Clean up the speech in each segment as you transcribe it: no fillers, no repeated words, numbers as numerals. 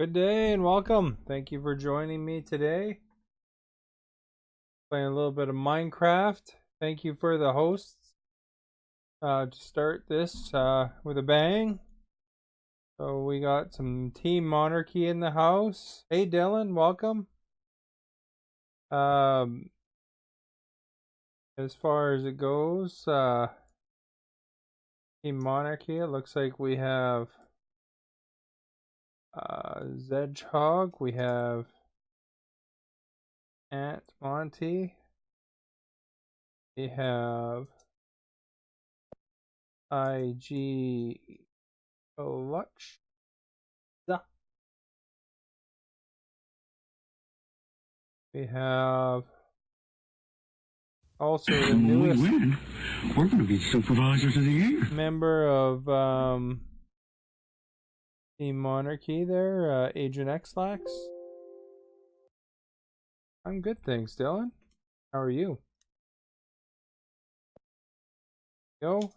Good day and welcome. Thank you for joining me today. Playing a little bit of Minecraft. Thank you for the hosts to start this with a bang. So we got some Team Monarchy in the house. Hey Dylan, welcome. As far as it goes, Team Monarchy, it looks like we have Zedgehog, we have Ant Monty, we have IG Clutch. We have also the When we newest win, we're going to be supervisors of the year. member of Team Monarchy there, Agent X-Lax. I'm good, thanks, Dylan. How are you? Yo.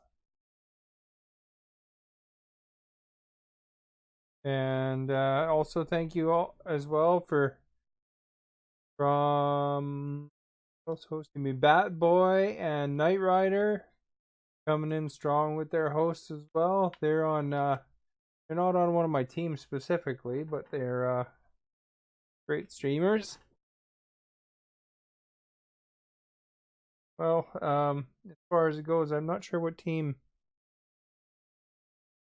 And also thank you all as well from who's hosting me, Bat Boy and Knight Rider coming in strong with their hosts as well. They're not on one of my teams specifically, but they're great streamers. Well, as far as it goes, I'm not sure what team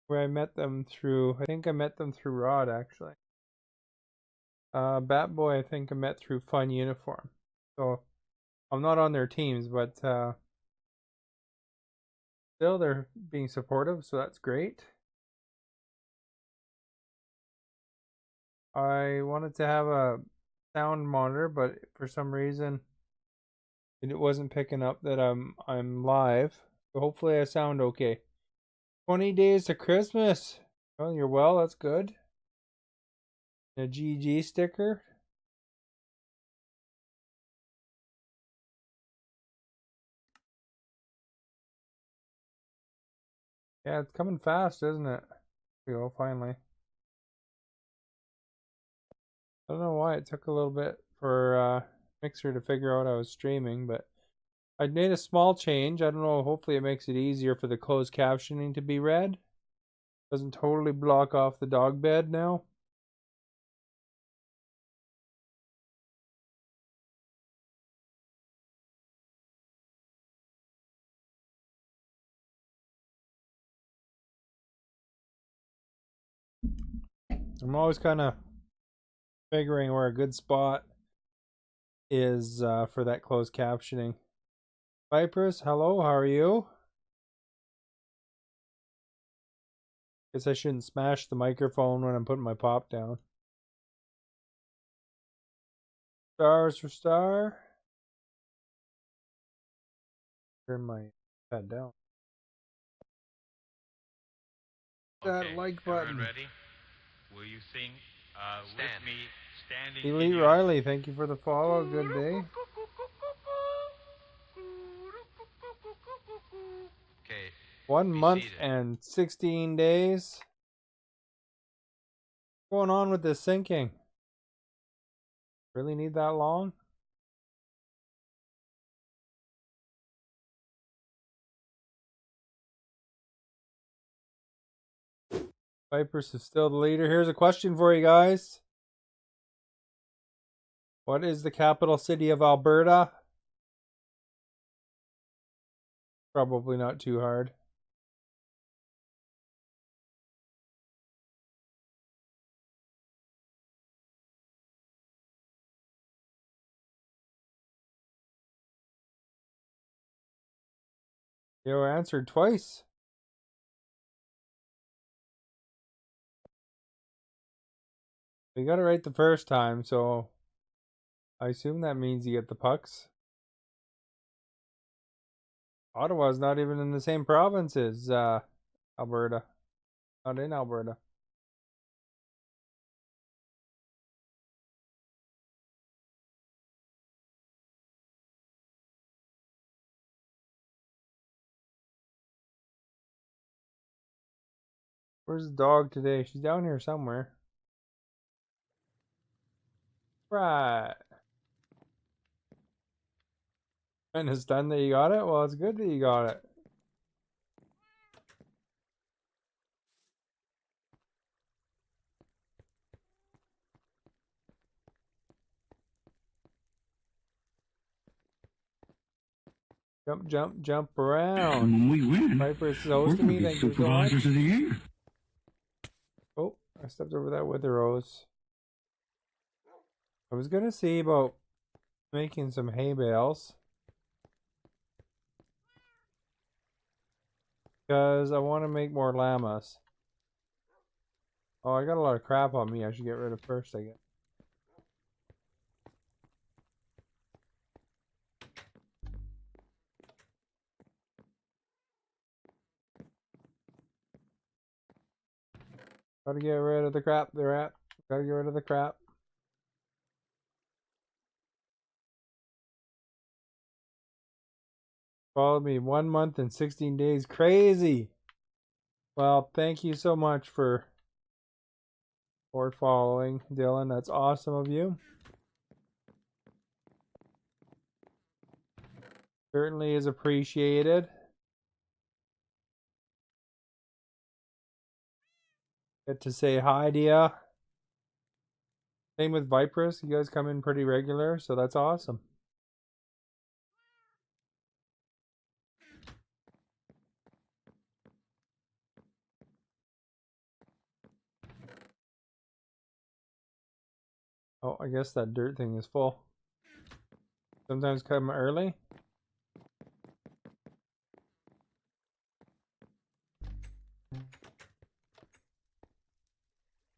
where I met them through. I think I met them through Rod, actually. Bat Boy, I think I met through Fun Uniform. So I'm not on their teams, but still they're being supportive, so that's great. I wanted to have a sound monitor, but for some reason it wasn't picking up that I'm live. So hopefully I sound okay. 20 days to Christmas. Oh, you're well, that's good. A GG sticker. Yeah, it's coming fast, isn't it? Here we go, finally. I don't know why it took a little bit for Mixer to figure out I was streaming, but I made a small change. I don't know, hopefully it makes it easier for the closed captioning to be read. Doesn't totally block off the dog bed now. I'm always kind of figuring where a good spot is for that closed captioning. Vipers, hello, how are you? Guess I shouldn't smash the microphone when I'm putting my pop down. Stars for star. Turn my head down. Okay, That like button. everyone ready? Will you sing with me, standing in Elite unison? Riley, thank you for the follow. Good day. Okay. 1 Be month seated. and 16 days. What's going on with this syncing? Really need that long? Vipers is still the leader. Here's a question for you guys. What is the capital city of Alberta? Probably not too hard. You answered twice. We got it right the first time, so I assume that means you get the pucks. Ottawa's not even in the same province as Alberta. Not in Alberta. Where's the dog today? She's down here somewhere. Right. And it's done that you got it? Well, it's good that you got it. Jump, jump, jump And around. when we win, Viper is we're hosting going me. to be Thank you so much. supervisors of the year. Oh, I stepped over that wither rose. I was gonna see about making some hay bales. Because I want to make more llamas. Oh, I got a lot of crap on me I should get rid of first, I guess. Gotta get rid of the crap they're at. Gotta get rid of the crap. Followed me 1 month and 16 days. Crazy! Well, thank you so much for following, Dylan. That's awesome of you. Certainly is appreciated. Get to say hi to ya. Same with Vipress. You guys come in pretty regular, so that's awesome. Oh, I guess that dirt thing is full. Sometimes come early.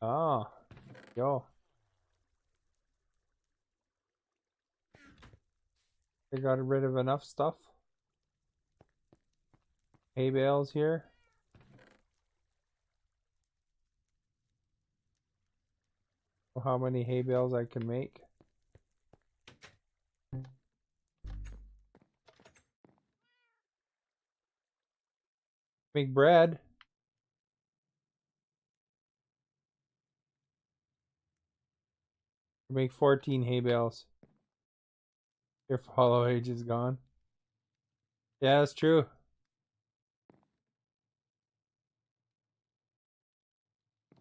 Ah, yo. They got rid of enough stuff. Hay bales here. How many hay bales I can make. Make bread. Make 14 hay bales. Your follow age is gone. Yeah, that's true.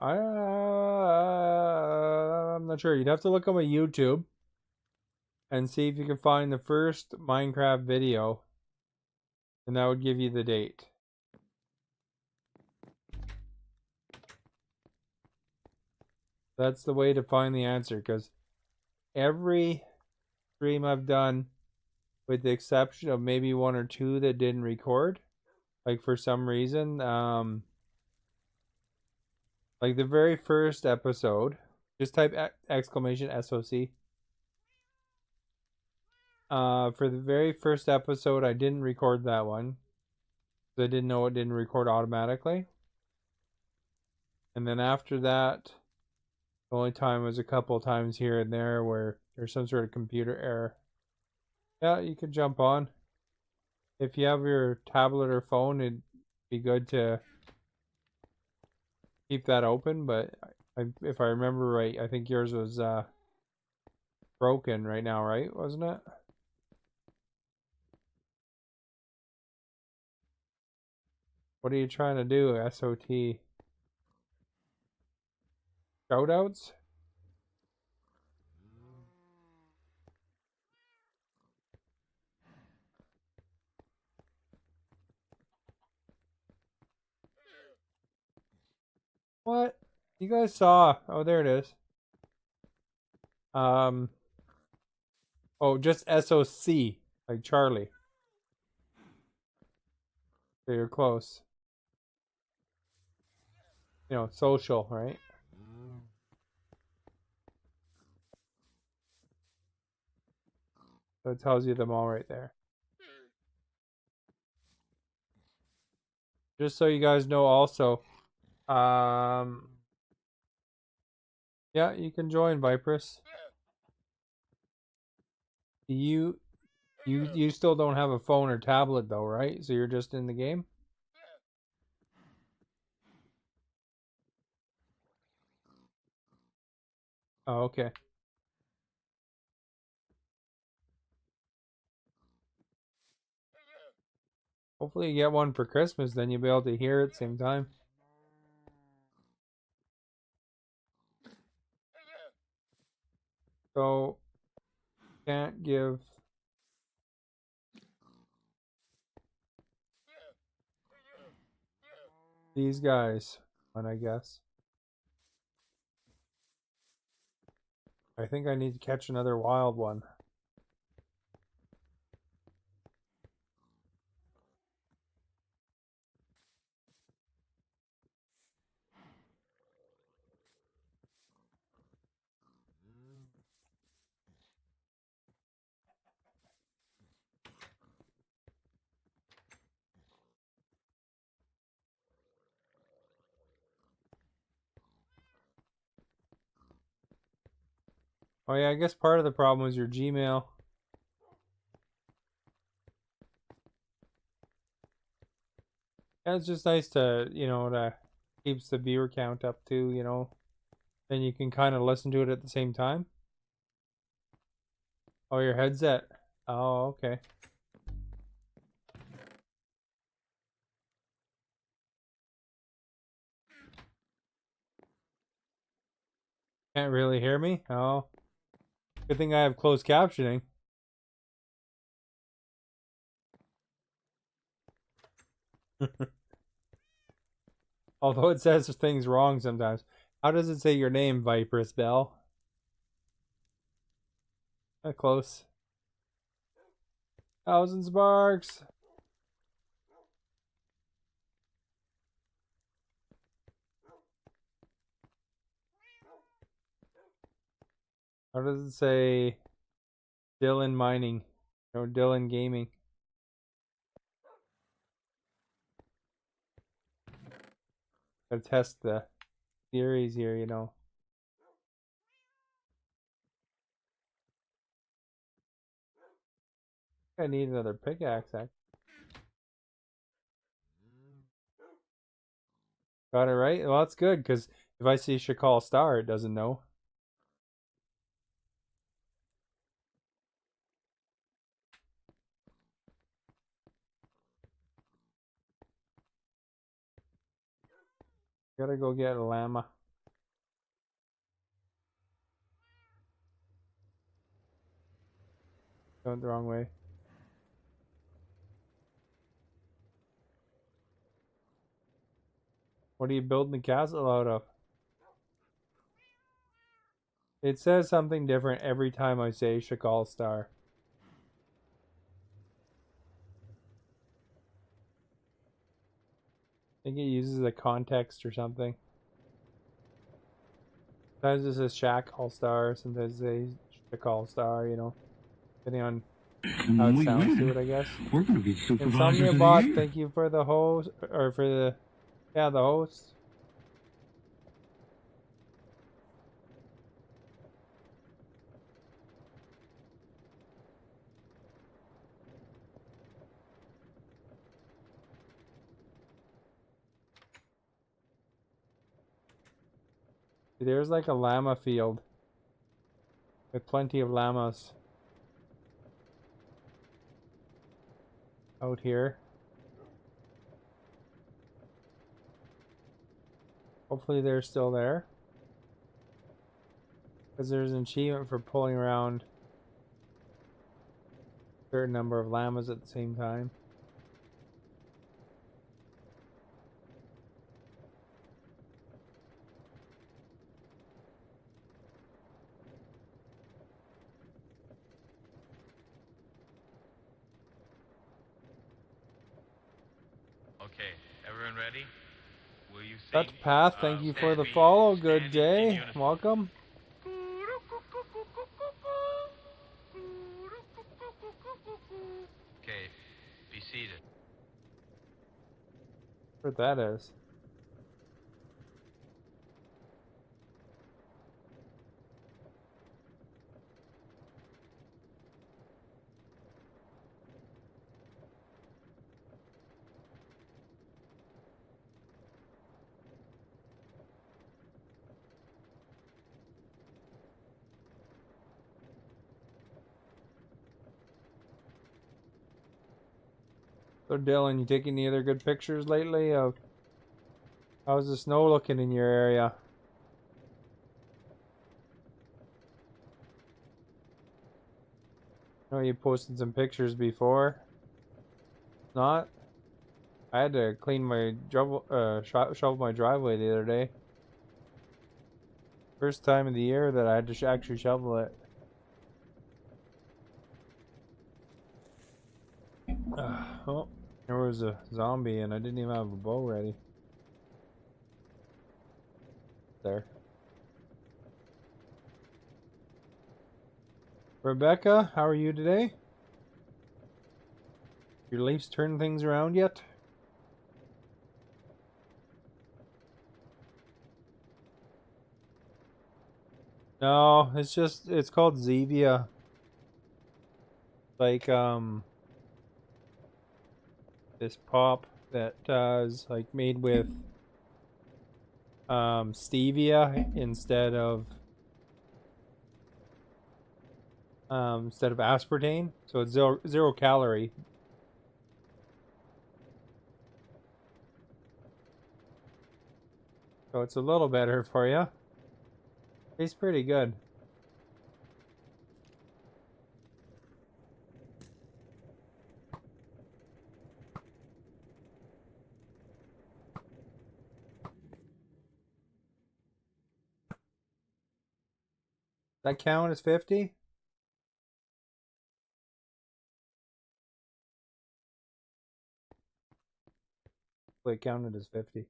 I'm not sure. You'd have to look on my YouTube and see if you can find the first Minecraft video, and that would give you the date. That's the way to find the answer, because every stream I've done, with the exception of maybe one or two that didn't record, like for some reason, like the very first episode, just type exclamation SOC. For the very first episode, I didn't record that one. I didn't know it didn't record automatically. And then after that, the only time was a couple times here and there where there's some sort of computer error. Yeah, you can jump on. If you have your tablet or phone, it'd be good to keep that open. But if I remember right, I think yours was broken right now, right? Wasn't it? What are you trying to do, SOT? Shoutouts? What? You guys saw? Oh, there it is. Oh, just SOC, like Charlie. So you're close. You know, social, right? So it tells you them all right there. Just so you guys know also, yeah, you can join Vipress. You still don't have a phone or tablet though, right? So you're just in the game? Oh, okay. Hopefully you get one for Christmas, then you'll be able to hear it at the same time. So, can't give these guys one, I guess. I think I need to catch another wild one. Oh yeah, I guess part of the problem was your Gmail. Yeah, it's just nice to, to keeps the viewer count up too. Then you can kind of listen to it at the same time. Oh, your headset. Oh, okay. Can't really hear me? Oh. Good thing I have closed captioning. Although it says things wrong sometimes. How does it say your name, Viperous Bell? Close. 1,000 sparks. How does it say Dylan Mining? Or Dylan Gaming? Gotta test the theories here. I need another pickaxe. Got it right? Well, that's good, because if I see Shakal Star, it doesn't know. Gotta go get a llama. Going the wrong way. What are you building the castle out of? It says something different every time I say Shakal Star. I think it uses a context or something. Sometimes it says Shakal Star, sometimes it says Shakal Star, depending on how it sounds to it, I guess. We're going to be supervisors Insomnia of the Bot, year. thank you for the host, or for the host. There's like a llama field with plenty of llamas out here. Hopefully they're still there, because there's an achievement for pulling around a certain number of llamas at the same time. Okay, everyone ready? Will you sing? Dutch Path, thank you for the follow. Good day. Welcome. Okay, be seated. What that is. So Dylan, you taking any other good pictures lately of how's the snow looking in your area? I know you posted some pictures before. Not? I had to clean my shovel my driveway the other day. First time of the year that I had to actually shovel it. Oh, there was a zombie and I didn't even have a bow ready. There. Rebecca, how are you today? Your Leafs turned things around yet? No, it's called Zevia. Like this pop that is like made with stevia instead of aspartame, so it's zero calorie. So it's a little better for you. Tastes pretty good. That count as 50? Well, it counted as 50.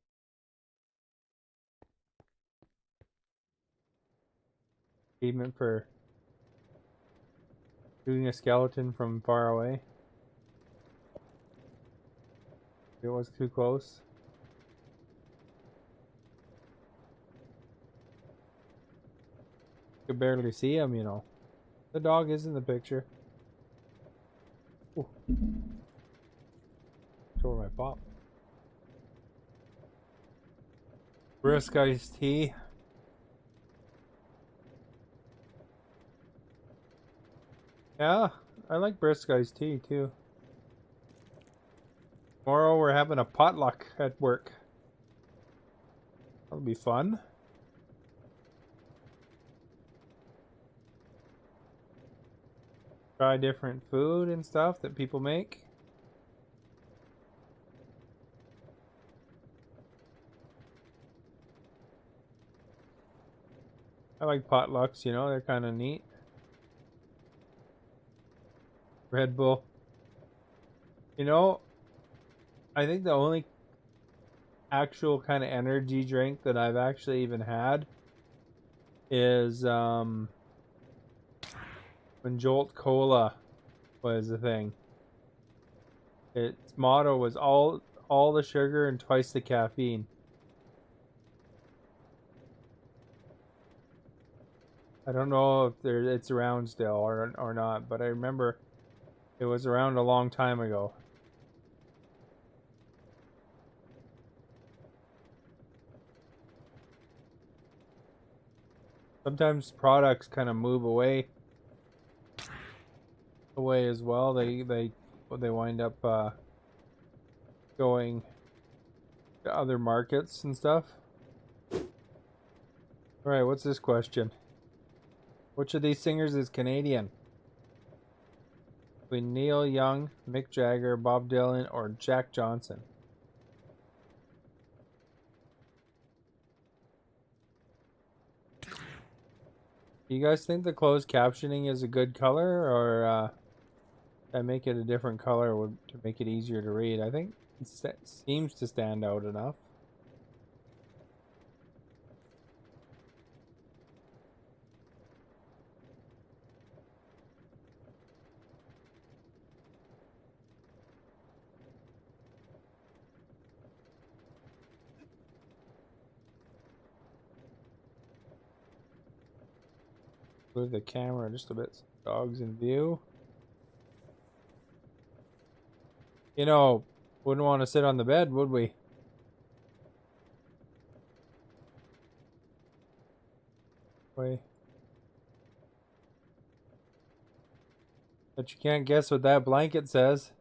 Achievement for shooting a skeleton from far away. It was too close. You could barely see him, you know. The dog is in the picture. Ooh. Show my pop. Brisk iced tea. Yeah, I like brisk iced tea too. Tomorrow we're having a potluck at work. That'll be fun. Try different food and stuff that people make. I like potlucks, you know, they're kind of neat. Red Bull. You know, I think the only actual kind of energy drink that I've actually even had is when Jolt Cola was a thing. Its motto was all the sugar and twice the caffeine. I don't know if it's around still or not, but I remember it was around a long time ago. Sometimes products kind of move away as well. They wind up going to other markets and stuff. All right, what's this question? Which of these singers is Canadian? Between Neil Young, Mick Jagger, Bob Dylan, or Jack Johnson? Do you guys think the closed captioning is a good color, or I make it a different color to make it easier to read? I think it seems to stand out enough. Move the camera just a bit. Dogs in view. You know, wouldn't want to sit on the bed, would we? Wait. But you can't guess what that blanket says.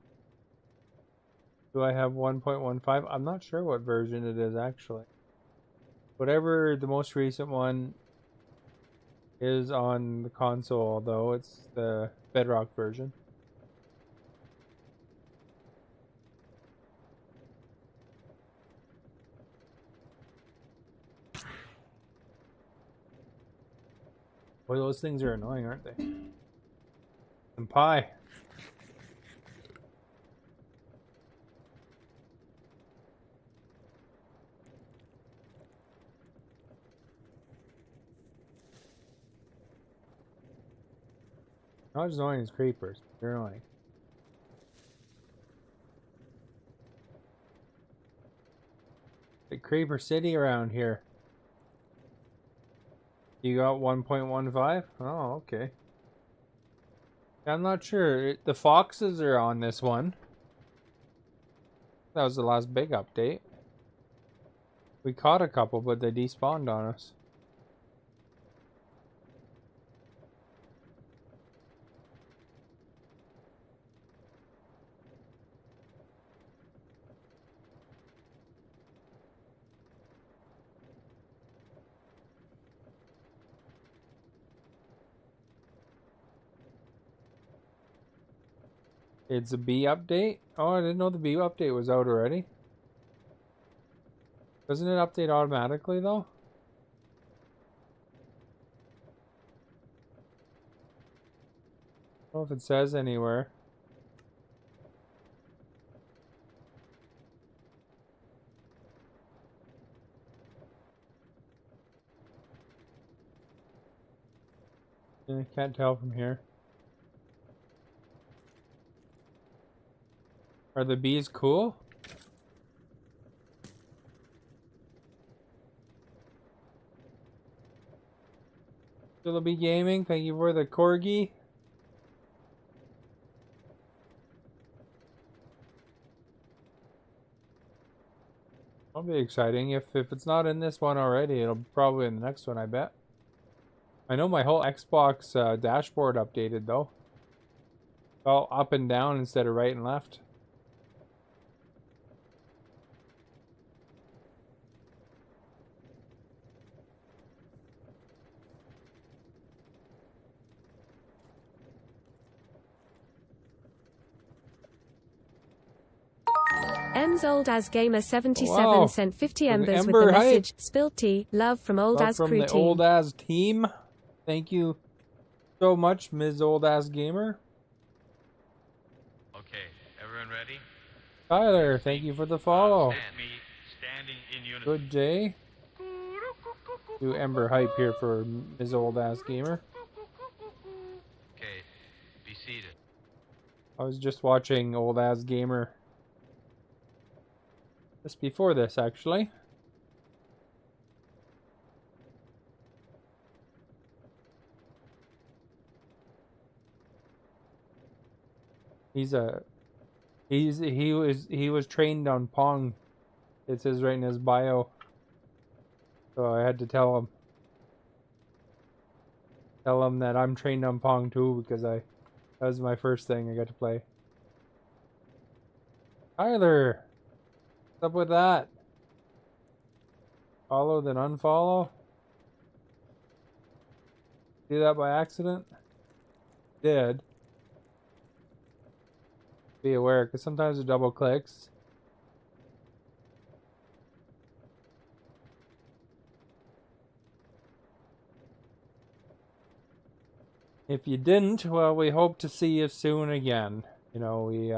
Do I have 1.15? I'm not sure what version it is actually. Whatever the most recent one is on the console, though, it's the Bedrock version. Boy, those things are annoying, aren't they? Some pie. Not as annoying as creepers. They're annoying. The Creeper City around here. You got 1.15? Oh, okay. I'm not sure. The foxes are on this one. That was the last big update. We caught a couple, but they despawned on us. It's a bee update? Oh, I didn't know the bee update was out already. Doesn't it update automatically, though? I don't know if it says anywhere. I can't tell from here. Are the bees cool? Still Bee Gaming, thank you for the corgi. That'll be exciting. If it's not in this one already, it'll probably in the next one, I bet. I know my whole Xbox dashboard updated though. All up and down instead of right and left. M's Old As Gamer 77 Wow. sent 50 With embers with Ember the hype. message, "Spilled tea, love from Old Love As from Crew the Team." Old As team. Thank you so much, Ms. Old As Gamer. Okay, everyone ready? Tyler, thank you for the follow. Me standing in unison. Good day. Do Ember hype here for Ms. Old As Gamer. Okay, be seated. I was just watching Old As Gamer just before this, actually. He was trained on Pong. It says right in his bio. So I had to tell him that I'm trained on Pong too, because that was my first thing I got to play. Tyler, what's up with that? Follow then unfollow? Do that by accident? Did. Be aware, because sometimes it double clicks. If you didn't, well, we hope to see you soon again. You know, we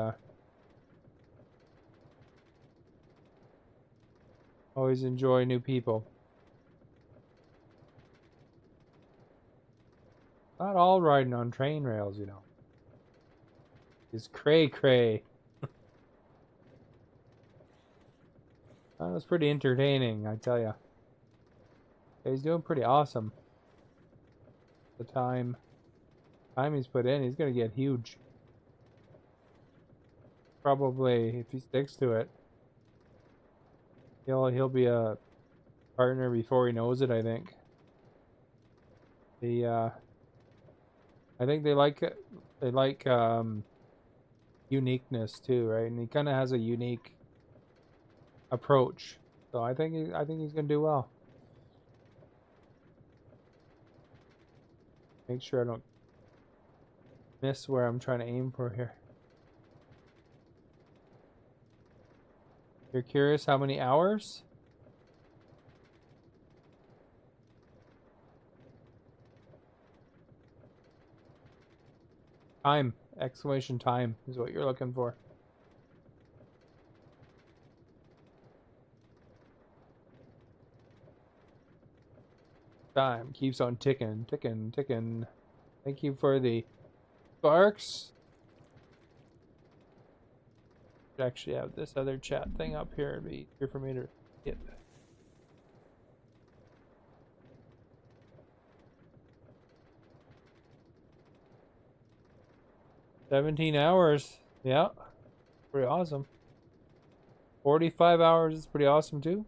always enjoy new people. Not all riding on train rails, you know. It's cray-cray. That was pretty entertaining, I tell ya. He's doing pretty awesome. The time he's put in, he's gonna get huge. Probably, if he sticks to it, he'll be a partner before he knows it. I think. I think they like uniqueness too, right? And he kind of has a unique approach. So I think he's gonna do well. Make sure I don't miss where I'm trying to aim for here. You're curious how many hours? Time. Exclamation time is what you're looking for. Time keeps on ticking, ticking, ticking. Thank you for the sparks. Actually have this other chat thing up here. It'd be easier for me to get. 17 hours. Yeah. Pretty awesome. 45 hours is pretty awesome too.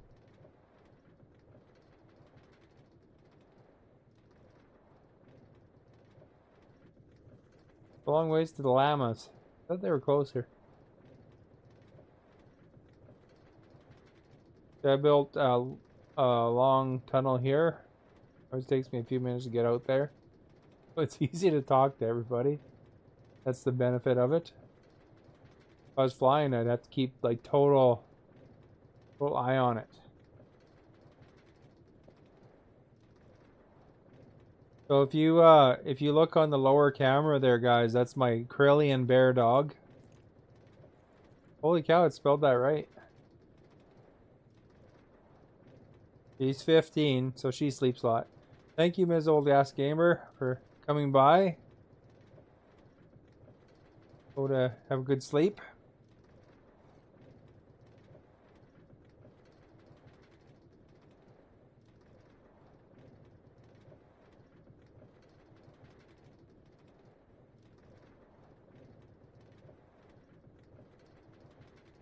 A long ways to the llamas. I thought they were closer. I built a long tunnel here. Always takes me a few minutes to get out there. It's easy to talk to everybody. That's the benefit of it. If I was flying, I'd have to keep like total eye on it. So if you look on the lower camera there, guys, that's my Karelian bear dog. Holy cow, it spelled that right. She's 15, so she sleeps a lot. Thank you, Ms. Old Ass Gamer, for coming by. Go to have a good sleep.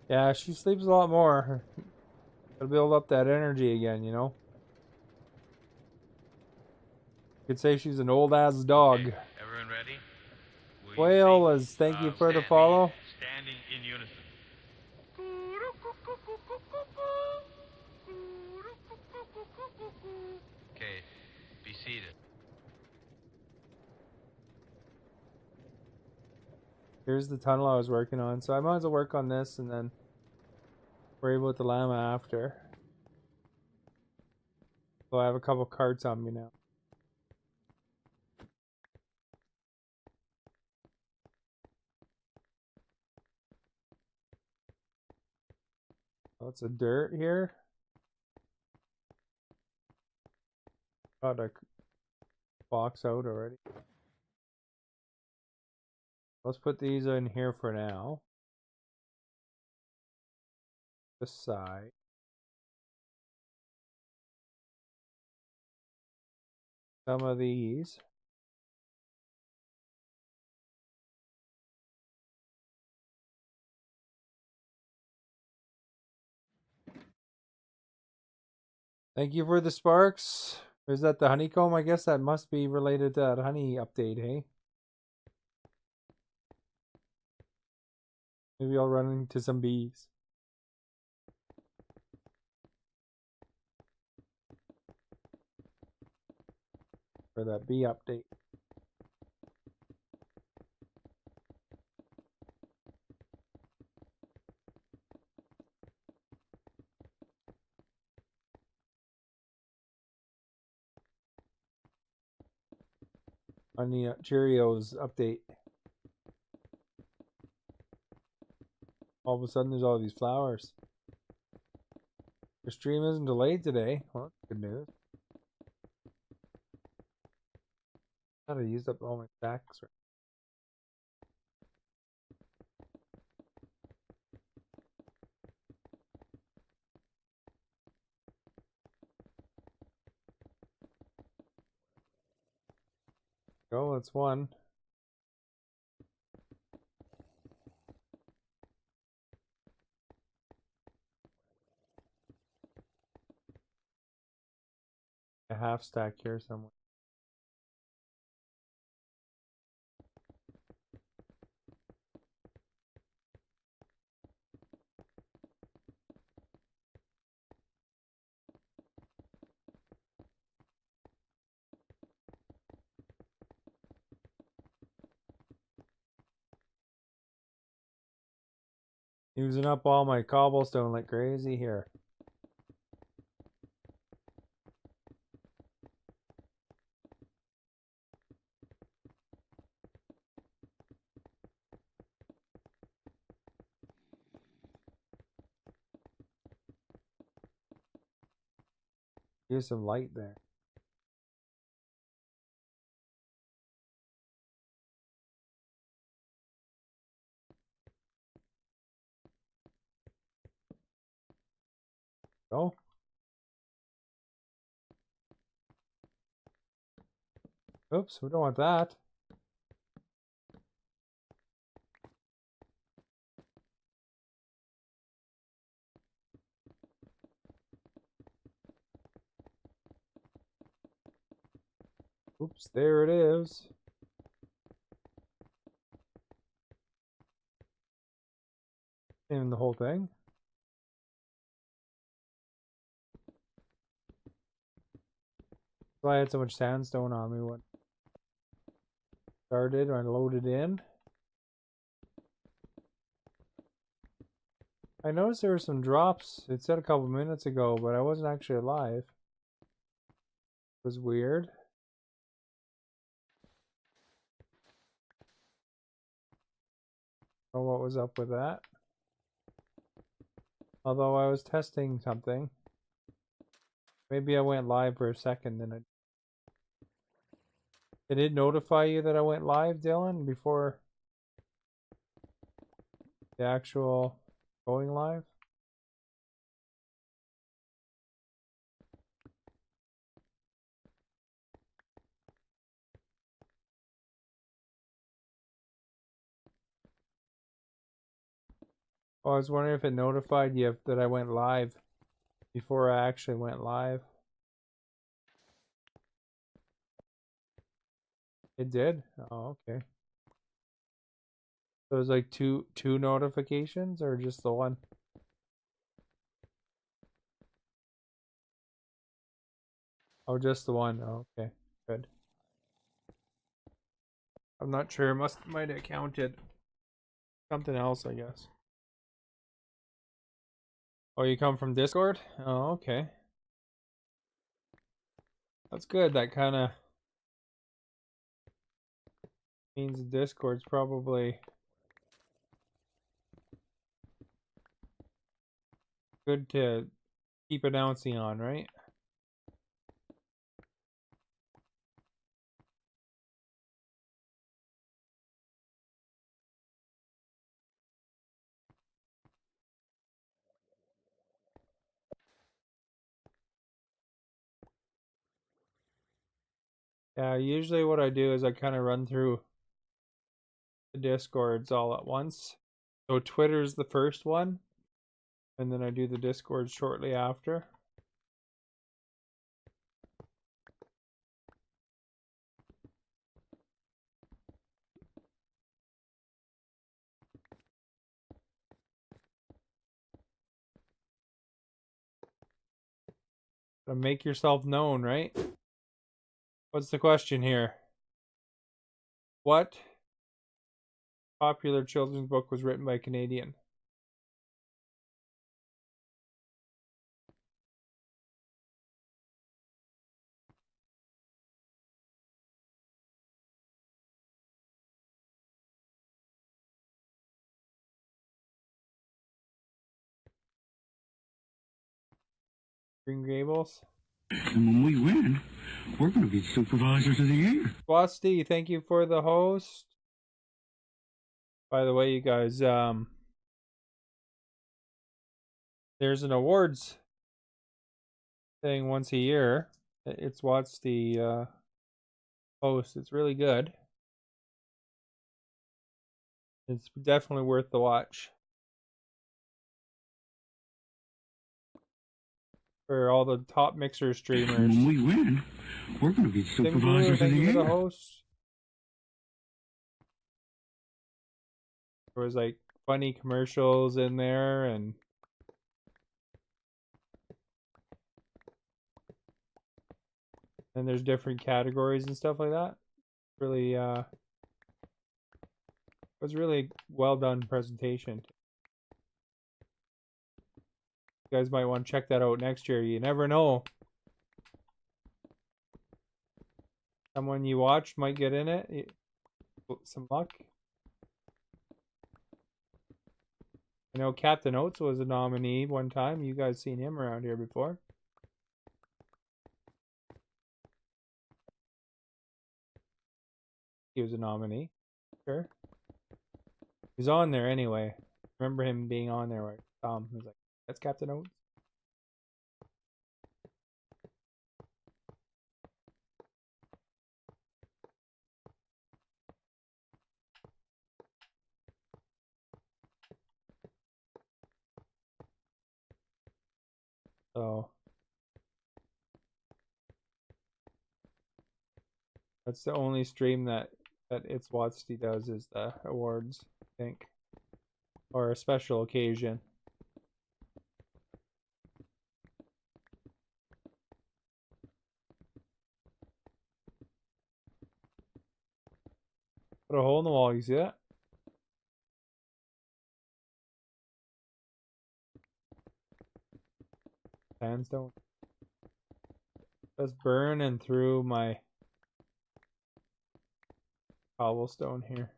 Yeah, she sleeps a lot more. Gotta build up that energy again, you know? You could say she's an old ass dog. Okay, everyone ready? Whale is thank you for the follow. Standing in unison. Okay, be seated. Here's the tunnel I was working on, so I might as well work on this and then worry about the llama after. So I have a couple carts on me now. Lots of dirt here. Got a box out already. Let's put these in here for now. This side. Some of these. Thank you for the sparks. Is that the honeycomb? I guess that must be related to that honey update, hey? Maybe I'll run into some bees. For that bee update. Honey Cheerios update. All of a sudden there's all these flowers. The stream isn't delayed today. Well, that's good news. I thought I used up all my stacks. Go, that's one. A half stack here somewhere. Using up all my cobblestone like crazy here. Here's some light there. Go. Oops, we don't want that. Oops, there it is. In the whole thing. So I had so much sandstone on me when started, when I loaded in. I noticed there were some drops. It said a couple minutes ago, but I wasn't actually alive. It was weird. I don't know what was up with that. Although I was testing something. Maybe I went live for a second and Did it notify you that I went live, Dylan, before the actual going live? Oh, I was wondering if it notified you that I went live before I actually went live. It did? Oh, okay. So it was like two notifications or just the one? Oh, just the one. Oh, okay. Good. I'm not sure. Might have counted something else, I guess. Oh, you come from Discord? Oh, okay. That's good. That kind of means Discord's probably good to keep announcing on, right? Yeah, usually what I do is I kind of run through the Discords all at once. So Twitter's the first one, and then I do the Discord shortly after. So make yourself known, right? What's the question here? What popular children's book was written by a Canadian? Green Gables? And when we win, we're going to be supervisors of the year. Swasti, thank you for the host. By the way, you guys, there's an awards thing once a year. It's what's the host. It's really good. It's definitely worth the watch. For all the top mixer streamers. When we win, we're going to be supervisors of the thank you year. for the host. There was like funny commercials in there and there's different categories and stuff like that. Really it was really well done presentation. You guys might want to check that out next year. You never know. Someone you watched might get in it. Some luck. I know Captain Oates was a nominee one time. You guys seen him around here before. He was a nominee. Sure. He's on there anyway. Remember him being on there where Tom was like, that's Captain Oates. So that's the only stream that It's Watsty does is the awards, I think. Or a special occasion. Put a hole in the wall, you see that? Sandstone. Just burning through my cobblestone here.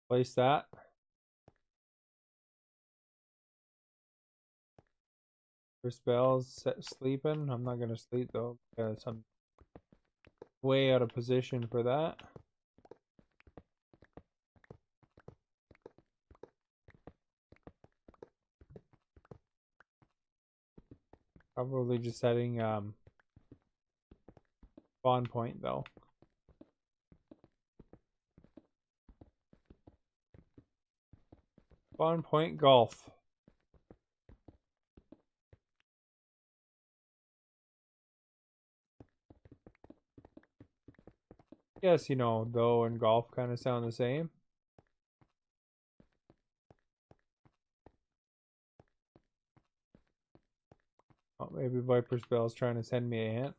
Place that. For spells, sleeping. I'm not gonna sleep though because I'm way out of position for that. Probably just setting spawn point though. Spawn point golf. Yes, you know, though and golf kind of sound the same. Oh, maybe Viper Spell's trying to send me a hint.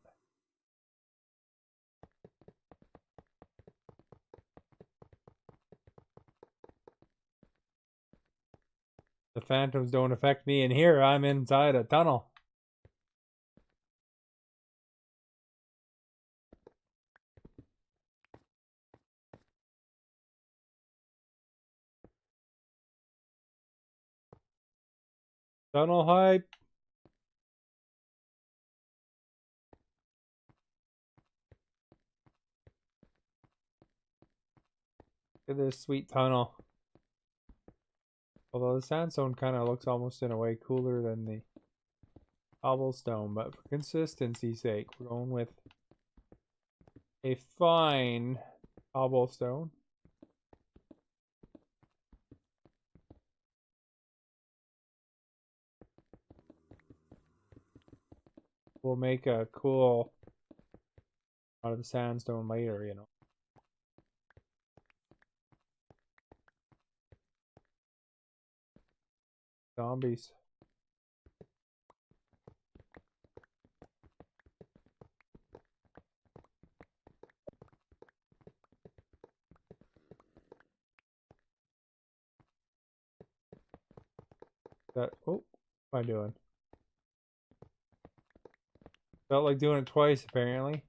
The phantoms don't affect me in here. I'm inside a tunnel. Tunnel hype. Look at this sweet tunnel. Although the sandstone kind of looks almost in a way cooler than the cobblestone, but for consistency's sake, we're going with a fine cobblestone. We'll make a cool out of the sandstone later, you know. Zombies. That, oh, what am I doing? Felt like doing it twice, apparently.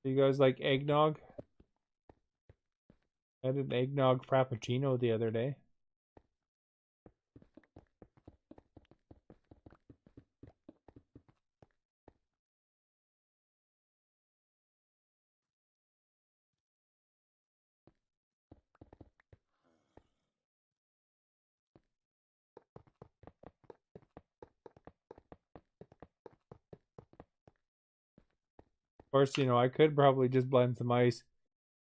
Do you guys like eggnog? I had an eggnog frappuccino the other day. Of course, you know, I could probably just blend some ice,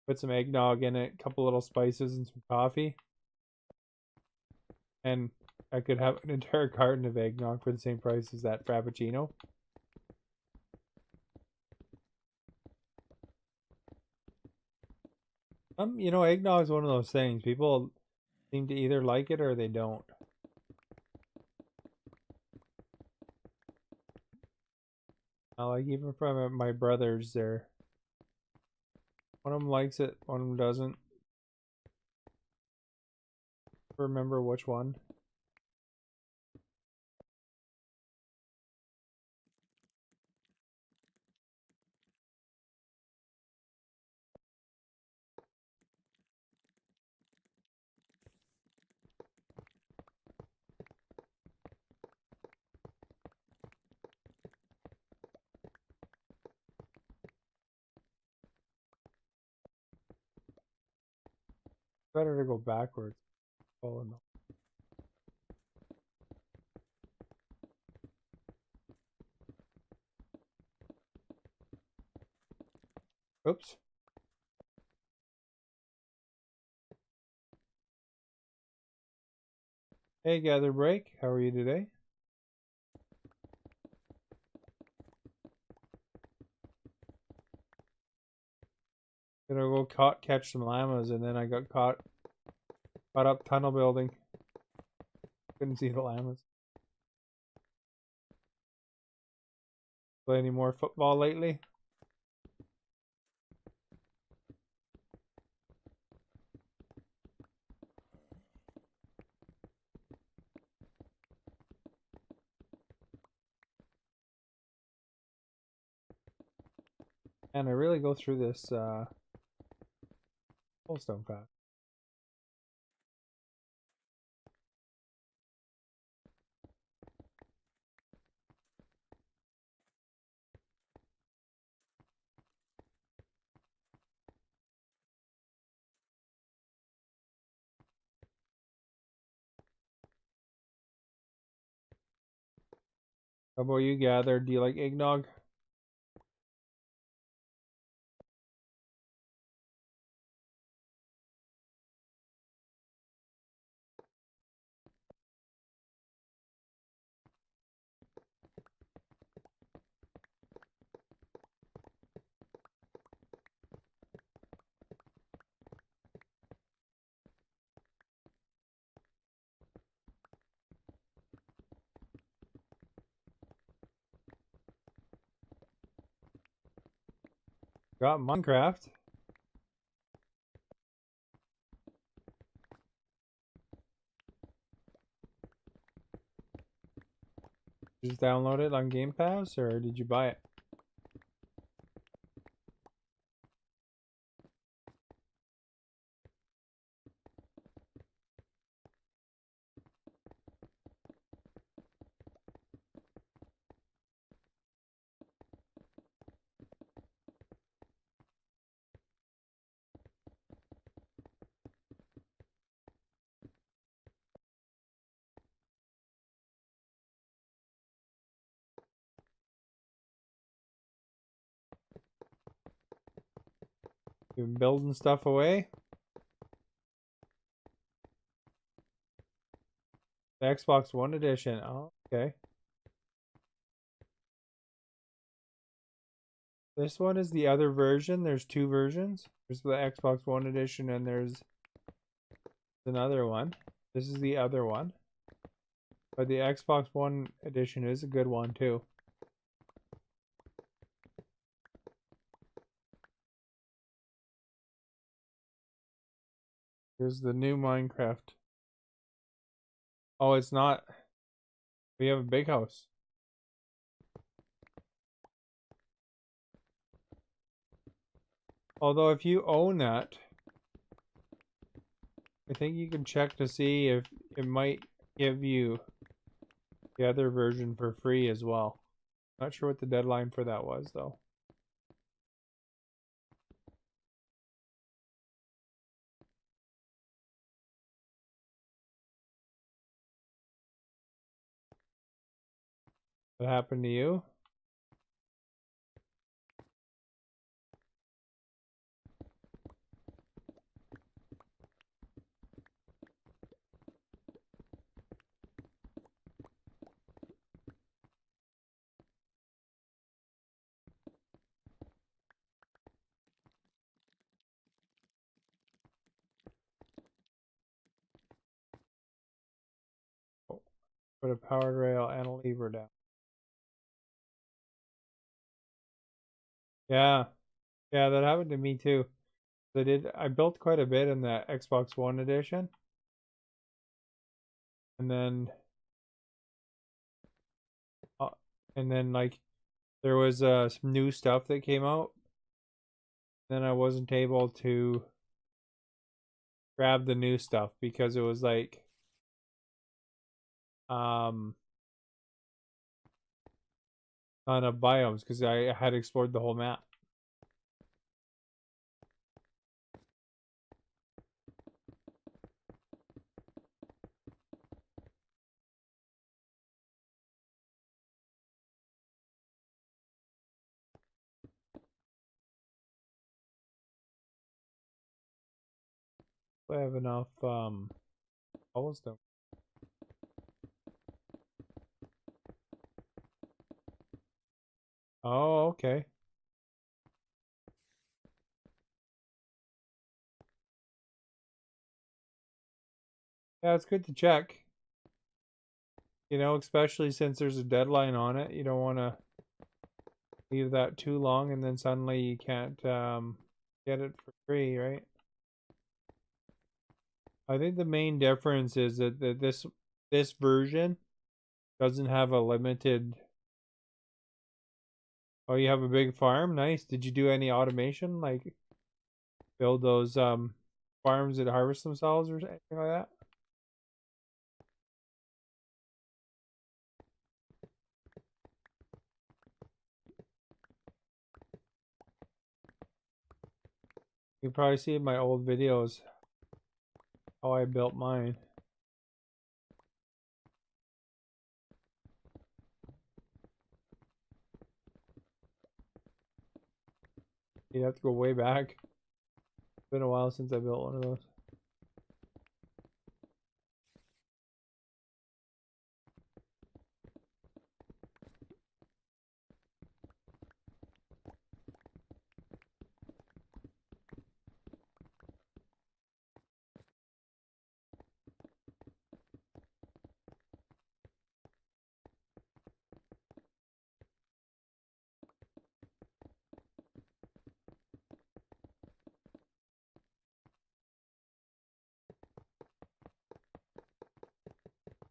put some eggnog in it, a couple little spices and some coffee. And I could have an entire carton of eggnog for the same price as that Frappuccino. You know, eggnog is one of those things. People seem to either like it or they don't. Like even from my brothers, there, one of them likes it, one of them doesn't. Remember which one? Better to go backwards. Oh no. Oops. Hey, Gather Break. How are you today? Gonna go catch some llamas, and then I got caught up tunnel building. Couldn't see the llamas. Play any more football lately? And I really go through this Coldstone fast. How about you, Gather? Do you like eggnog? Got Minecraft. Just download it on Game Pass, or did you buy it? You been building stuff away? The Xbox One edition. Oh, okay. This one is the other version. There's two versions. There's the Xbox One edition and there's another one. This is the other one. But the Xbox One edition is a good one too. Here's the new Minecraft. Oh, it's not. We have a big house. Although if you own that, I think you can check to see if it might give you the other version for free as well. Not sure what the deadline for that was though. What happened to you? Put a powered rail and a lever down. Yeah, yeah, that happened to me too. I built quite a bit in the Xbox One edition, and then, uh, like there was some new stuff that came out. Then I wasn't able to grab the new stuff because it was like not enough biomes because I had explored the whole map. I have enough cobblestone. Oh, okay. Yeah, it's good to check. You know, especially since there's a deadline on it. You don't want to leave that too long and then suddenly you can't get it for free, right? I think the main difference is that this version doesn't have a limited. Oh, you have a big farm? Nice. Did you do any automation, like build those farms that harvest themselves or anything like that? You probably see in my old videos how I built mine. You'd have to go way back. It's been a while since I built one of those.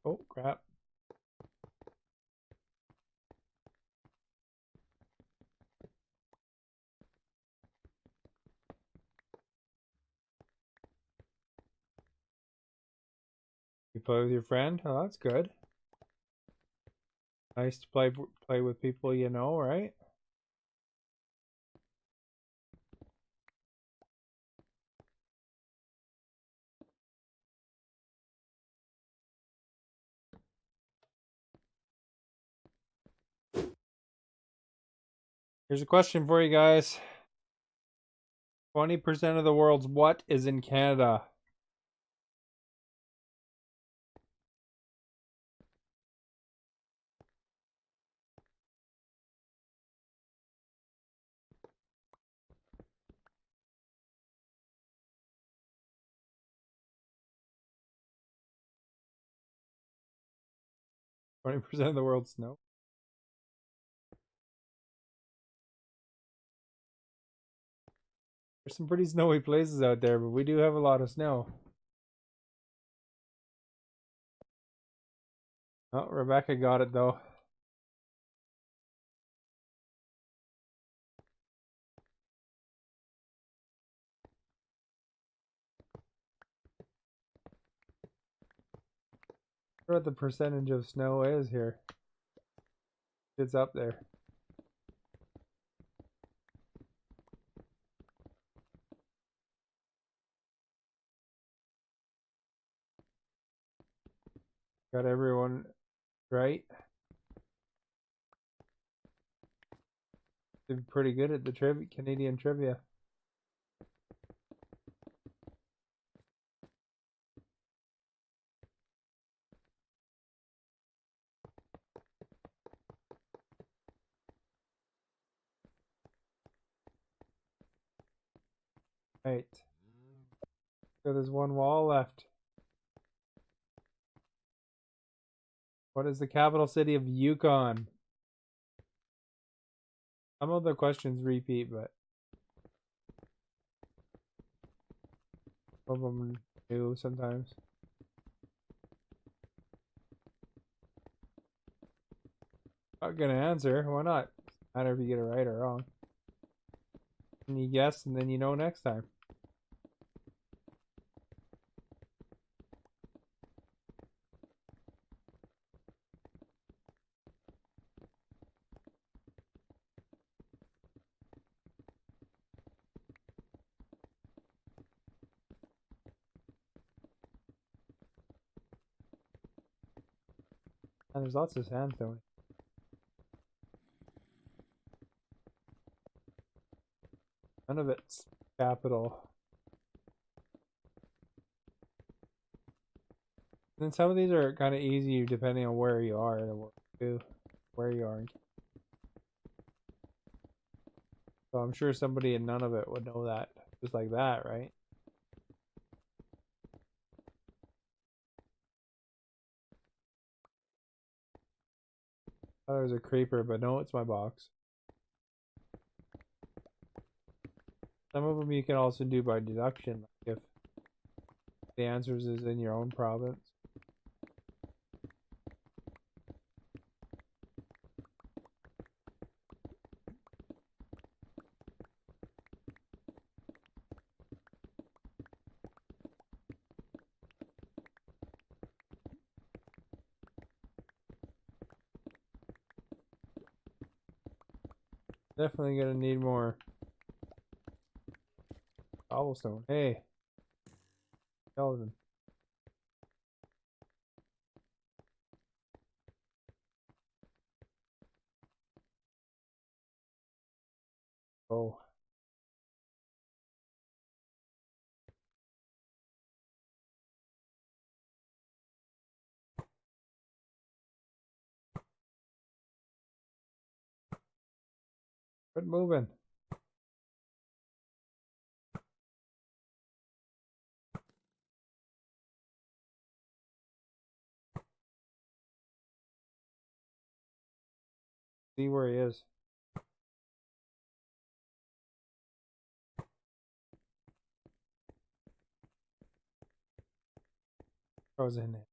Oh, crap. You play with your friend? Oh, that's good. Nice to play with people you know, right? Here's a question for you guys. 20% of the world's what is in Canada? – 20% of the world's snow. There's some pretty snowy places out there, but we do have a lot of snow. Oh, Rebecca got it though. I wonder what the percentage of snow is here. It's up there. Got everyone right. Did pretty good at the Canadian trivia. Right. So there's one wall left. What is the capital city of Yukon? Some of the questions repeat, but some of them do sometimes. Not gonna answer. Why not? Matter if you get it right or wrong. And you guess, and then you know next time. And there's lots of sandstone. None of it's capital. And some of these are kind of easy depending on where you are and where you are. So I'm sure somebody in none of it would know that. Just like that, right? Thought it was a creeper, but no, it's my box. Some of them you can also do by deduction, like if the answers is in your own province. Definitely gonna need more cobblestone. Hey, skeleton. Oh. Quit moving. See where he is. Goes in there.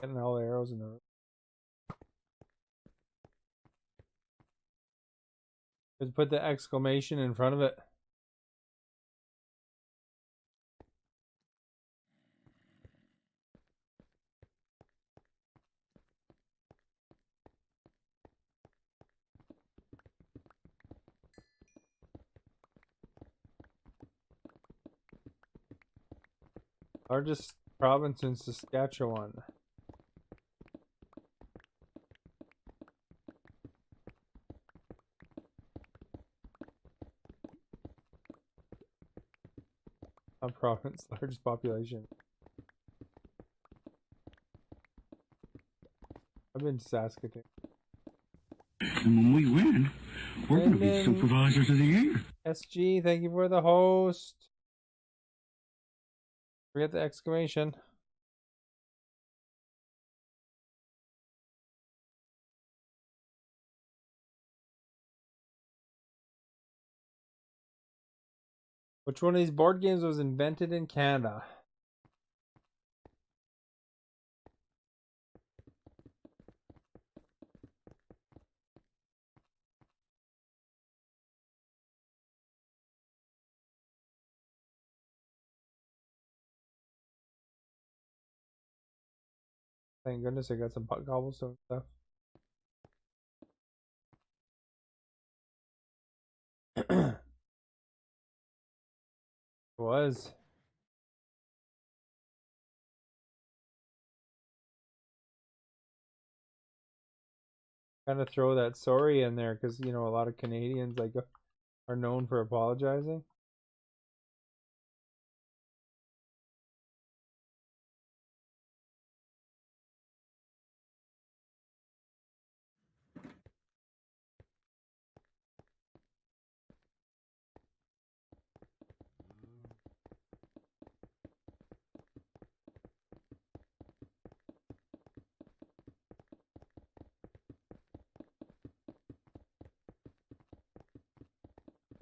Getting all the arrows in the room. Just put the exclamation in front of it. Largest province in Saskatchewan. A province, largest population. I've been to Saskatoon. And when we win, we're going to be supervisors of the year. SG, thank you for the host. Forget the exclamation. Which one of these board games was invented in Canada? Thank goodness I got some cobblestone stuff. Was. Kind of throw that sorry in there because, you know, a lot of Canadians like are known for apologizing.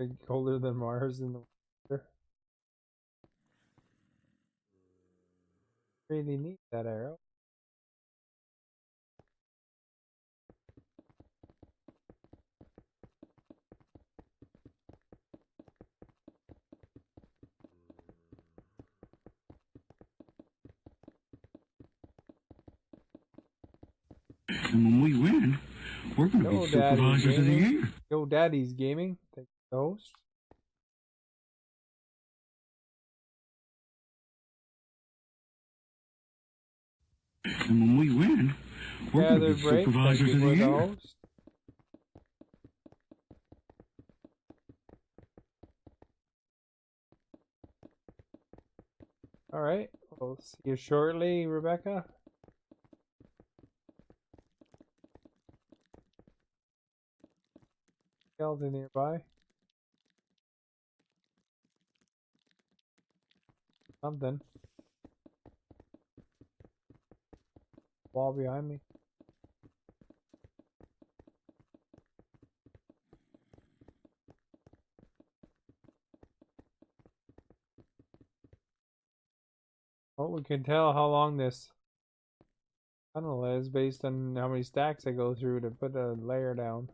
Big colder than Mars in the winter. Really neat, that arrow. And when we win, we're going to Yo, be Daddy supervisors of the Gaming. year. Yo, Daddy's Gaming. Thank you, the host. And when we win, we're going to Gather be Break. Thank supervisors you of for the the year. host. Alright, we'll see you shortly, Rebecca. Skeleton nearby. Something. Wall behind me. Well, we can tell how long this tunnel is based on how many stacks I go through to put a layer down.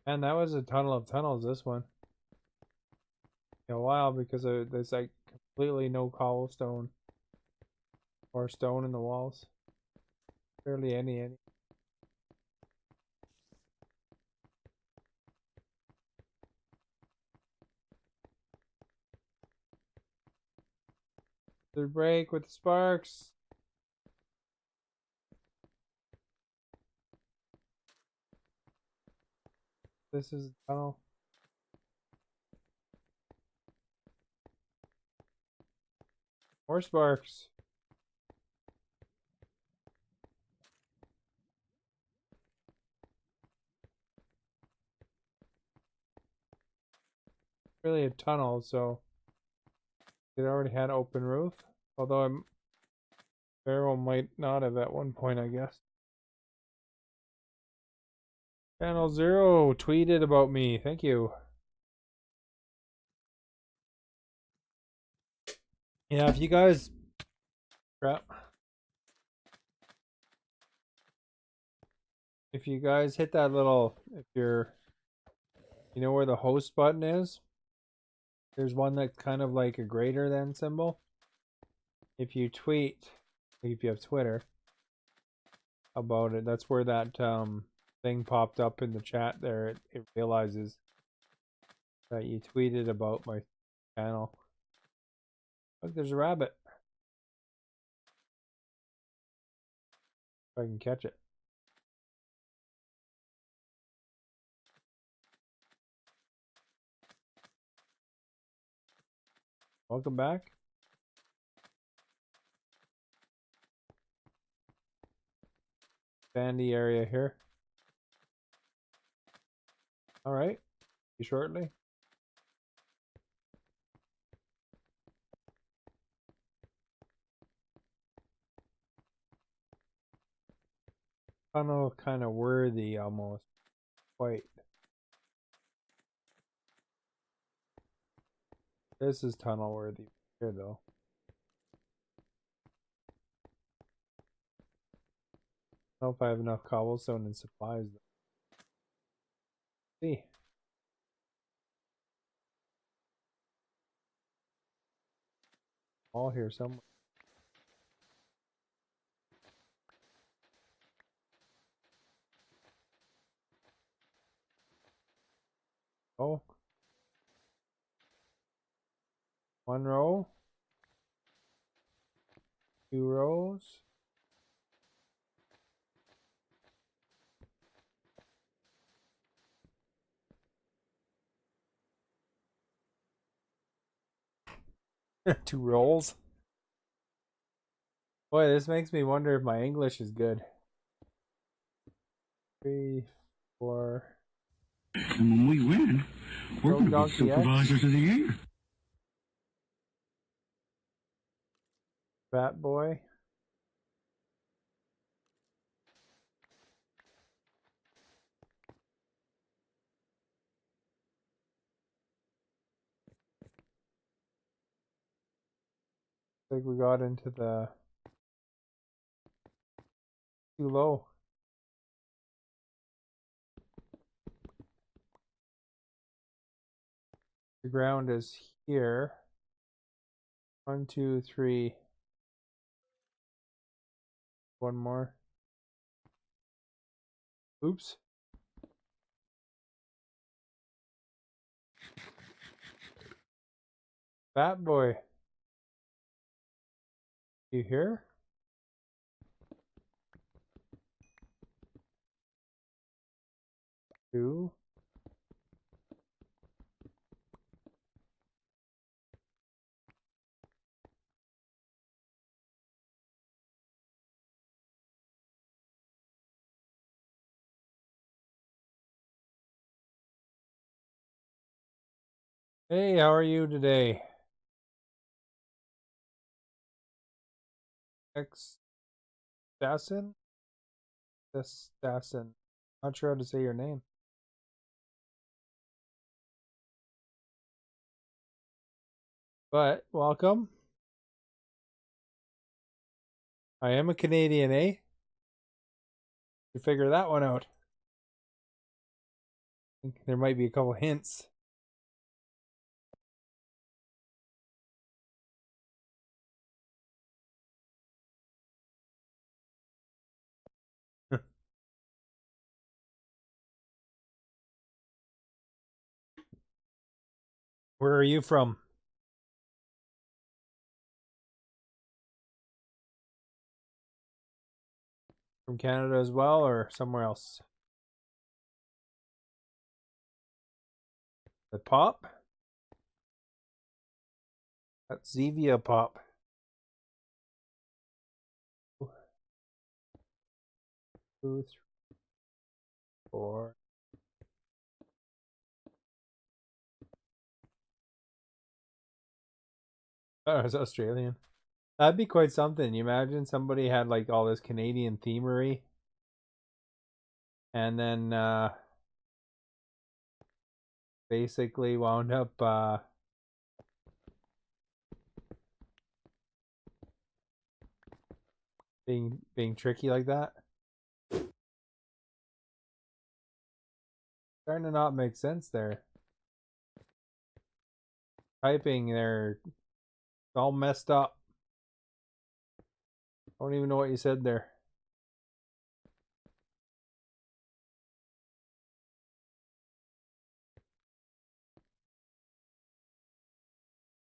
And that was a tunnel of tunnels, this one. In a while, because there's like completely no cobblestone or stone in the walls. Barely any. The break with the sparks. This is a tunnel. More sparks. Really a tunnel, so it already had open roof. Although Barrel might not have at one point, I guess. Channel Zero tweeted about me. Thank you. Yeah, if you guys crap. If you guys hit that little, if you're, you know where the host button is? There's one that's kind of like a greater than symbol. If you tweet, if you have Twitter about it, that's where that thing popped up in the chat there. It realizes that you tweeted about my channel. Look, there's a rabbit. If I can catch it. Welcome back. Sandy area here. Alright. See you shortly. Tunnel kind of worthy almost. Quite. This is tunnel worthy here though. I don't know if I have enough cobblestone and supplies though. See. All here somewhere. Oh. One row. 2 rows. Two rolls. Boy, this makes me wonder if my English is good. 3, 4. And when we win, we're Go going to be Donkey X. supervisors of the year. Fat Boy. I think we got into the too low. The ground is here. 1, 2, 3. One more. Oops. Fat Boy. You here? Two. Hey, how are you today? Assassin? Assassin. Not sure how to say your name. But welcome. I am a Canadian, eh? You figure that one out. I think there might be a couple hints. Where are you from? From Canada as well, or somewhere else? The Pop? That's Zevia Pop. 2, 3, 4. Oh, it's Australian. That'd be quite something. You imagine somebody had like all this Canadian themery, and then basically wound up being tricky like that. Starting to not make sense there. Typing there, it's all messed up. I don't even know what you said there.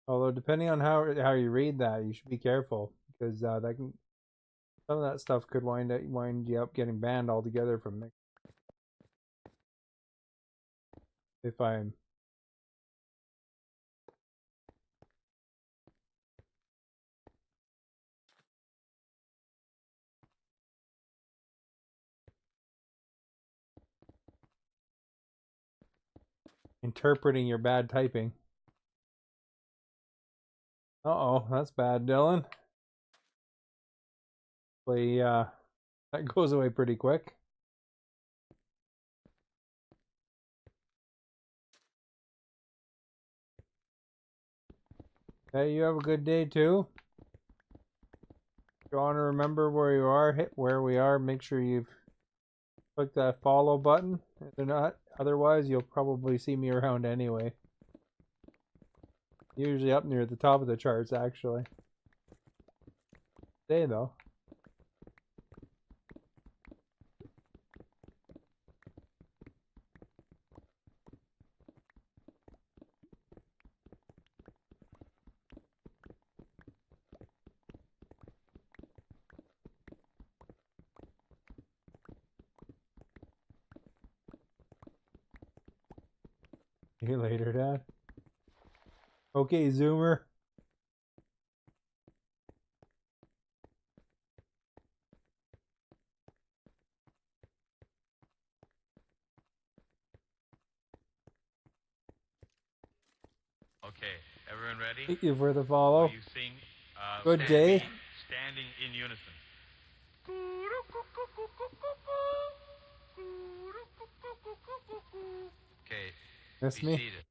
Although depending on how you read that, you should be careful because that can, some of that stuff could wind you up getting banned altogether from mix. If I'm interpreting your bad typing. Uh-oh, that's bad, Dylan. Hopefully, that goes away pretty quick. Hey, you have a good day too. If you want to remember where you are, hit where we are. Make sure you've clicked that follow button. If not, otherwise you'll probably see me around anyway. Usually up near the top of the charts, actually. Today, though. See you later, Dad. Okay, Zoomer. Okay, everyone ready? Thank you for the Will follow. you sing Good with day. me, standing in unison? Okay, Miss be me? seated.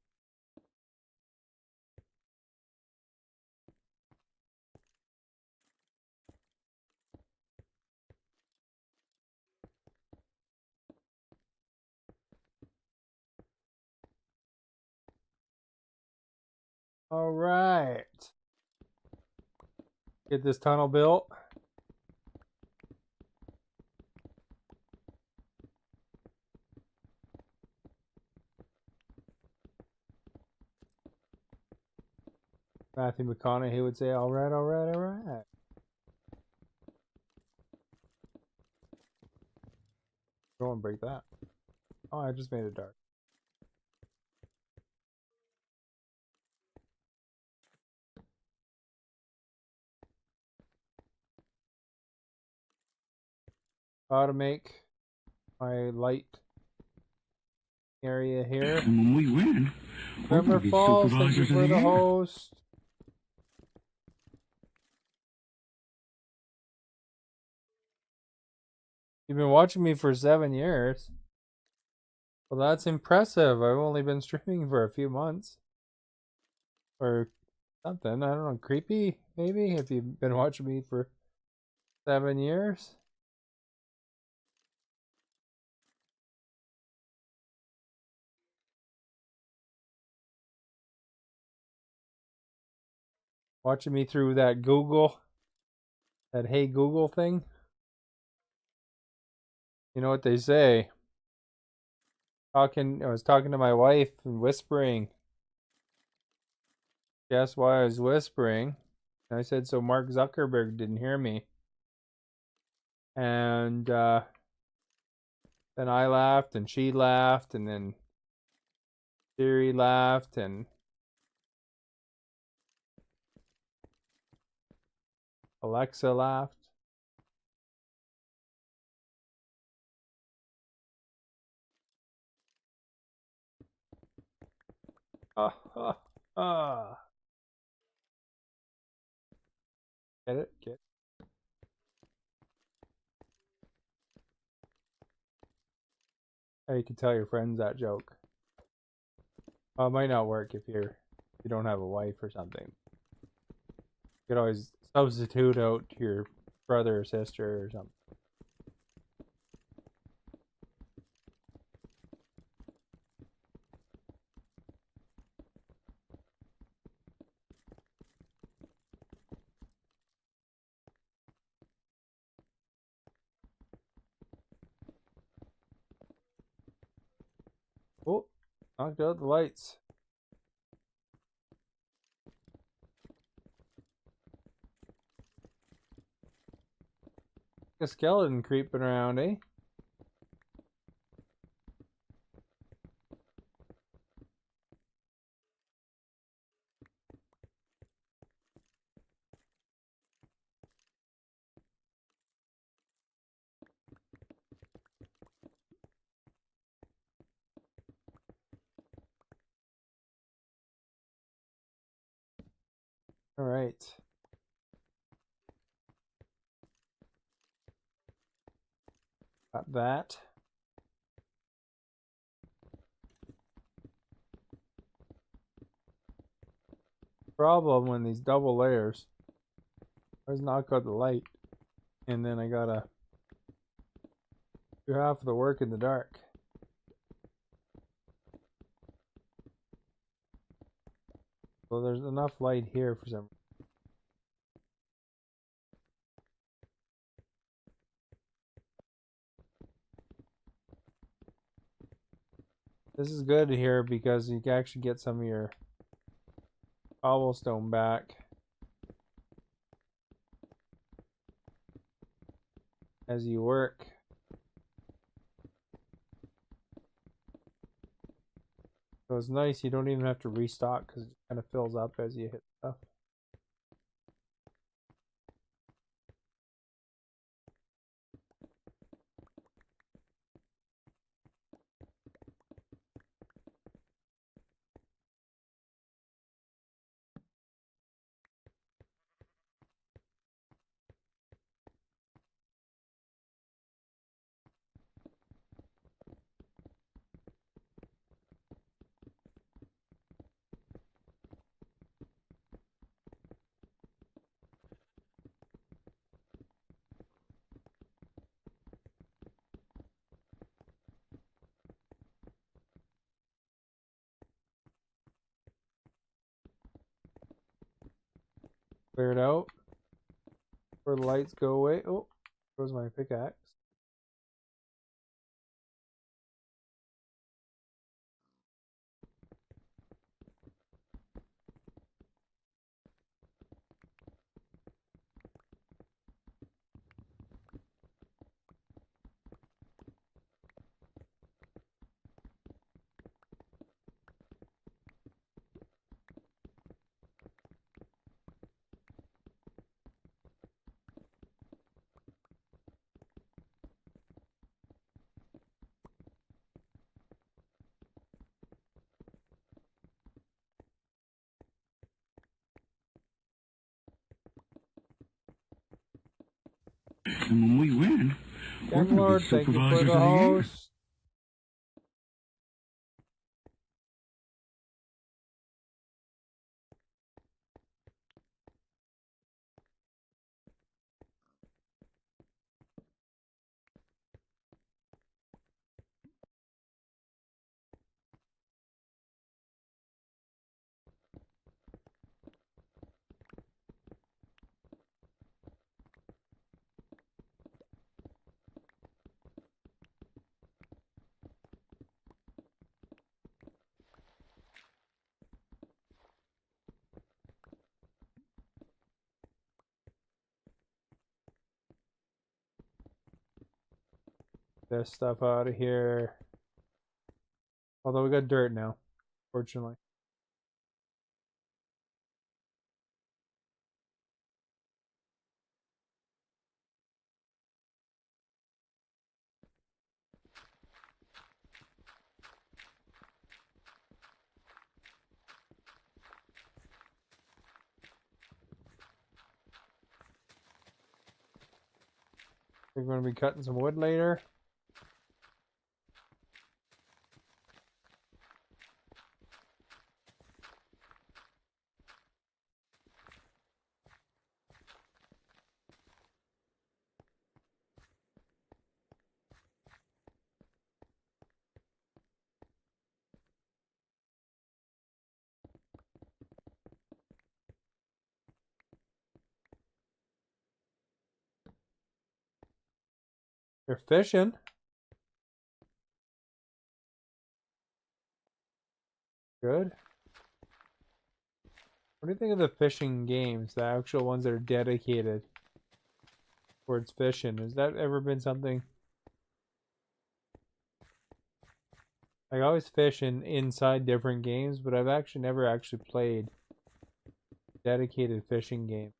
All right. Get this tunnel built. Matthew McConaughey would say, all right, all right, all right. Go and break that. Oh, I just made it dark. How to make my light area here. And when we win, we're Trevor going to be Falls, thank you supervisors of for the the year. host. You've been watching me for 7 years. Well, that's impressive. I've only been streaming for a few months. Or something. I don't know. Creepy, maybe, if you've been watching me for 7 years. Watching me through that Hey Google thing. You know what they say? I was talking to my wife and whispering. Guess why I was whispering? And I said, so Mark Zuckerberg didn't hear me. And then I laughed, and she laughed, and then Siri laughed, and Alexa laughed. Ah, ah, ah. Get it? Get it? How you can tell your friends that joke. Well, it might not work if you don't have a wife or something. You could always substitute out your brother or sister or something. Oh, knocked out the lights. A skeleton creeping around, eh? All right. Got that. Problem when these double layers. I was knock out the light, and then I gotta do half of the work in the dark. So there's enough light here for some. This is good here because you can actually get some of your cobblestone back as you work. So it's nice, you don't even have to restock because it kind of fills up as you hit stuff. Clear it out. Where the lights go away. Oh, goes my pickaxe. And when we win, we're Game going to Lord, be thank you for supervisors the of the year. host. This stuff out of here. Although we got dirt now, fortunately. We're going to be cutting some wood later. You're fishing. Good. What do you think of the fishing games, the actual ones that are dedicated towards fishing? Has that ever been something? I always fish inside different games, but I've actually never actually played dedicated fishing game.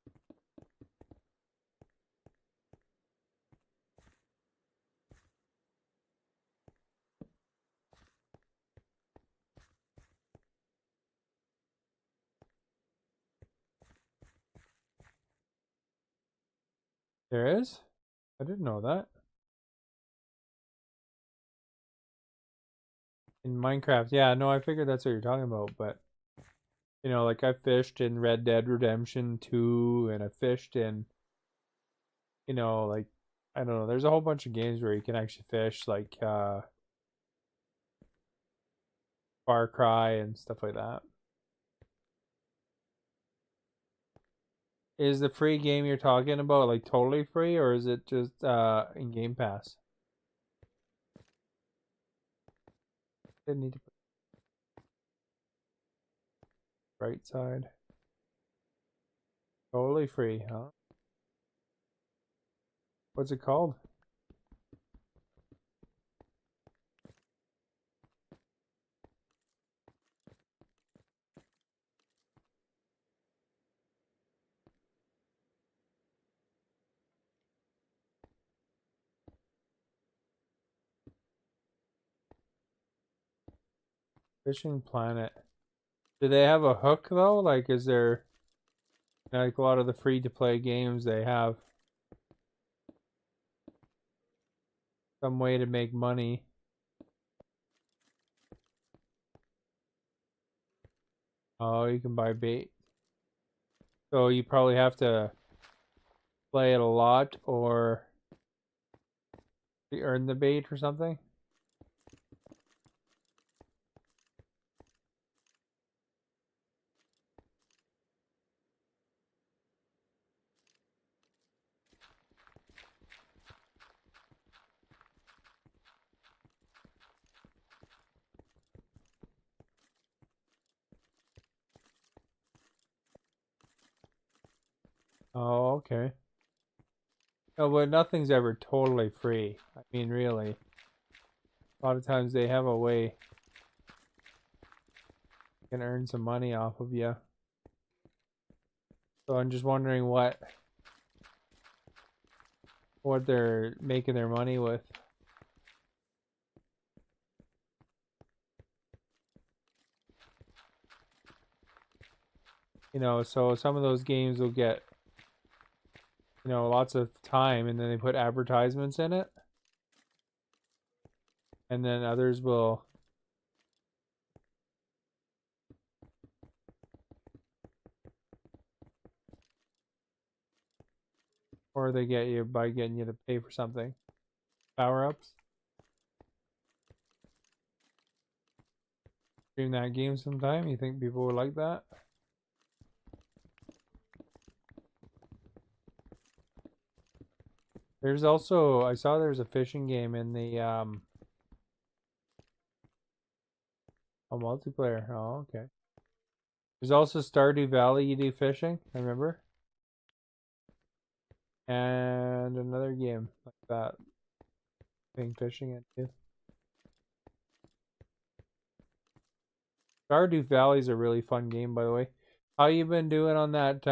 There is? I didn't know that. In Minecraft, yeah, no, I figured that's what you're talking about, but you know, like I fished in Red Dead Redemption 2 and I fished in, you know, like I don't know, there's a whole bunch of games where you can actually fish like Far Cry and stuff like that. Is the free game you're talking about like totally free or is it just in Game Pass? Didn't need to put right side. Totally free, huh? What's it called? Fishing Planet. Do they have a hook though? Like, is there like a lot of the free to play games they have some way to make money? Oh, you can buy bait. So you probably have to play it a lot or you earn the bait or something. Oh, okay. No, but nothing's ever totally free. I mean, really. A lot of times they have a way can earn some money off of you. So I'm just wondering what they're making their money with. You know, so some of those games will get, you know, lots of time and then they put advertisements in it. And then others will or they get you by getting you to pay for something. Power-ups. Stream that game sometime. You think people would like that? There's also, I saw there's a fishing game in the a multiplayer. Oh, okay. There's also Stardew Valley. You do fishing. I remember. And another game like that. Being fishing it too. Stardew Valley's a really fun game, by the way. How you been doing on that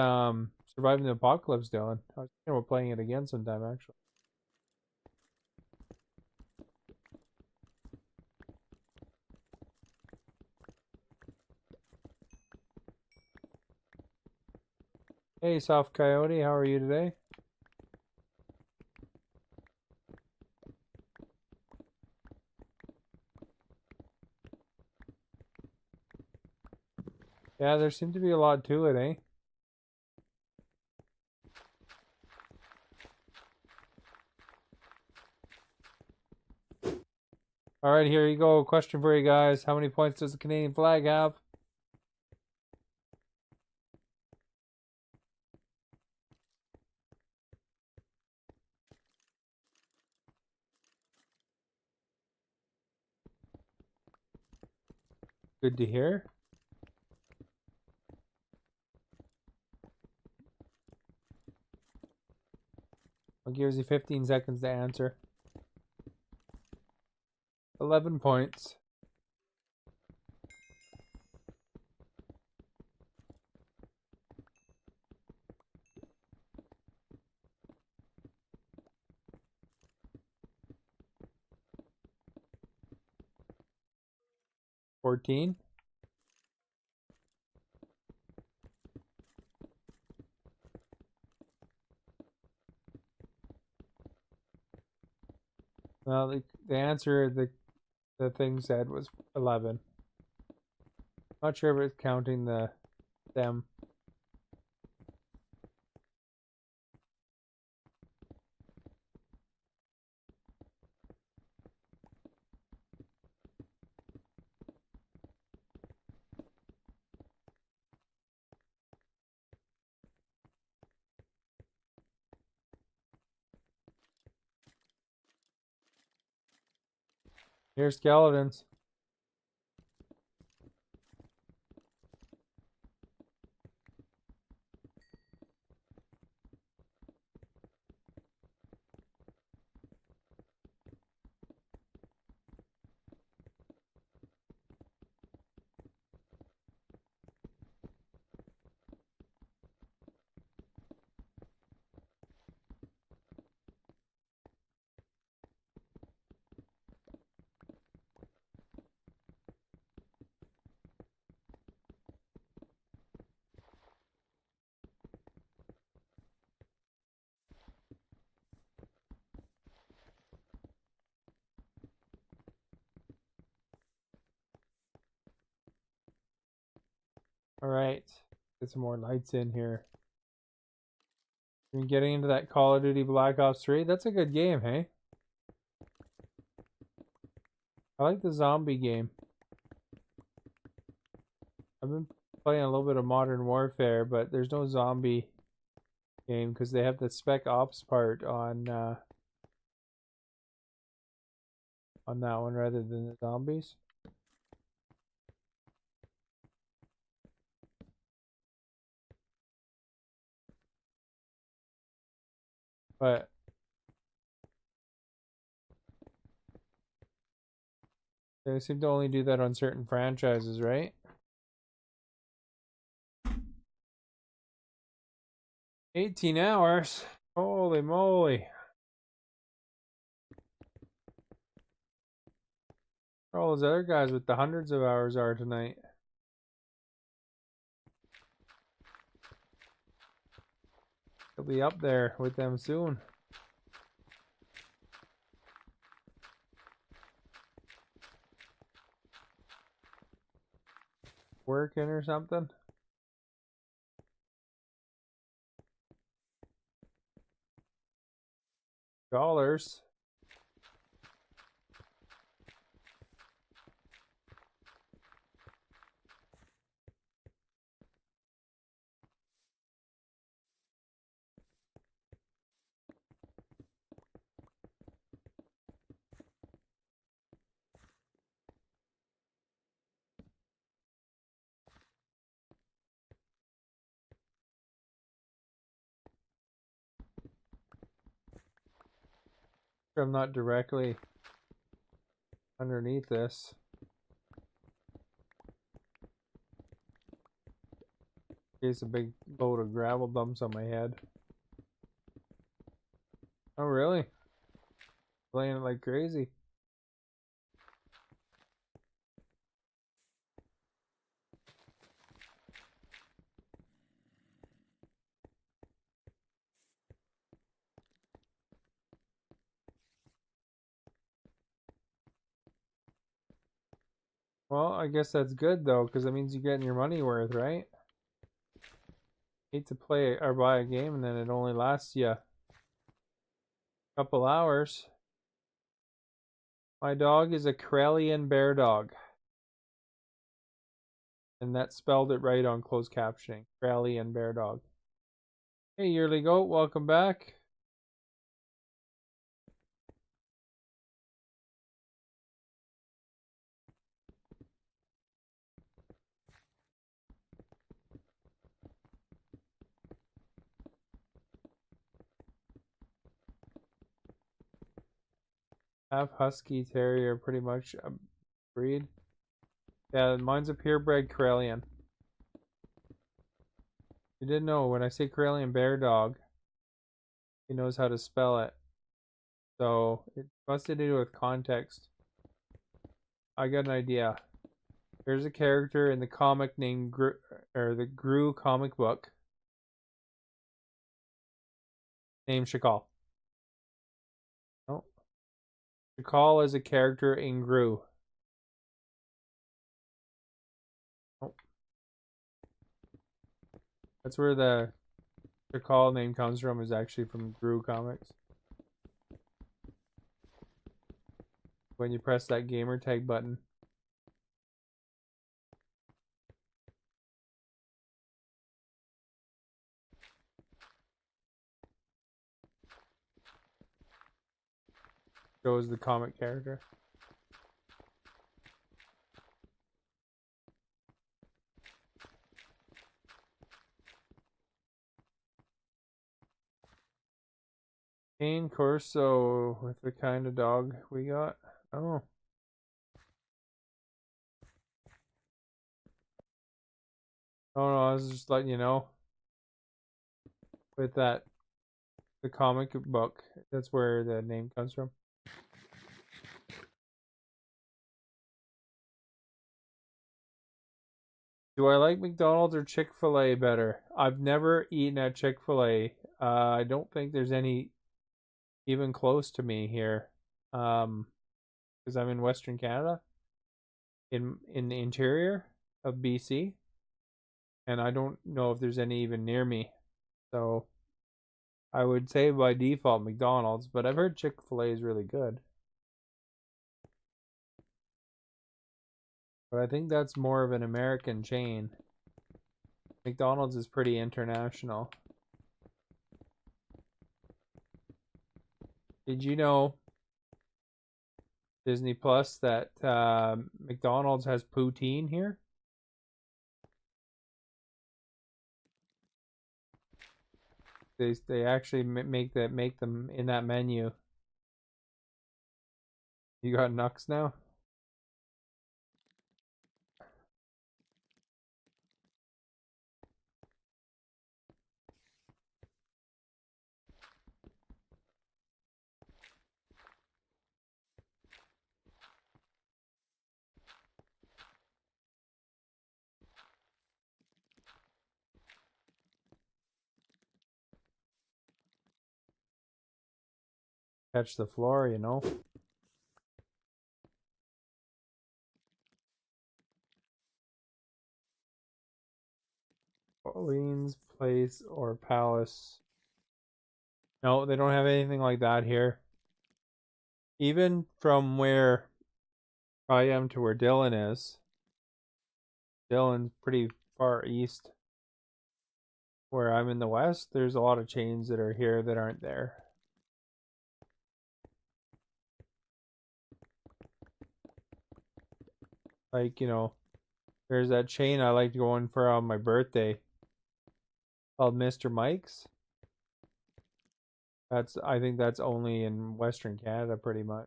Surviving the Apocalypse, Dylan? I was thinking about playing it again sometime, actually. Hey, Soft Coyote, how are you today? Yeah, there seemed to be a lot to it, eh? Alright, here you go. Question for you guys. How many points does the Canadian flag have? Good to hear. I'll give you 15 seconds to answer. 11 points. $14. Well, the answer the thing said was 11. Not sure if it's counting them. Here's skeletons. Alright. Get some more lights in here. You're getting into that Call of Duty Black Ops 3. That's a good game, hey? I like the zombie game. I've been playing a little bit of Modern Warfare, but there's no zombie game because they have the Spec Ops part on that one rather than the zombies. But they seem to only do that on certain franchises, right? 18 hours. Holy moly. All those other guys with the hundreds of hours are tonight. He'll be up there with them soon. Working or something. Dollars. I'm not directly underneath this. In case a big load of gravel dumps on my head. Oh really? Playing it like crazy. Well, I guess that's good though, because that means you're getting your money worth, right? Hate to play or buy a game and then it only lasts you a couple hours. My dog is a Karelian bear dog. And that spelled it right on closed captioning. Karelian bear dog. Hey, Yearly Goat, welcome back. Half Husky Terrier, pretty much a breed. Yeah, mine's a purebred Karelian. You didn't know, when I say Karelian bear dog, he knows how to spell it. So, it must have to do with context. I got an idea. There's a character in the comic named the Gru comic book named Shakal. No. Shakal is a character in Gru. Oh. That's where the Shakal name comes from, is actually from Gru comics. When you press that gamer tag button. Shows the comic character. Cane Corso with the kind of dog we got. Oh. Oh no, I was just letting you know. With that, the comic book, that's where the name comes from. Do I like McDonald's or Chick-fil-A better? I've never eaten at Chick-fil-A. I don't think there's any even close to me here. Because I'm in Western Canada, in the interior of BC, and I don't know if there's any even near me. So I would say by default McDonald's, but I've heard Chick-fil-A is really good. But I think that's more of an American chain. McDonald's is pretty international. Did you know, Disney Plus, that McDonald's has poutine here? They actually make them in that menu. You got Nux now? Catch the floor, you know. Orleans Place or Palace. No, they don't have anything like that here. Even from where I am to where Dylan is. Dylan's pretty far east. Where I'm in the west, there's a lot of chains that are here that aren't there. Like, you know, there's that chain I liked going for on my birthday called Mr. Mike's. I think that's only in Western Canada pretty much.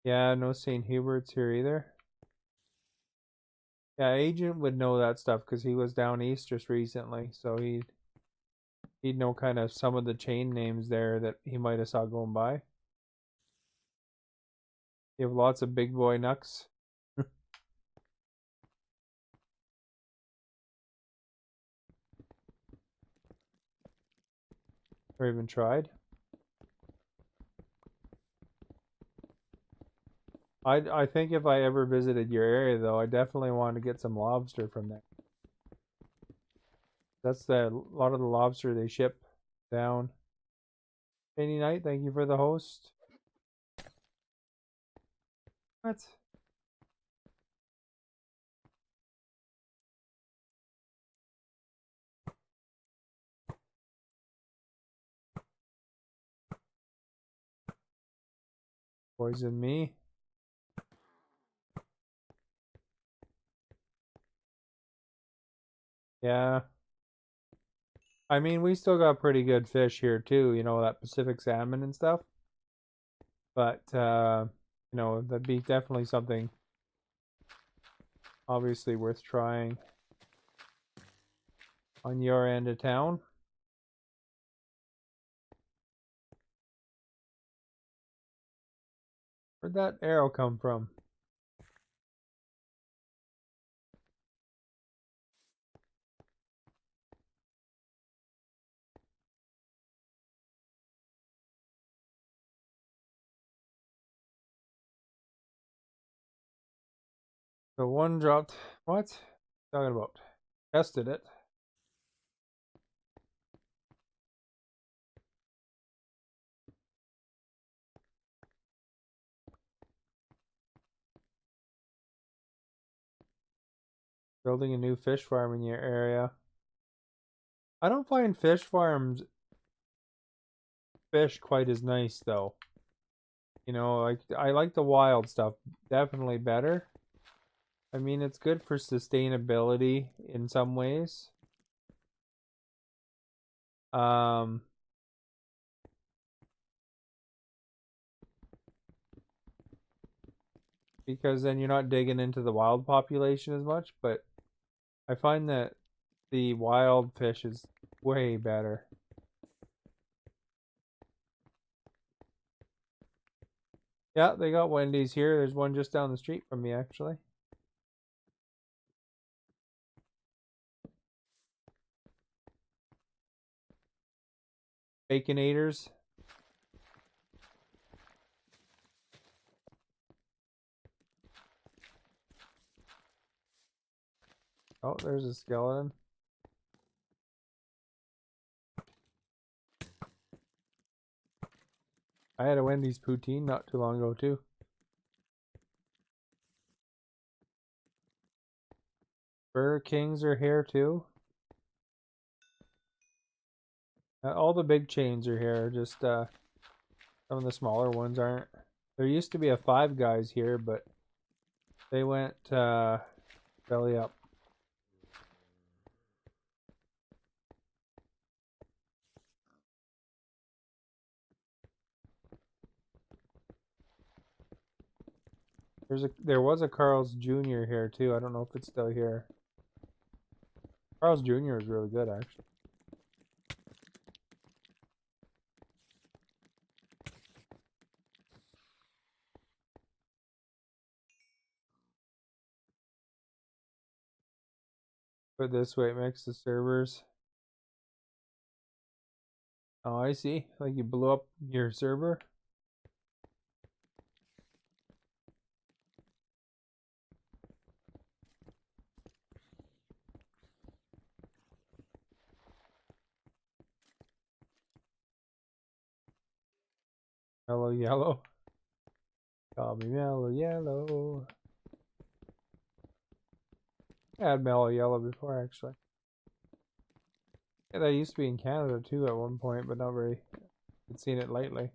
Yeah, no St. Hubert's here either. Yeah, Agent would know that stuff because he was down east just recently, so he'd know kind of some of the chain names there that he might have saw going by. You have lots of big boy Nux. Or even tried. I think if I ever visited your area though, I definitely want to get some lobster from there. That's a lot of the lobster they ship down. Any night, thank you for the host. What? Poison me? Yeah. I mean, we still got pretty good fish here too, you know, that Pacific salmon and stuff. But, you know, that'd be definitely something obviously worth trying on your end of town. Where'd that arrow come from? The one dropped. What? Talking about? Tested it. Building a new fish farm in your area. I don't find fish farms fish quite as nice though. You know, like I like the wild stuff definitely better. I mean, it's good for sustainability in some ways. Um, because then you're not digging into the wild population as much, but I find that the wild fish is way better. Yeah, they got Wendy's here. There's one just down the street from me, actually. Baconators. Oh, there's a skeleton. I had a Wendy's poutine not too long ago, too. Burger Kings are here, too. All the big chains are here. Just some of the smaller ones aren't. There used to be a Five Guys here, but they went belly up. There was a Carl's Jr. here too. I don't know if it's still here. Carl's Jr. is really good actually. But this way it makes the servers. Oh, I see. Like you blew up your server. Mellow Yellow. Call me Mellow Yellow. I had Mellow Yellow before actually. Yeah, that used to be in Canada too at one point, but not very. I've seen it lately.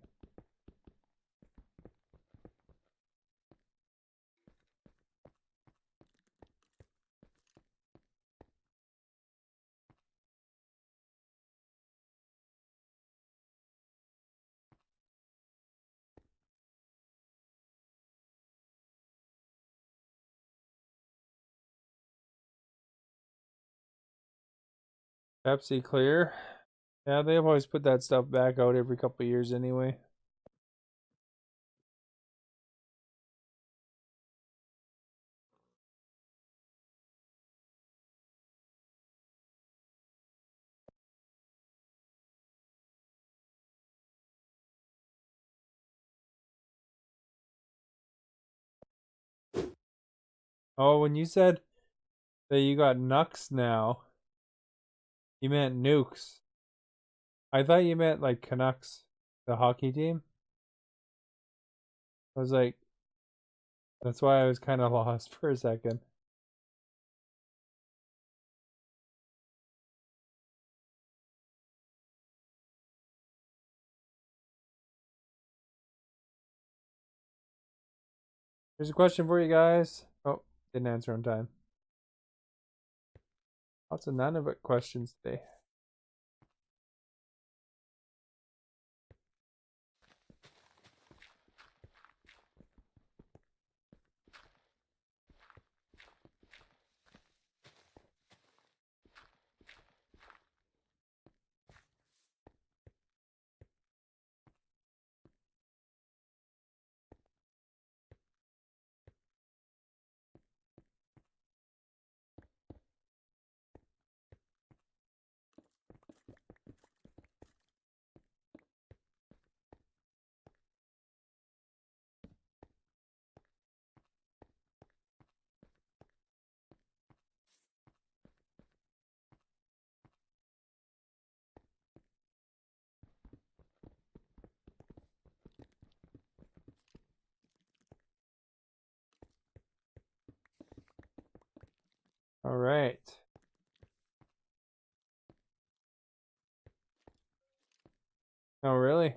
Pepsi Clear. Yeah, they've always put that stuff back out every couple of years anyway. Oh, when you said that you got Nux now, you meant nukes. I thought you meant like Canucks, the hockey team. I was like, that's why I was kind of lost for a second. Here's a question for you guys. Oh, didn't answer on time. Lots of Nunavut questions today. All right. Oh, really?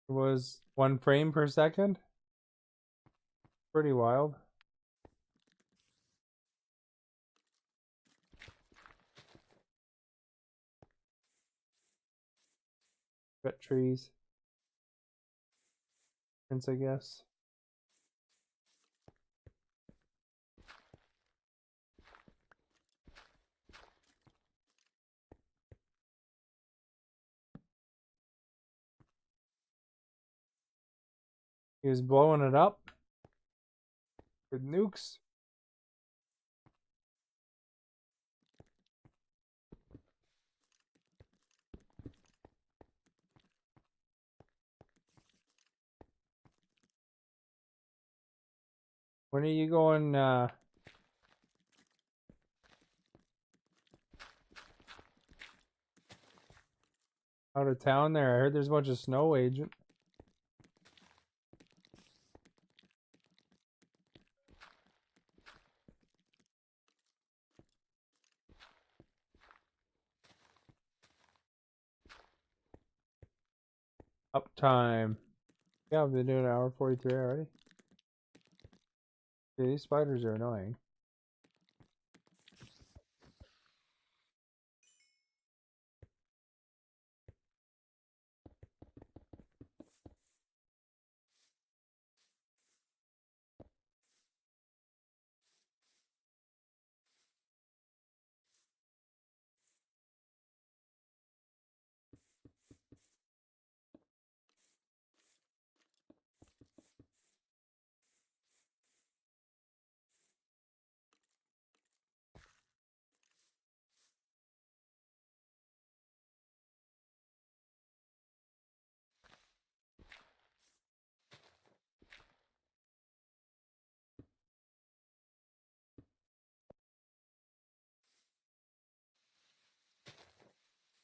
It was 1 frame per second? Pretty wild. Got trees. Prince, I guess. He was blowing it up with nukes. When are you going out of town there? I heard there's a bunch of snow, Agent. Uptime. Yeah, I've been doing an hour 43 already. Yeah, these spiders are annoying.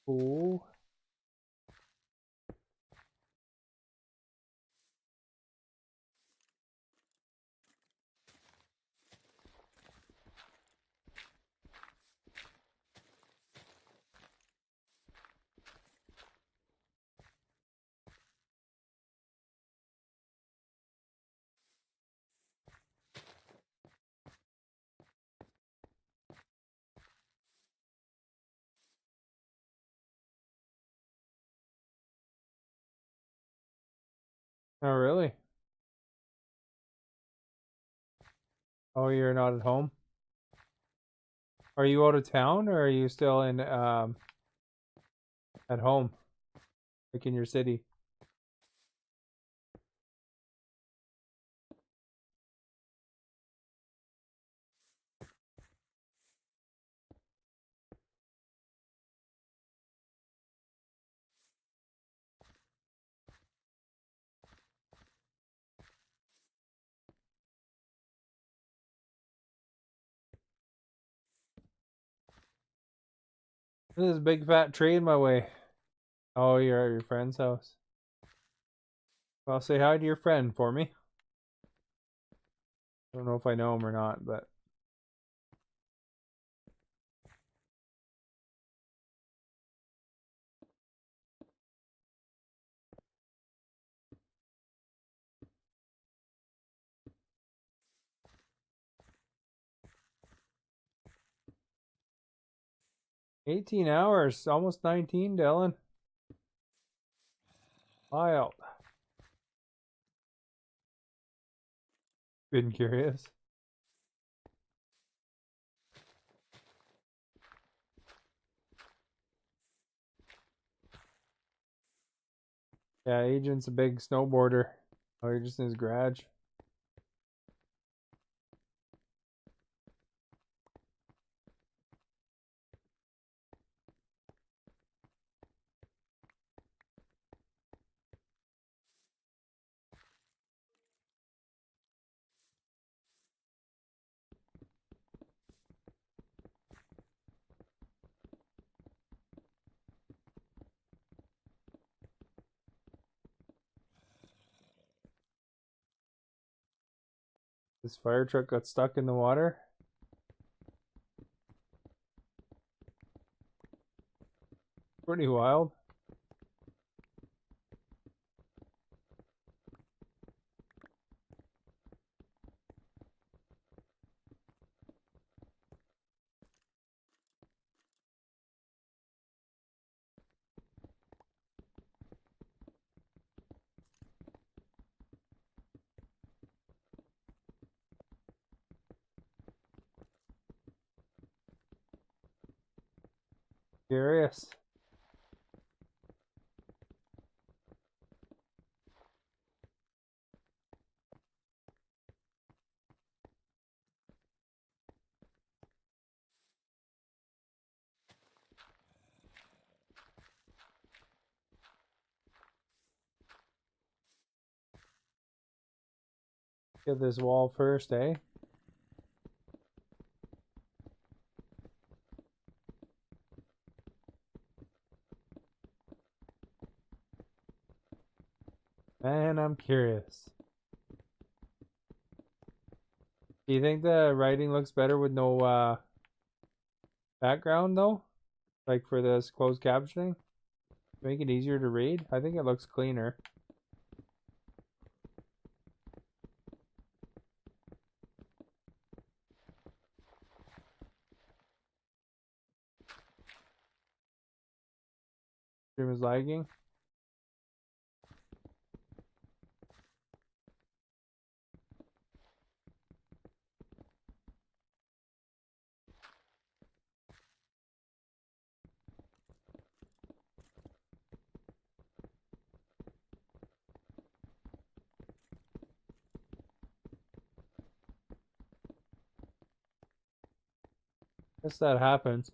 Cool. Oh, really? Oh, you're not at home? Are you out of town or are you still in at home? Like in your city? There's a big fat tree in my way. Oh, you're at your friend's house. Well, say hi to your friend for me. I don't know if I know him or not, but 18 hours, almost 19, Dylan. Wild. Been curious. Yeah, Agent's a big snowboarder. Oh, you're just in his garage. This fire truck got stuck in the water. Pretty wild. Curious. Get this wall first, eh? Man, I'm curious. Do you think the writing looks better with no background though? Like for this closed captioning? Make it easier to read? I think it looks cleaner. Stream is lagging. Guess that happens.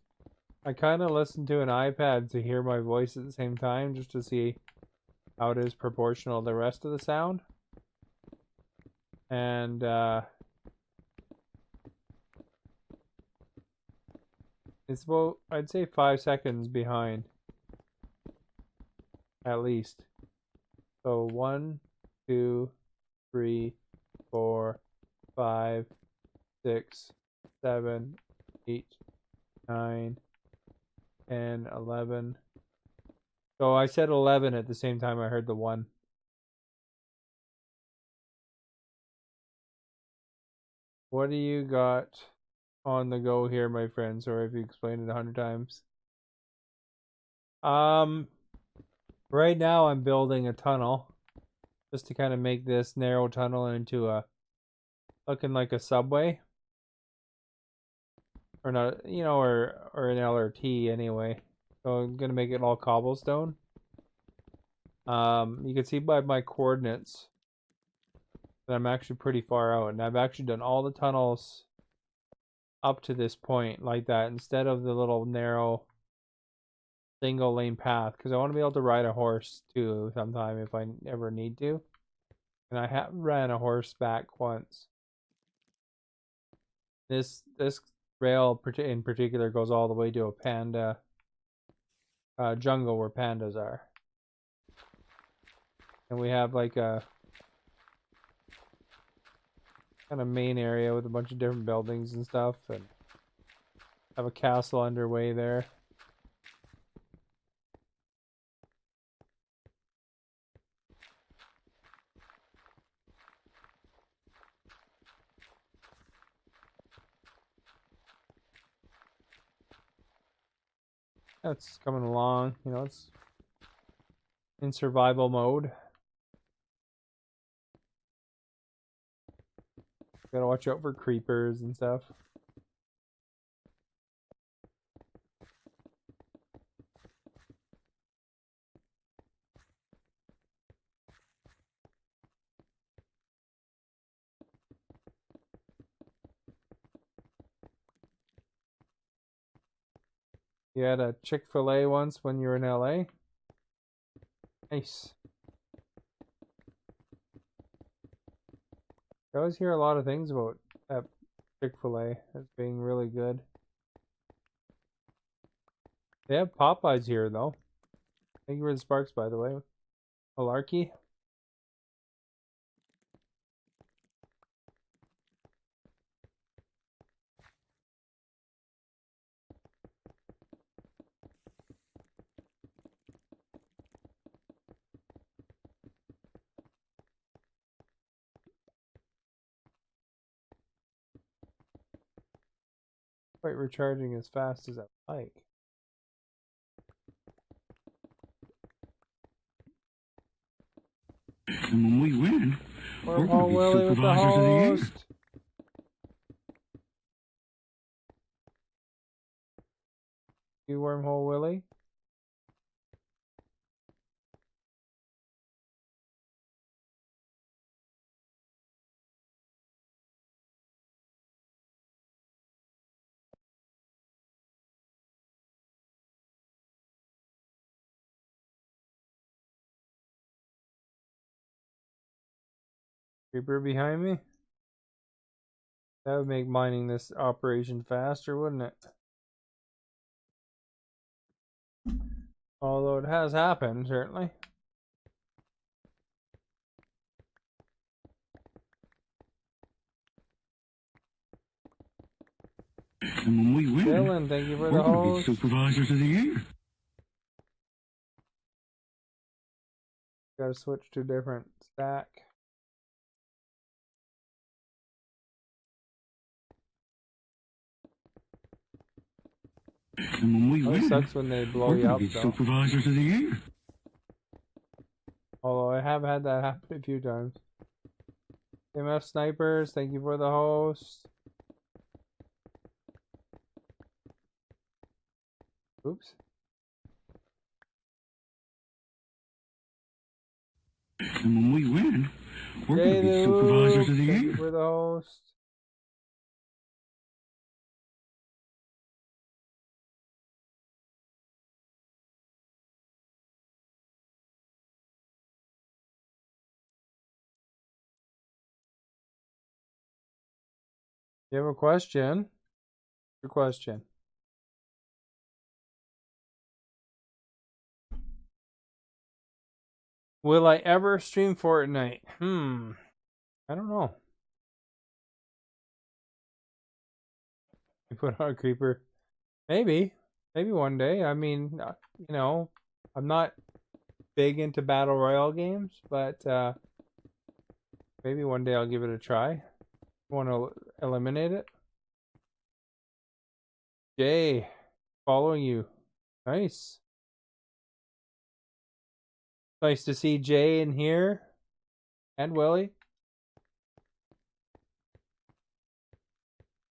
I kind of listen to an iPad to hear my voice at the same time, just to see how it is proportional to the rest of the sound. And it's about, I'd say, 5 seconds behind, at least. So 1, 2, 3, 4, 5, 6, 7, 8, 9, 10, 11. So I said 11 at the same time I heard the 1. What do you got on the go here, my friend? Sorry if you explained it 100 times. Right now I'm building a tunnel just to kind of make this narrow tunnel into a looking like a subway. Or not, you know, or an LRT anyway. So I'm gonna make it all cobblestone. You can see by my coordinates that I'm actually pretty far out, and I've actually done all the tunnels up to this point like that instead of the little narrow single lane path, because I want to be able to ride a horse too sometime if I ever need to. And I have ran a horse back once. This rail in particular goes all the way to a panda jungle where pandas are. And we have like a kind of main area with a bunch of different buildings and stuff, and have a castle underway there. That's coming along, you know, it's in survival mode. Gotta watch out for creepers and stuff. You had a Chick-fil-A once when you were in LA? Nice. I always hear a lot of things about that Chick-fil-A as being really good. They have Popeyes here, though. Thank you for the sparks, by the way. Malarkey. Quite recharging as fast as I like. And when we win, we're Wormhole going Willie to be with the supervisors of the year. host. You Wormhole Willie. Creeper behind me. That would make mining this operation faster, wouldn't it? Although it has happened, certainly. And when we win, Dylan, thank you for we're the going to be host. supervisors of the year. Gotta switch to a different stack. And when we Always win, sucks when they blow we're you gonna up, be though. supervisors of the year. Although I have had that happen a few times. MF Snipers, thank you for the host. Oops. And when we win, we're gonna be supervisors of the Thank you year. for the host. You have a question? Your question. Will I ever stream Fortnite? I don't know. You put on a creeper. Maybe. Maybe one day. I mean, you know, I'm not big into Battle Royale games, but maybe one day I'll give it a try. Want to eliminate it? Jay, following you. Nice. Nice to see Jay in here. And Willie.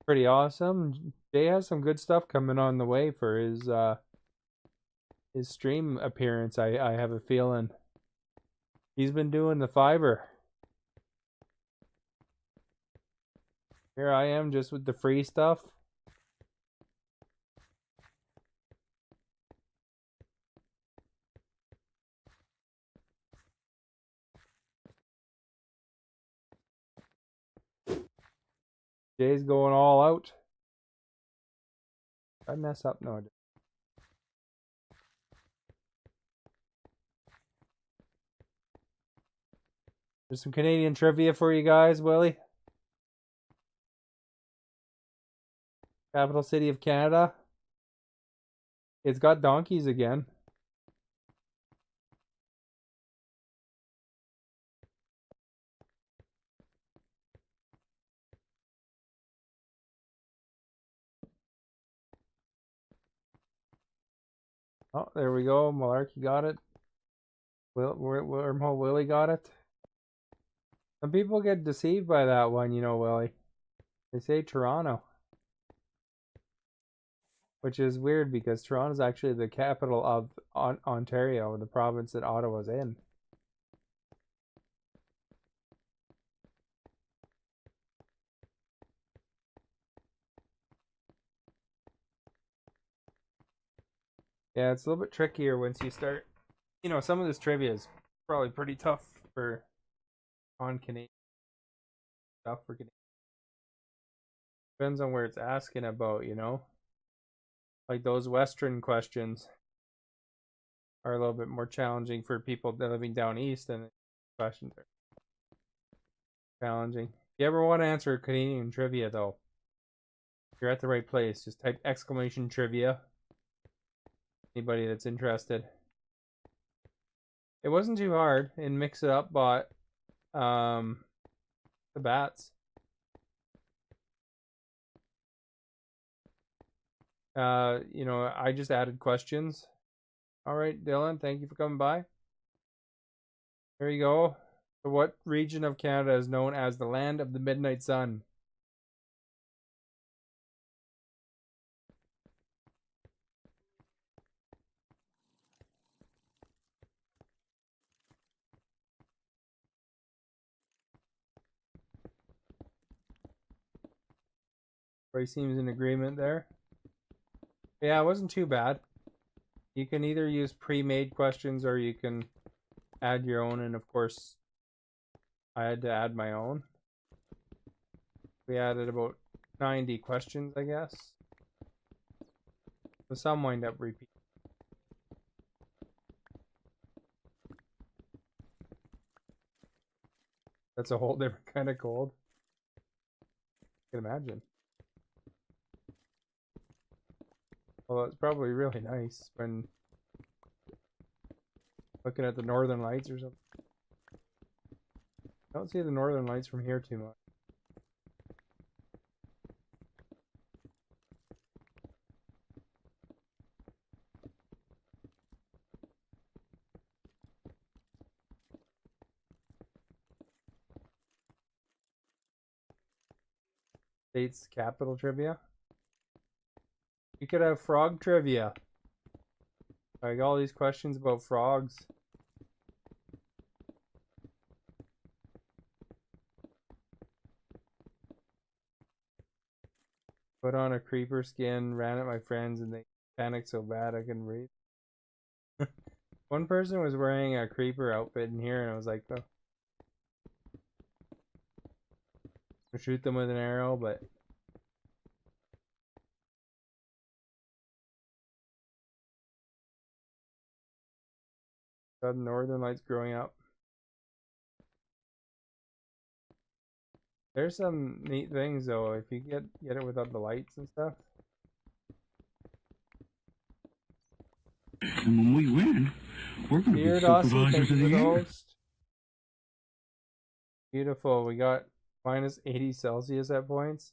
Pretty awesome. Jay has some good stuff coming on the way for his stream appearance. I have a feeling. He's been doing the fiber. Here I am just with the free stuff. Jay's going all out. Did I mess up? No, I didn't. There's some Canadian trivia for you guys, Willie. Capital city of Canada. It's got donkeys again. Oh, there we go. Malarkey got it. Wormhole Willie got it. Some people get deceived by that one, you know, Willie. They say Toronto. Which is weird because Toronto is actually the capital of Ontario, the province that Ottawa's in. Yeah, it's a little bit trickier once you start. You know, some of this trivia is probably pretty tough for Canadian stuff for Canadian. Depends on where it's asking about, you know. Like those Western questions are a little bit more challenging for people that living down east, and questions are challenging. If you ever want to answer Canadian trivia, though, you're at the right place. Just type exclamation trivia. Anybody that's interested. It wasn't too hard, and Mix It Up bought the bats. You know, I just added questions. All right, Dylan, thank you for coming by. There you go. So what region of Canada is known as the land of the midnight sun? Everybody seems in agreement there. Yeah, it wasn't too bad. You can either use pre-made questions or you can add your own, and of course I had to add my own. We added about 90 questions, I guess. So some wind up repeating. That's a whole different kind of cold. I can imagine. Well, it's probably really nice when looking at the northern lights or something. I don't see the northern lights from here too much. State's capital trivia. You could have frog trivia. I got all these questions about frogs. Put on a creeper skin, ran at my friends, and they panicked so bad I couldn't breathe. One person was wearing a creeper outfit in here, and I was like, oh. I'll shoot them with an arrow, but saw the northern lights growing up. There's some neat things though, if you get it without the lights and stuff. And when we win, we're going to be Beard Aussie, supervisors thank of you the for the year. host. Beautiful. We got minus 80 Celsius at points.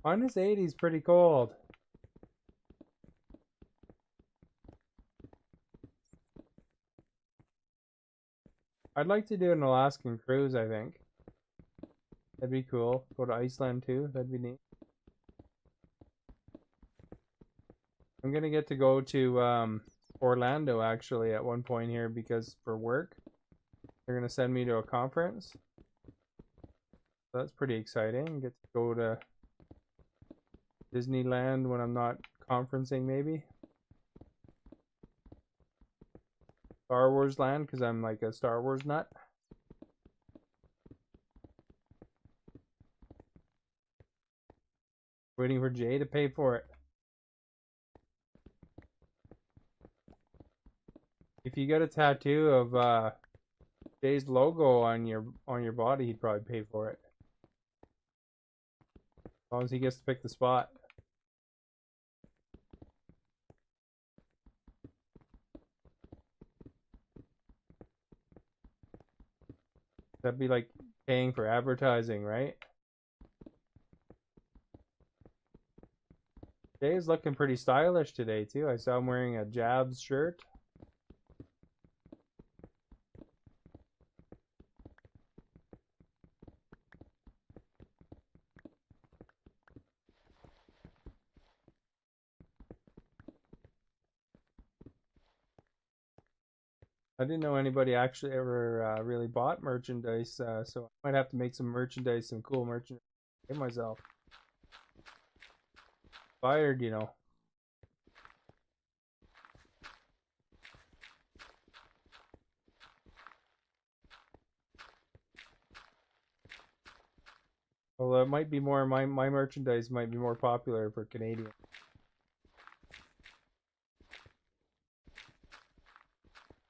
Minus 80 is pretty cold. I'd like to do an Alaskan cruise, I think. That'd be cool. Go to Iceland too. That'd be neat. I'm gonna get to go to Orlando actually at one point here because for work. They're gonna send me to a conference. So that's pretty exciting. Get to go to Disneyland when I'm not conferencing maybe. Star Wars land because I'm like a Star Wars nut. Waiting for Jay to pay for it. If you get a tattoo of Jay's logo on your body, he'd probably pay for it. As long as he gets to pick the spot. That'd be like paying for advertising, right? Jay's looking pretty stylish today too. I saw him wearing a Jabs shirt. I didn't know anybody actually ever really bought merchandise, so I might have to make some merchandise, some cool merchandise for myself. Fired, you know. Although it might be more, my merchandise might be more popular for Canadians.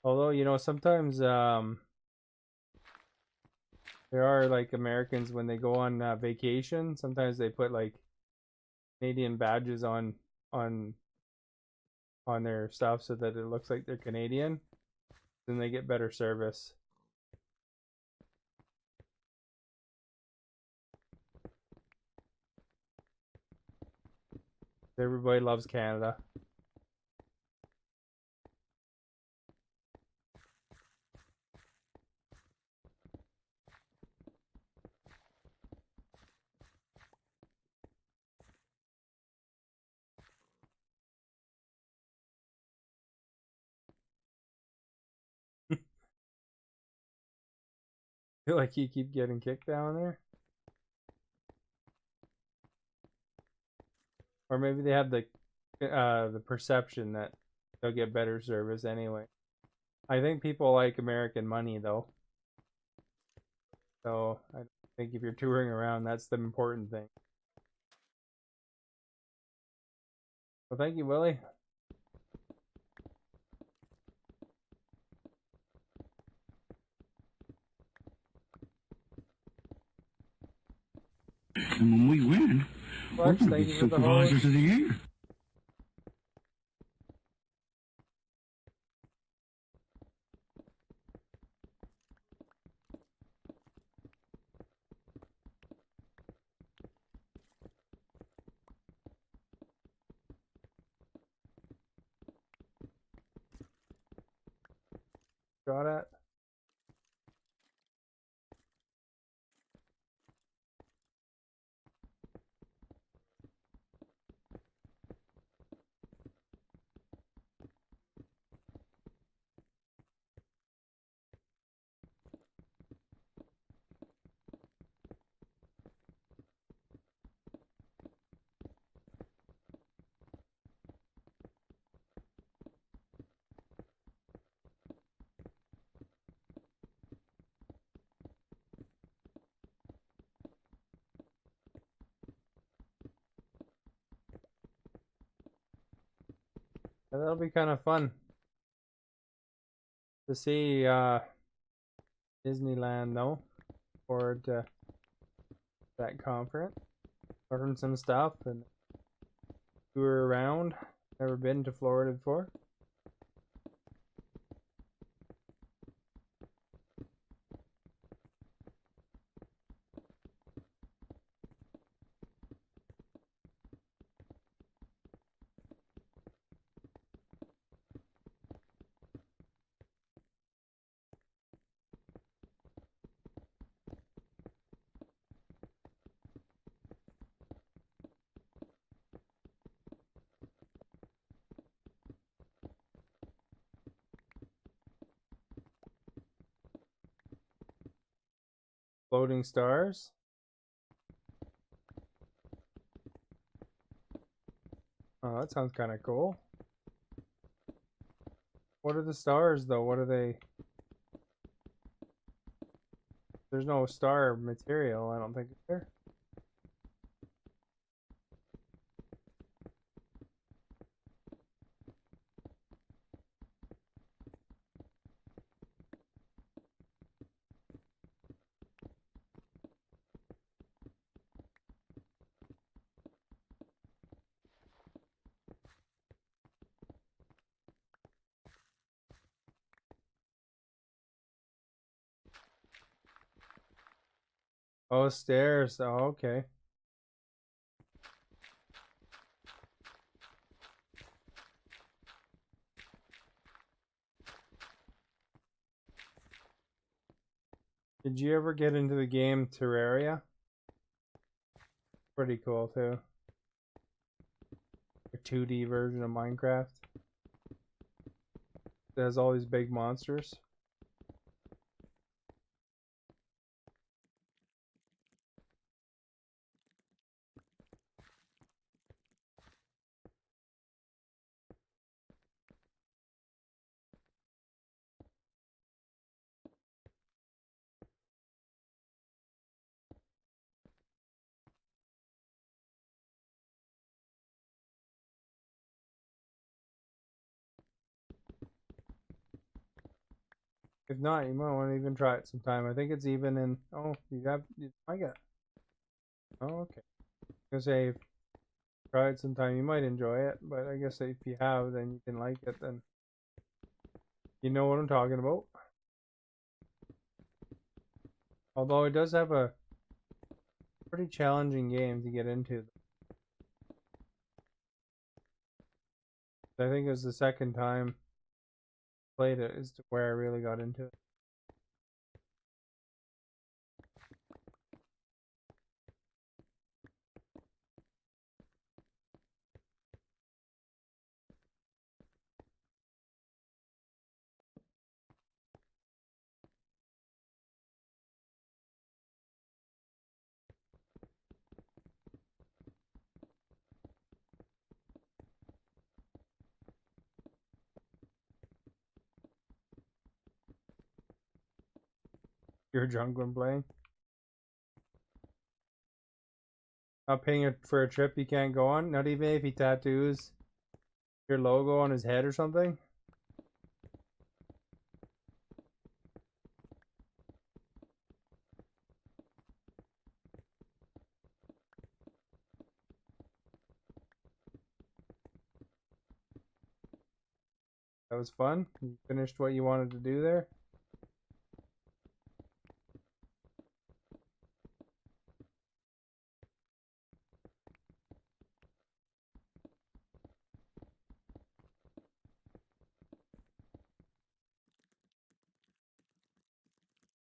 Although, you know, sometimes there are like Americans when they go on vacation, sometimes they put like Canadian badges on their stuff so that it looks like they're Canadian. Then they get better service. Everybody loves Canada. Feel like you keep getting kicked down there. Or maybe they have the perception that they'll get better service anyway. I think people like American money though. So I think if you're touring around, that's the important thing. Well, thank you, Willie. And when we win, we're Flex, going to thank be you for the supervisors host. of the year. shot at. Yeah, that'll be kind of fun to see Disneyland though. Forward to that conference. Learn some stuff and tour around. Never been to Florida before. Floating stars. Oh, that sounds kind of cool. What are the stars though? What are they? There's no star material, I don't think, is there? Oh, stairs. Oh, okay. Did you ever get into the game Terraria? Pretty cool too. A 2D version of Minecraft. It has all these big monsters. If not, you might want to even try it sometime. I think it's even in. Oh, you like it. Oh, okay. I was gonna say, if you try it sometime, you might enjoy it. But I guess if you have, then you can like it. Then you know what I'm talking about. Although it does have a pretty challenging game to get into. I think it was the second time I played it is where I really got into it. You're drunk when playing. Not paying it for a trip you can't go on. Not even if he tattoos your logo on his head or something. That was fun. You finished what you wanted to do there.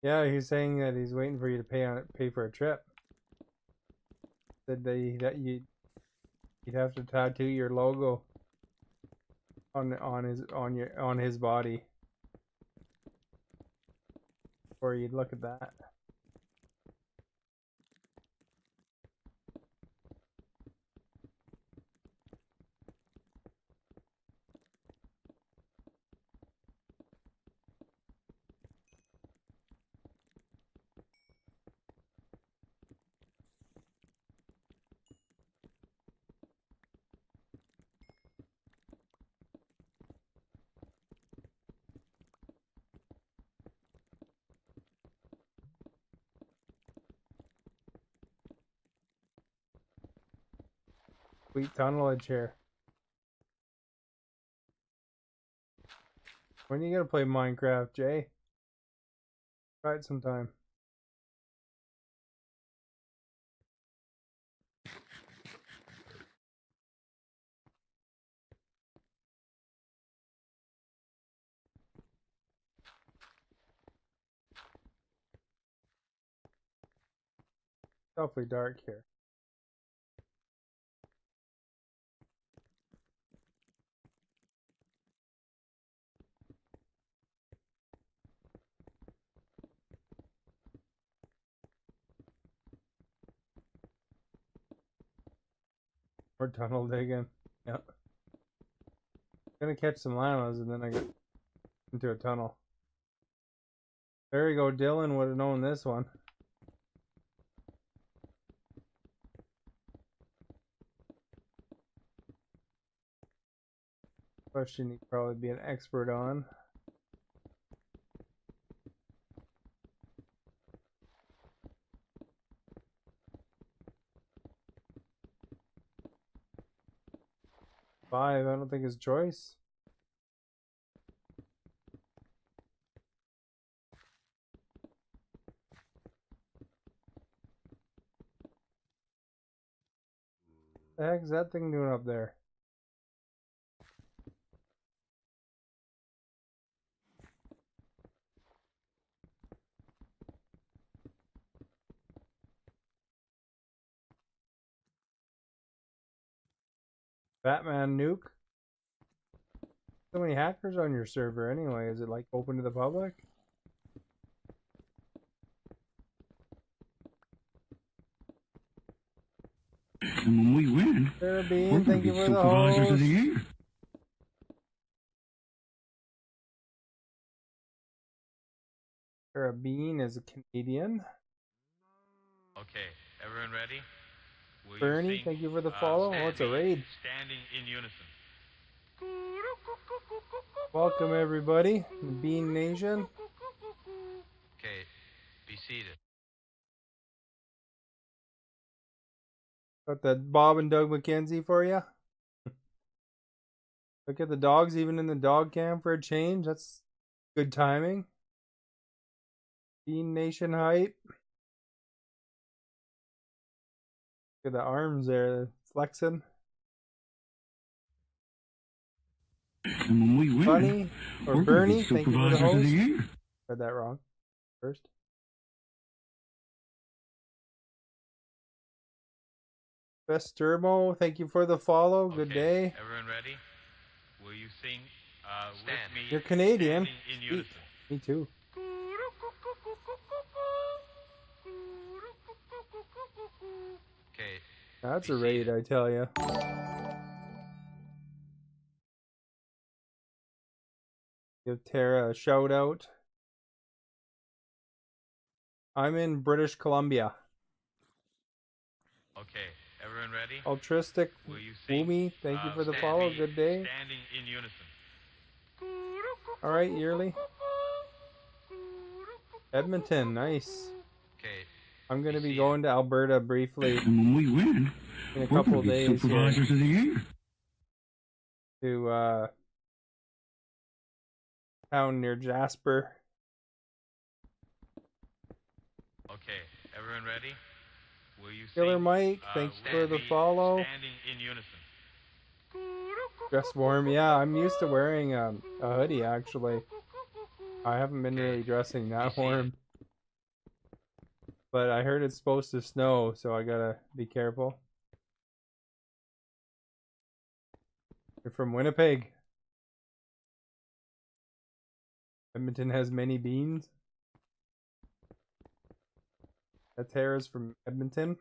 Yeah, he's saying that he's waiting for you to pay for a trip. Said that you'd have to tattoo your logo on his body before you'd look at that. Sweet tunnelage here. When are you gonna play Minecraft, Jay? Try it sometime. It's awfully dark here. We're tunnel digging. Yep. Gonna catch some llamas and then I get into a tunnel. There you go, Dylan would have known this one. Question he'd probably be an expert on. Five, I don't think his choice. The heck is that thing doing up there? Batman nuke? So many hackers on your server anyway. Is it like open to the public? And when we win, we're Carabine, gonna thank be you for the supervisors of host. the year. Carabine is a Canadian. Okay, everyone ready? Will you Bernie, sing, thank you for the follow. Oh, it's a raid. Standing in unison. Welcome everybody, the Bean Nation. Okay, be seated. Got that Bob and Doug McKenzie for you. Look at the dogs, even in the dog cam for a change. That's good timing. Bean Nation hype. Look at the arms there, flexing. And when we win, Bunny or we're Bernie, gonna be thank you for the supervisors of host. the year. Read that wrong. First. Best Turbo, thank you for the follow. Good Okay, day. everyone ready? Will you sing with me? You're Canadian. Standing in unison. Me too. Okay. That's be a raid, seated. I tell you. Give Tara a shout out. I'm in British Columbia. Okay, everyone ready? Altruistic Will you sing? Woomy, thank you for the Stand follow. me, Good day. Standing in unison. Alright, Yearly. Edmonton, nice. Okay. I'm gonna be seated. going to Alberta briefly And when we win, in a we're couple gonna be days here supervisors of the year. to town near Jasper. Okay, everyone ready? Will you Killer sing? Mike, thanks for with the me, follow. Standing in unison. Dress warm, yeah. I'm used to wearing a hoodie actually. I haven't been really dressing that warm. but I heard it's supposed to snow, so I gotta be careful. You're from Winnipeg. Edmonton has many beans. That Tara's from Edmonton.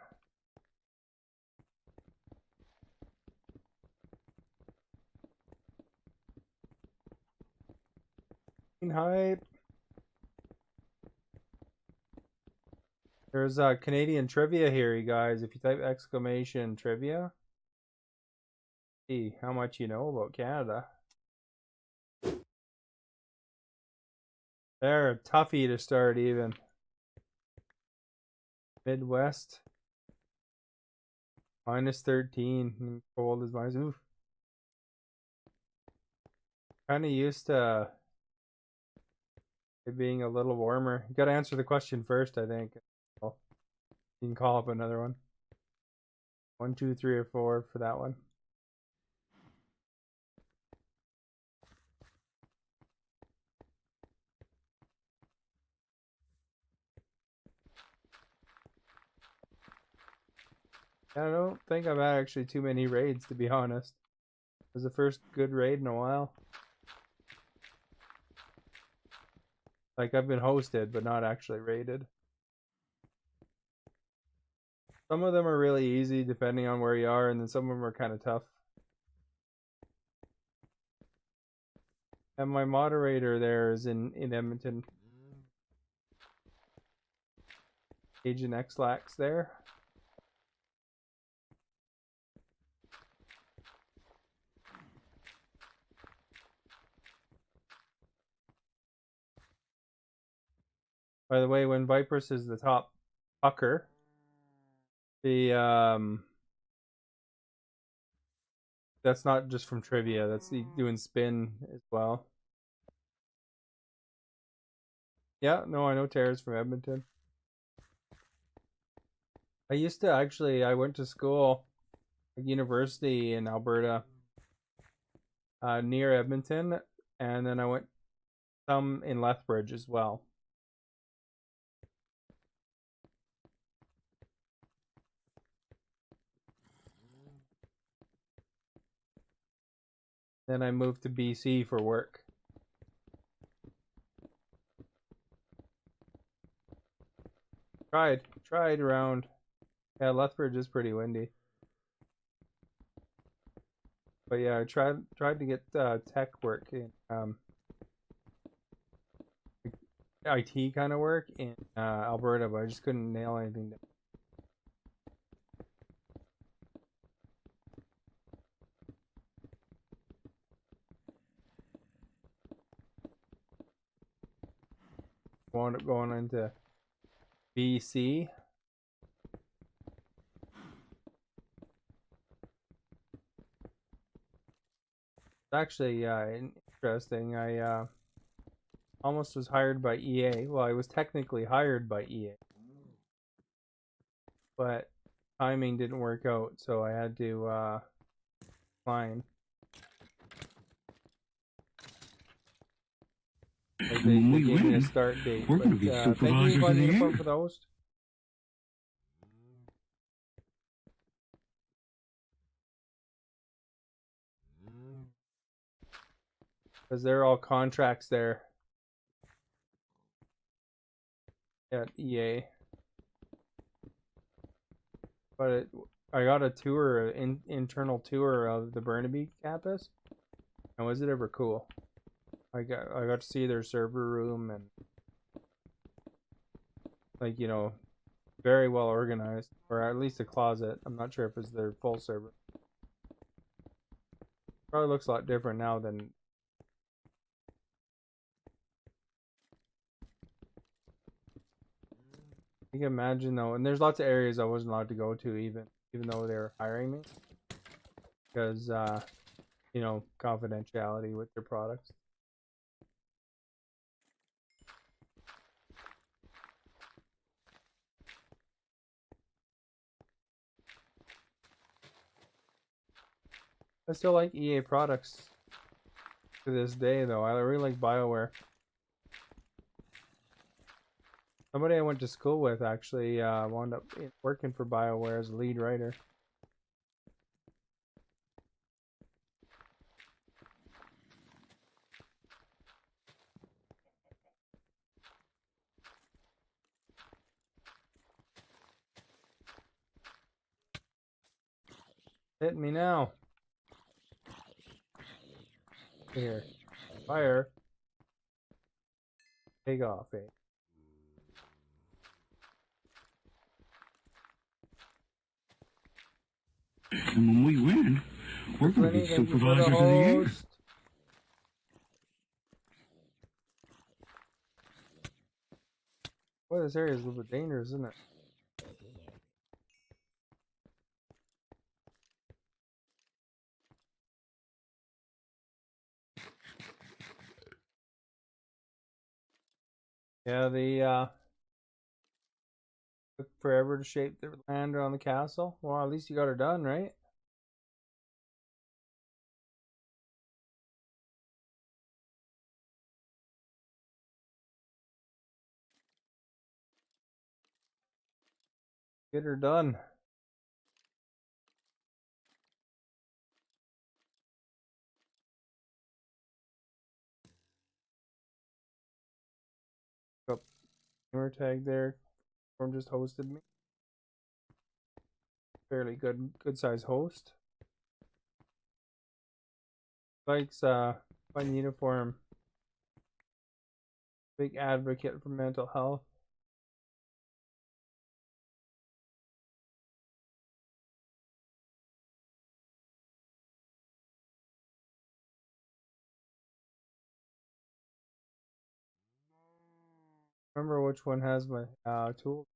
Hype. There's Canadian trivia here, you guys. If you type exclamation trivia, see how much you know about Canada. They're a toughie to start even. Midwest. -13. Cold as minus. Oof. Kind of used to it being a little warmer. You gotta answer the question first, I think. You can call up another one. 1, 2, 3, or 4 for that one. I don't think I've had actually too many raids, to be honest. It was the first good raid in a while. Like, I've been hosted, but not actually raided. Some of them are really easy, depending on where you are, and then some of them are kind of tough. And my moderator there is in Edmonton. Agent Xlax there. By the way, when Vipers is the top pucker, the that's not just from trivia, that's doing spin as well. Yeah, no, I know Tara's from Edmonton. I used to actually, I went to school, like university in Alberta, near Edmonton, and then I went some in Lethbridge as well. Then I moved to BC for work. Tried around. Yeah, Lethbridge is pretty windy. But yeah, I tried to get tech work in IT kind of work in Alberta, but I just couldn't nail anything down. Wound up going into BC. It's actually interesting. I almost was hired by EA. Well, I was technically hired by EA, but timing didn't work out, so I had to decline. Like they gave me a start date. We're But, gonna be thank you, supervisors Fun of the Uniform, year. for the host. Because they're all contracts there at EA. But I got a tour, internal tour of the Burnaby campus, and was it ever cool? I got to see their server room and, like, you know, very well organized, or at least a closet. I'm not sure if it's their full server. Probably looks a lot different now than. You can imagine though, and there's lots of areas I wasn't allowed to go to, even though they were hiring me, because you know, confidentiality with their products. I still like EA products to this day, though. I really like BioWare. Somebody I went to school with actually wound up working for BioWare as a lead writer. Hit me now. Here. Fire. Take off, eh? And when we win, we're going to be Thank you for the supervisors of the year. host. Boy, this area is a little bit dangerous, isn't it? Yeah, the took forever to shape the land around the castle. Well, at least you got her done, right? Get her done. Up gamer tag there. Form just hosted me. Fairly good size host. Likes fun uniform. Big advocate for mental health. Remember which one has my tool?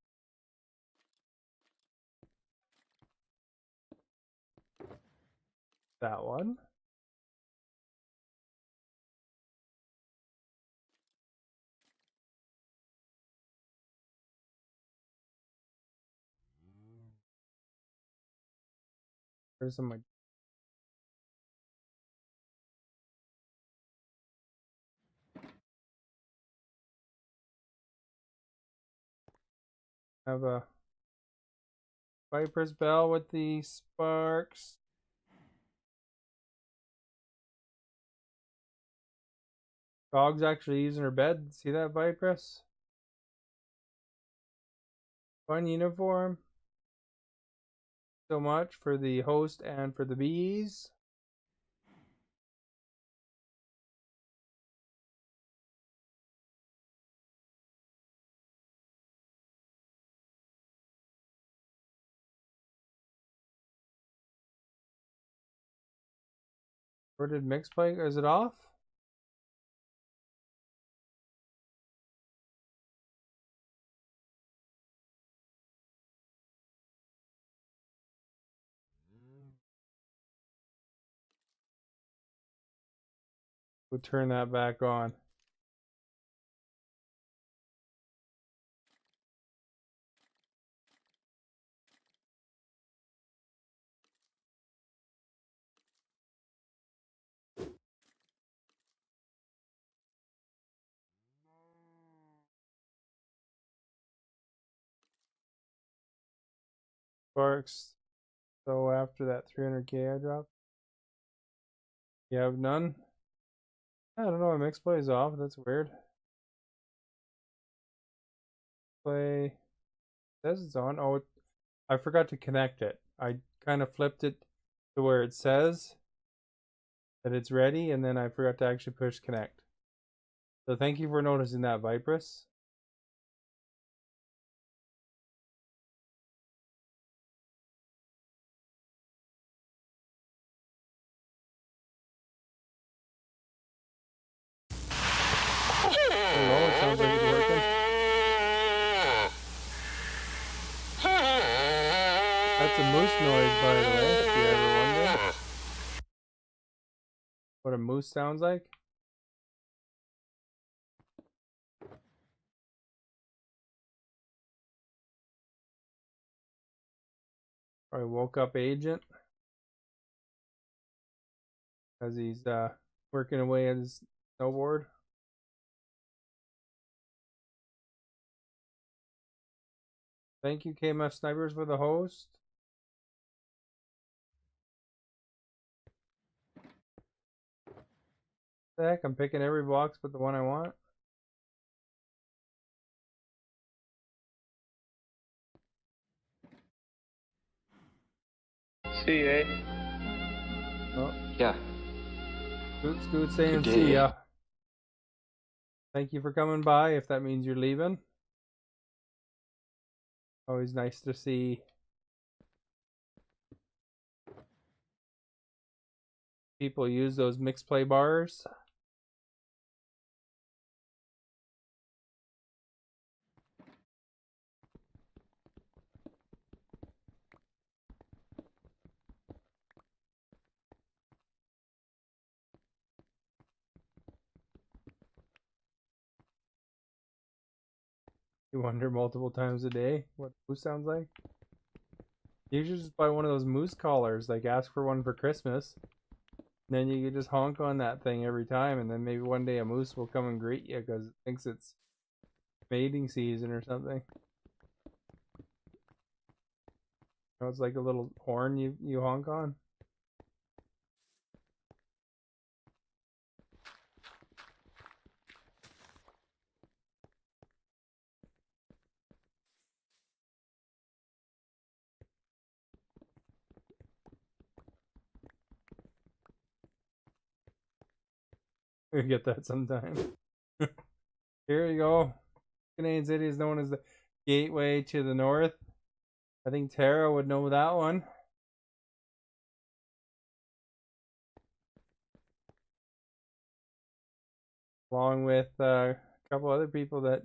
That one. There's some like have a Viper's Bell with the sparks. Dog's actually using her bed. See that, Vipress? Fun uniform. So much for the host and for the bees. Where did mix play? Is it off? We'll turn that back on. Sparks. So after that 300k I dropped. You have none? I don't know, mix play is off. That's weird. Play. It says it's on. Oh, I forgot to connect it. I kind of flipped it to where it says that it's ready, and then I forgot to actually push connect. So thank you for noticing that, Vipress. Hello, it sounds like it's working. That's a moose noise, by the way, if you ever wonder what a moose sounds like. I woke up Agent as he's working away at his snowboard. Thank you, KMF Snipers, for the host. The heck, I'm picking every box but the one I want. See you, eh? Oh, Yeah. Scoot saying Good see day. ya. Thank you for coming by, if that means you're leaving. Always nice to see people use those mix play bars. You wonder multiple times a day what moose sounds like. You should just buy one of those moose collars, like ask for one for Christmas. And then you can just honk on that thing every time, and then maybe one day a moose will come and greet you because it thinks it's mating season or something. You know, it's like a little horn you honk on. We get that sometime. Here you go. Canadian City is known as the gateway to the north. I think Tara would know that one. Along with a couple other people that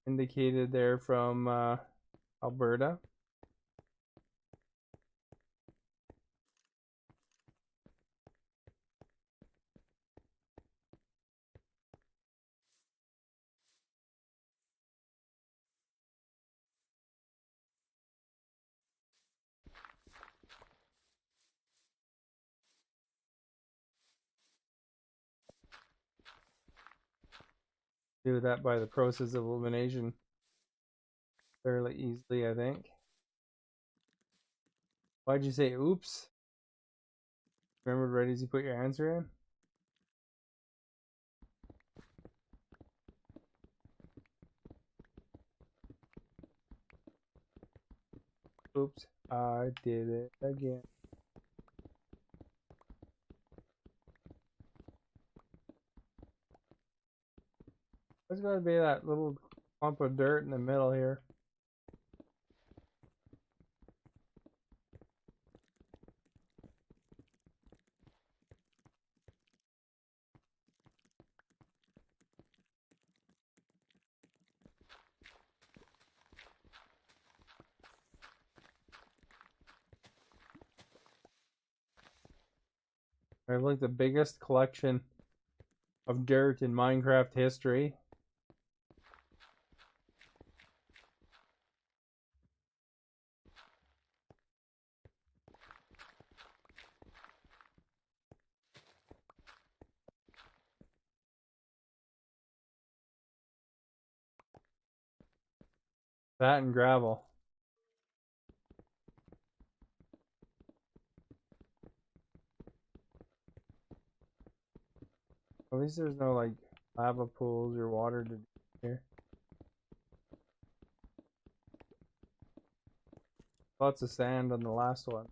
indicated they're from Alberta. Do that by the process of elimination fairly easily, I think. Why'd you say oops? Remembered right as you put your answer in? Oops, I did it again. There's gotta be that little clump of dirt in the middle here. I have like the biggest collection of dirt in Minecraft history. That and gravel. At least there's no like lava pools or water to here. Lots of sand on the last one.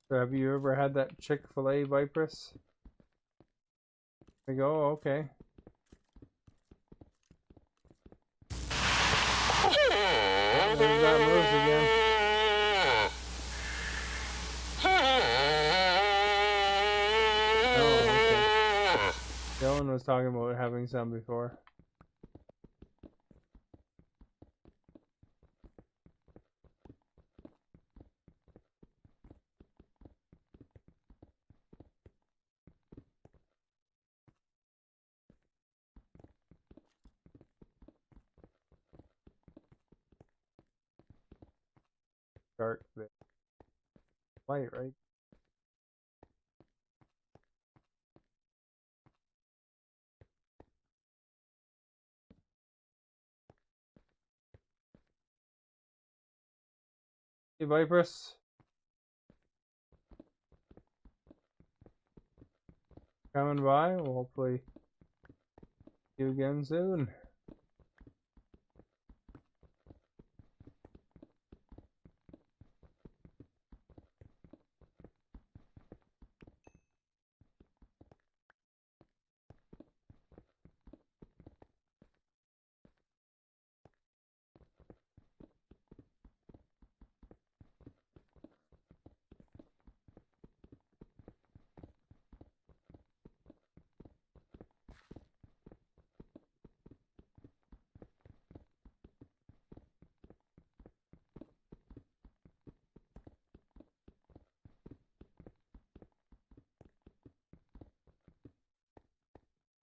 So have you ever had that Chick-fil-A Vipress? There we go, okay. There's that moose again. Oh, okay. Still Someone was talking about having some before. Dark bit. Light, right? Hey, Vipress. Coming by. We'll hopefully see you again soon.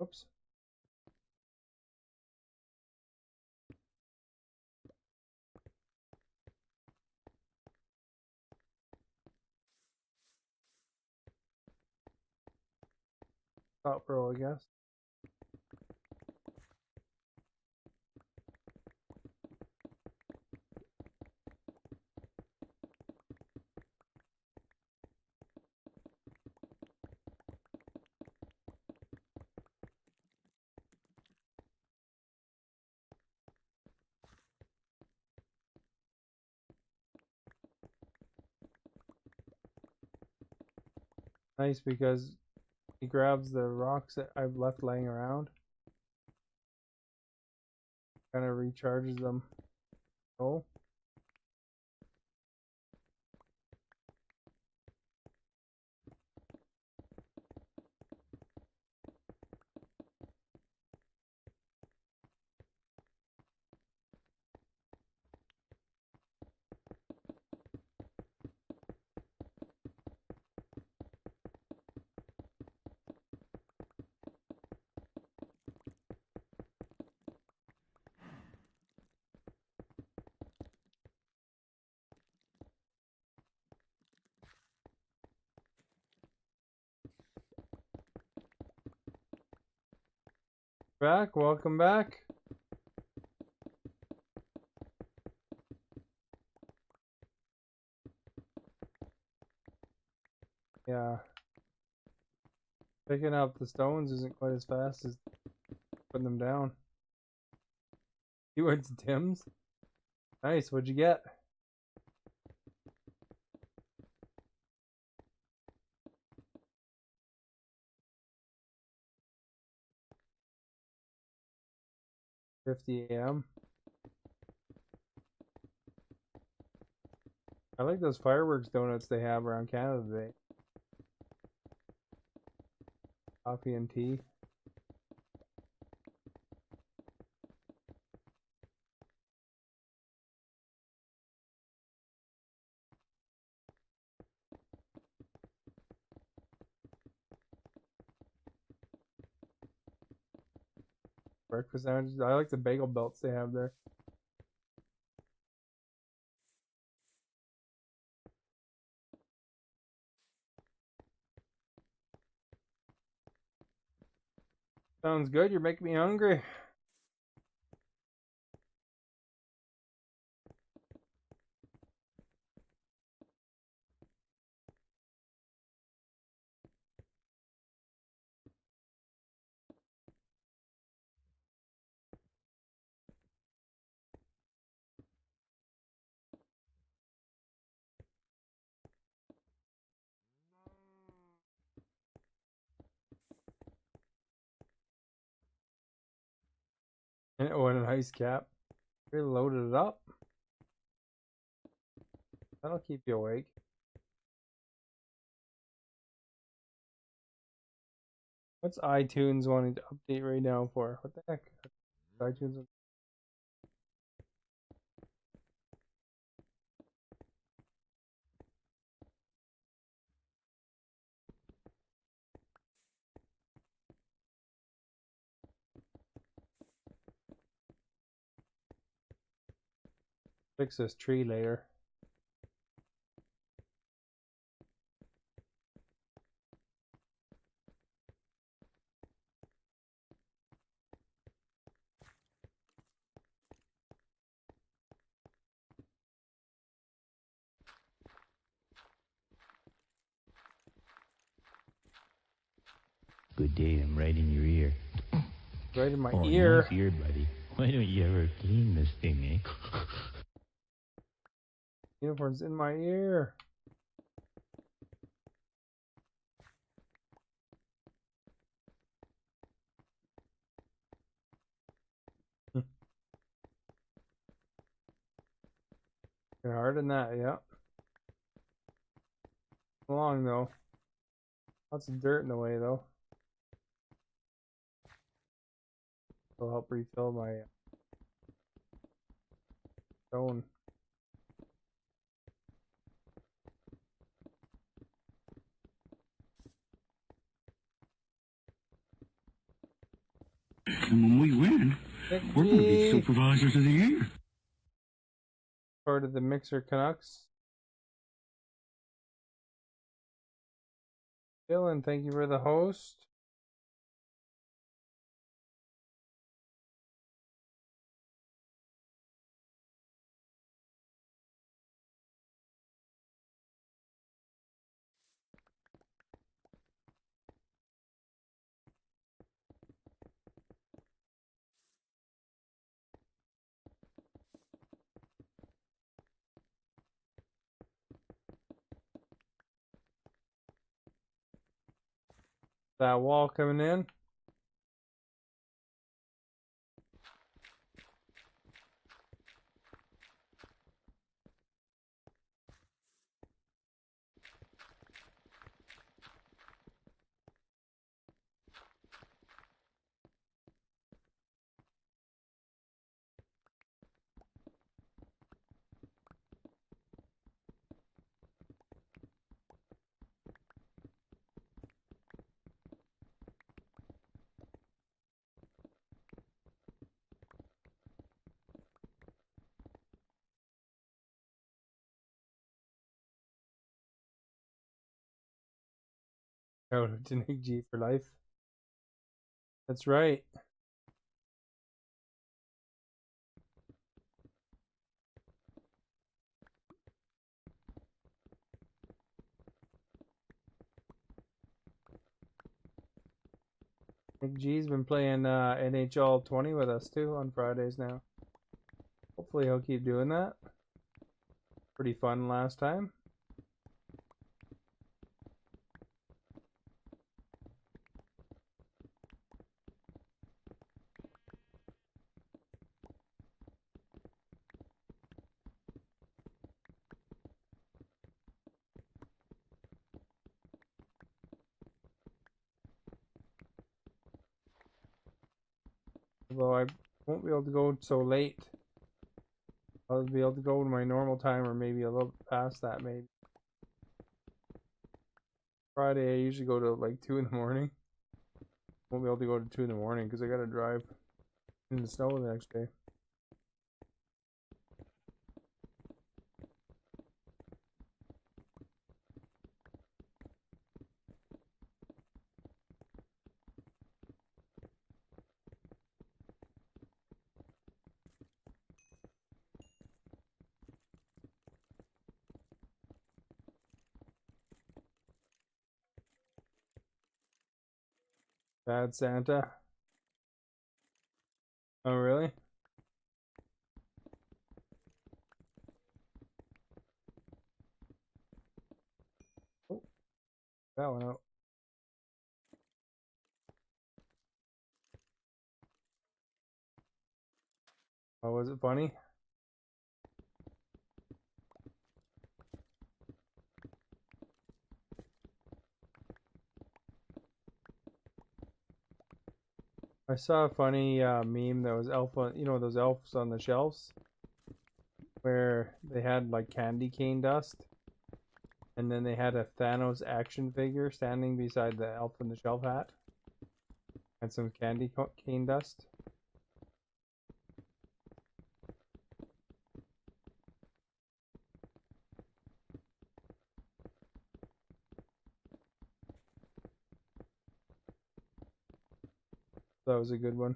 Oops. Top row, I guess. Nice because he grabs the rocks that I've left laying around. Kind of recharges them. Oh. Back, welcome back. Yeah. Picking up the stones isn't quite as fast as putting them down. You went to Tim's? Nice, what'd you get? $50 AM. I like those fireworks donuts they have around Canada today. Coffee and tea. Breakfast sandwiches. I like the bagel belts they have there. Sounds good. You're making me hungry. Oh, and an ice cap. We loaded it up. That'll keep you awake. What's iTunes wanting to update right now for? What the heck? iTunes. Fix this tree layer. Good day, I'm right in your ear. Right in my Oh, ear. nice ear, buddy. Why don't you ever clean this thing, eh? Uniform's in my ear. They're hard than that, yeah. Long though. Lots of dirt in the way though. Will help refill my stone. And when we win, we're going to be supervisors of the year. Part of the Mixer Canucks. Dylan, thank you for the host. That wall coming in. Out of Nick G for life. That's right. Nick G's been playing NHL 20 with us too on Fridays now. Hopefully he'll keep doing that. Pretty fun last time. Although I won't be able to go so late. I'll be able to go to my normal time or maybe a little past that maybe. Friday I usually go to like 2 in the morning. Won't be able to go to 2 in the morning because I gotta drive in the snow the next day. Bad Santa. Oh really? Oh, that one out. Oh, was it funny? I saw a funny meme that was elf on, you know, those elves on the shelves where they had like candy cane dust, and then they had a Thanos action figure standing beside the elf on the shelf hat and some candy cane dust. That was a good one.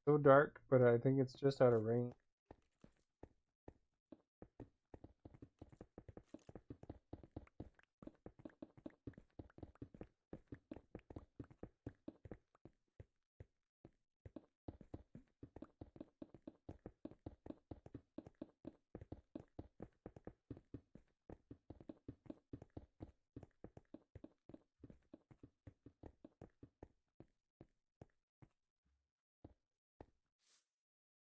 So dark, but I think it's just out of range.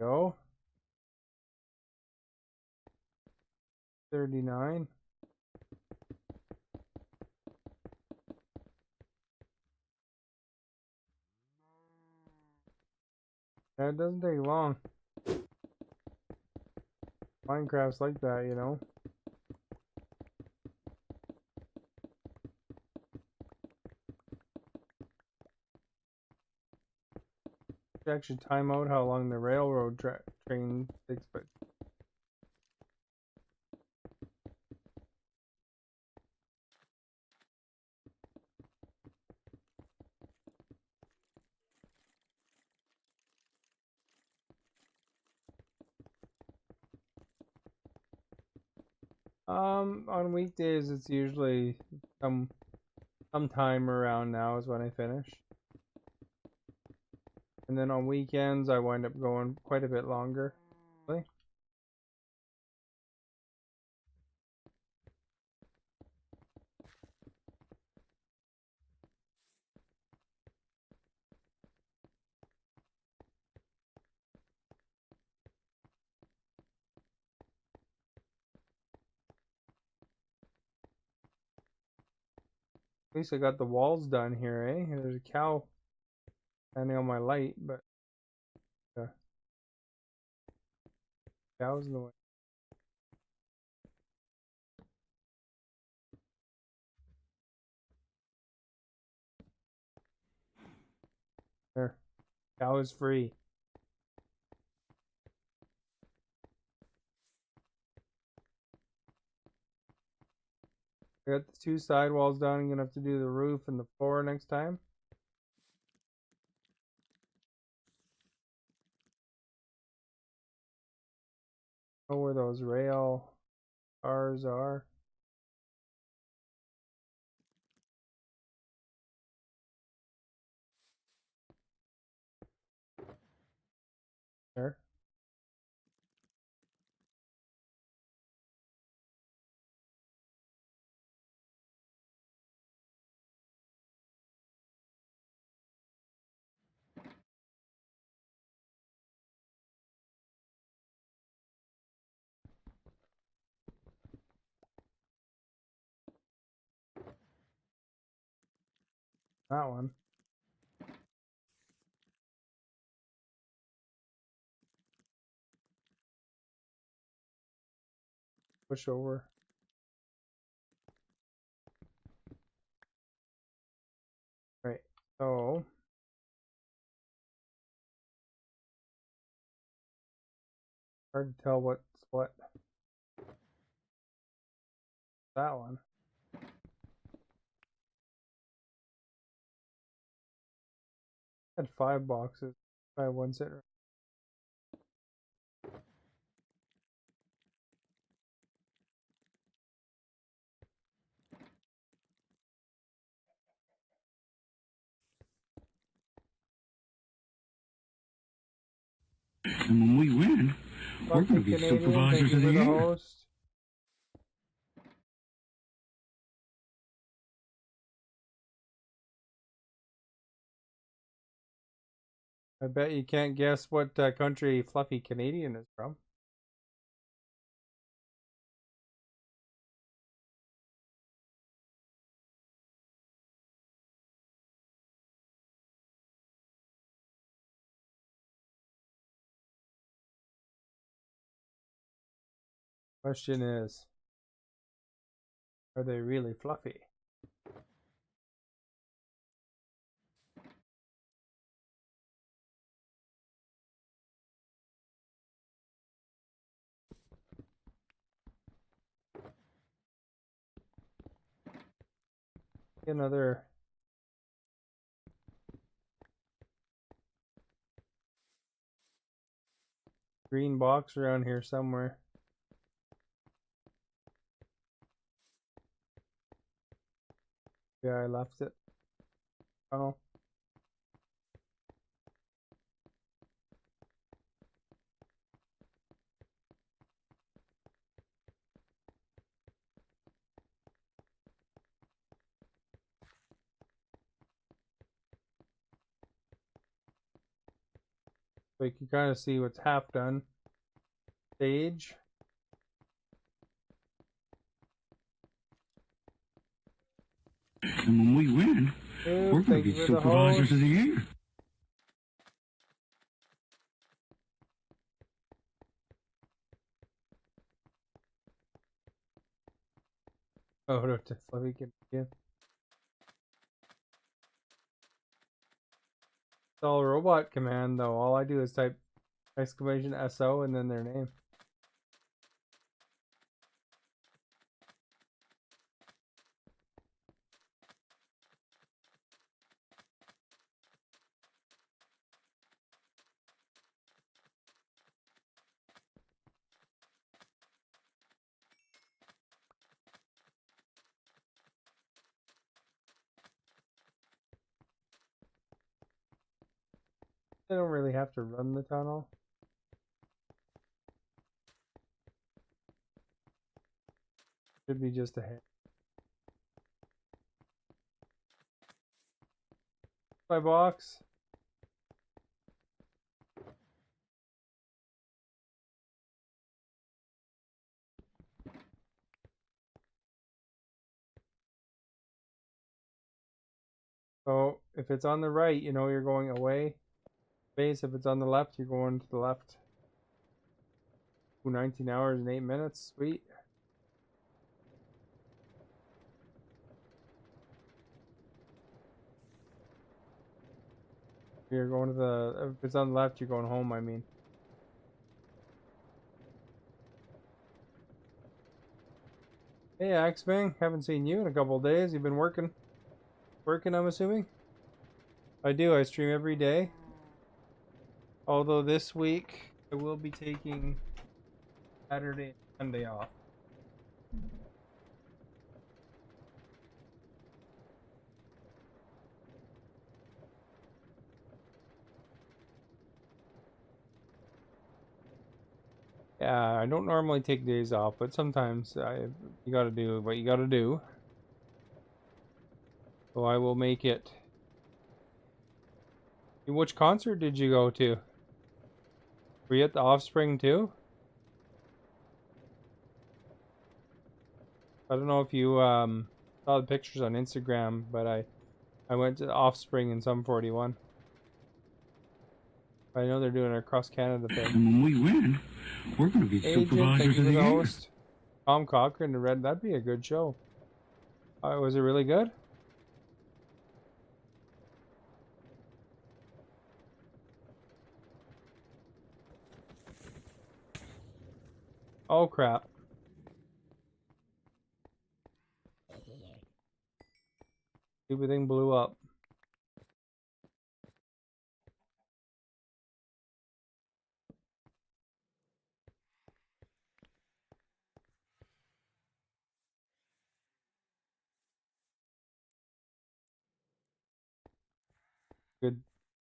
Go. 39. That doesn't take long. Minecraft's like that, you know. You actually time out how long the railroad train takes, but on weekdays it's usually sometime around now is when I finish. And then on weekends I wind up going quite a bit longer. Really? At least I got the walls done here, eh? There's a cow standing on my light, but the cow's in the way. There. Cow is free. I got the two side walls done. I'm gonna have to do the roof and the floor next time. Know where those rail cars are. There. That one. Push over. Right. So hard to tell what's what. That one. Had 5 boxes. I had one sitting. And when we win, we're going to be Canadian, thank supervisors you of for the the year. host. I bet you can't guess what country Fluffy Canadian is from. Question is, are they really fluffy? Another green box around here somewhere. Yeah, I left it. Oh. So you can kind of see what's half done. Stage. And when we win, we're going to be supervisors of the year. Oh, to Fluffy can begin. It's all robot command though. All I do is type exclamation SO and then their name. They don't really have to run the tunnel. Should be just a hit. My box. So if it's on the right, you know you're going away. Space. If it's on the left, you're going to the left. 19 hours and 8 minutes. Sweet. You're going to the. If it's on the left, you're going home. I mean. Hey, Axbang. Haven't seen you in a couple of days. You've been working. Working, I'm assuming. I do. I stream every day. Although this week I will be taking Saturday and Sunday off. Yeah, I don't normally take days off, but sometimes you gotta do what you gotta do. So I will make it. Which concert did you go to? Were you at the Offspring too? I don't know if you saw the pictures on Instagram, but I went to the Offspring in Sum 41. I know they're doing a cross Canada thing. And when we win, we're going to be supervisors of the year. Host, Tom Cochran and Red. That'd be a good show. Was it really good? Oh crap. Stupid thing blew up.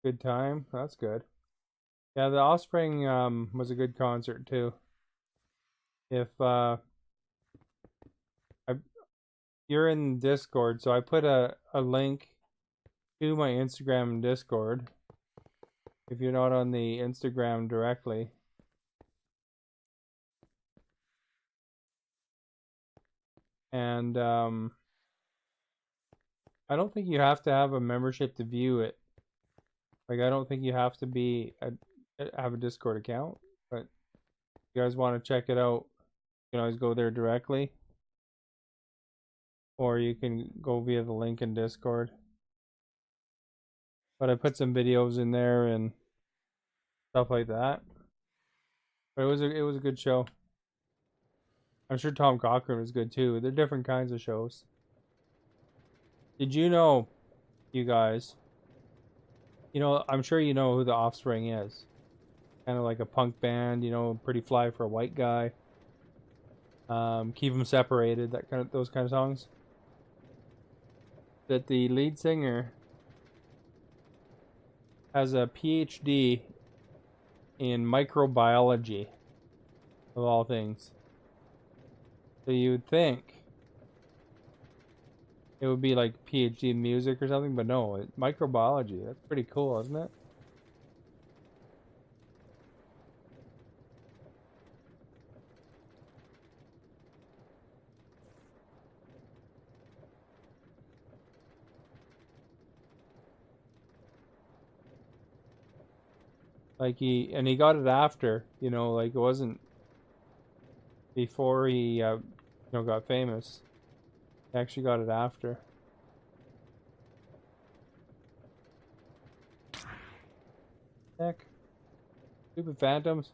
Good time. That's good. Yeah, the Offspring was a good concert too. If you're in Discord, so I put a link to my Instagram and Discord. if you're not on the Instagram directly. And I don't think you have to have a membership to view it. Like, I don't think you have to have a Discord account, but if you guys want to check it out, you can always go there directly, or you can go via the link in Discord. But I put some videos in there and stuff like that. But it was a good show. I'm sure Tom Cochran was good too. They're different kinds of shows. Did you know, you guys? You know, I'm sure you know who The Offspring is. Kind of like a punk band, you know, pretty fly for a white guy. Keep 'em separated, those kind of songs. That the lead singer has a PhD in microbiology, of all things. So you would think it would be like PhD in music or something, but no, microbiology. That's pretty cool, isn't it? Like he got it after, you know, like it wasn't before he, you know, got famous. He actually got it after. Heck. Stupid phantoms.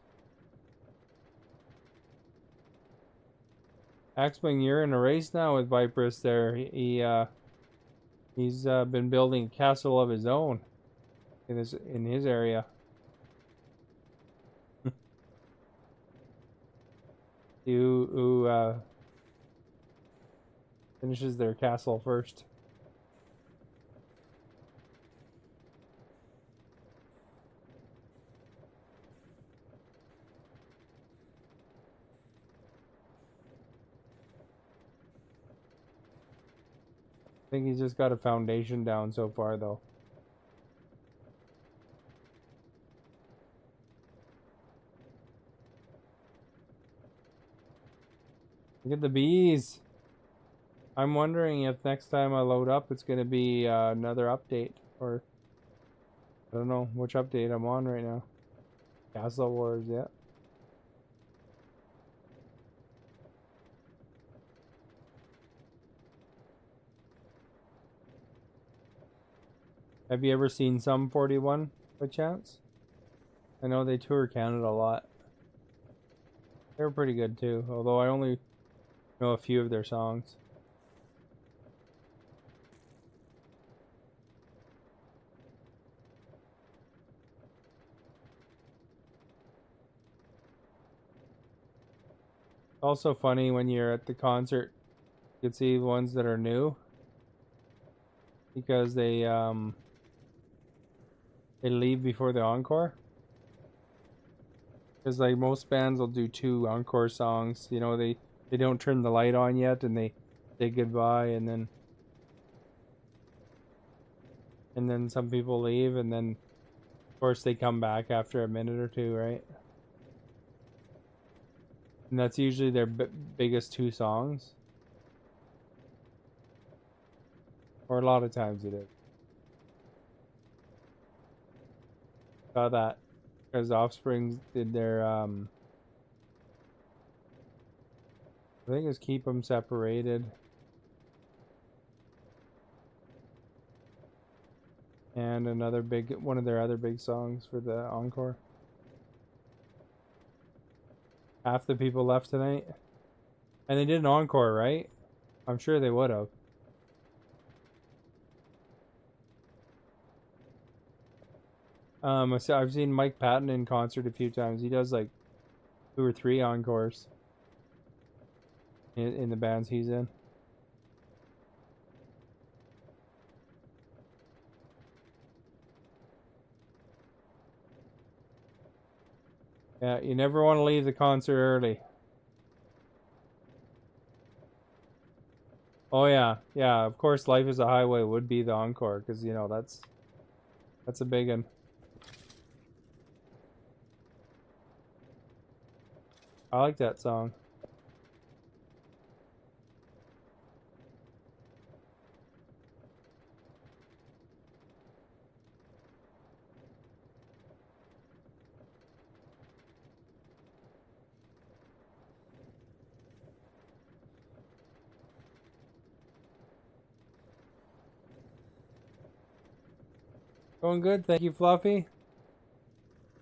Axwing, you're in a race now with Viperous there. He's been building a castle of his own in his area. Who finishes their castle first. I think he's just got a foundation down so far, though. Look at the bees. I'm wondering if next time I load up, it's going to be another update. Or, I don't know which update I'm on right now. Castle Wars, yeah. Have you ever seen Sum 41 by chance? I know they tour Canada a lot. They're pretty good too, although I only know a few of their songs. Also funny when you're at the concert, you can see the ones that are new because they leave before the encore. Because like most bands will do 2 encore songs, you know, they don't turn the light on yet and they say goodbye, and then some people leave, and then of course they come back after a minute or 2, right? And that's usually their biggest 2 songs. Or a lot of times it is. Saw that because Offspring did their I think it's Keep 'Em Separated. And another one of their other big songs for the encore. Half the people left tonight. And they did an encore, right? I'm sure they would have. I've seen Mike Patton in concert a few times. He does like 2 or 3 encores in the bands he's in. Yeah, you never want to leave the concert early. Oh yeah, yeah. Of course, Life Is a Highway would be the encore because you know that's a big one. I like that song. Going good, thank you, Fluffy.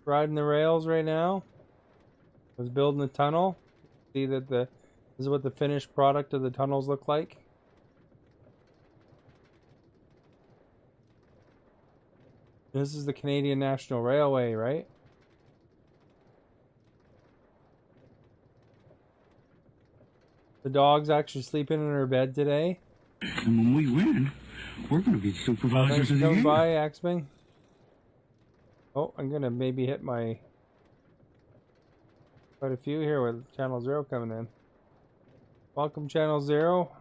Riding the rails right now. I was building the tunnel. See that this is what the finished product of the tunnels look like. This is the Canadian National Railway, right? The dog's actually sleeping in her bed today. And when we win, we're going to be supervisors of the Come year. by, Axbing. Oh, I'm gonna maybe hit my quite a few here with Channel Zero coming in. Welcome, Channel Zero.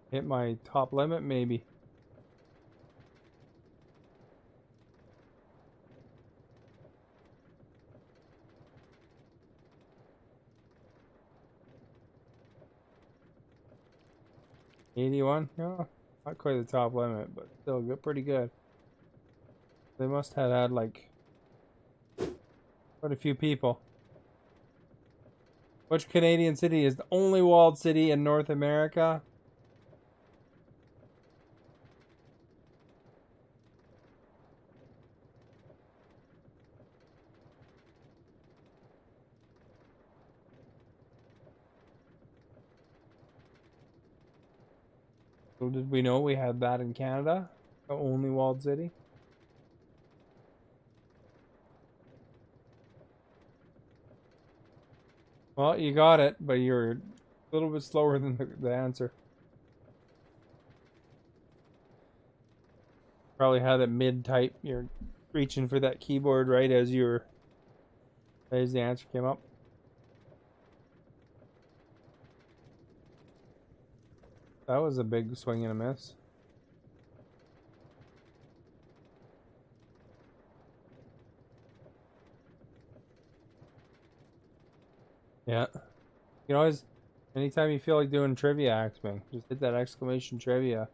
Hit my top limit, maybe. $81? No, not quite the top limit, but still good, pretty good. They must have had like quite a few people. Which Canadian city is the only walled city in North America? So did we know we had that in Canada? The only walled city? Well, you got it, but you're a little bit slower than the answer. Probably had it mid-type. You're reaching for that keyboard right as the answer came up. That was a big swing and a miss. Yeah. You can always, anytime you feel like doing trivia, Axman, just hit that exclamation trivia.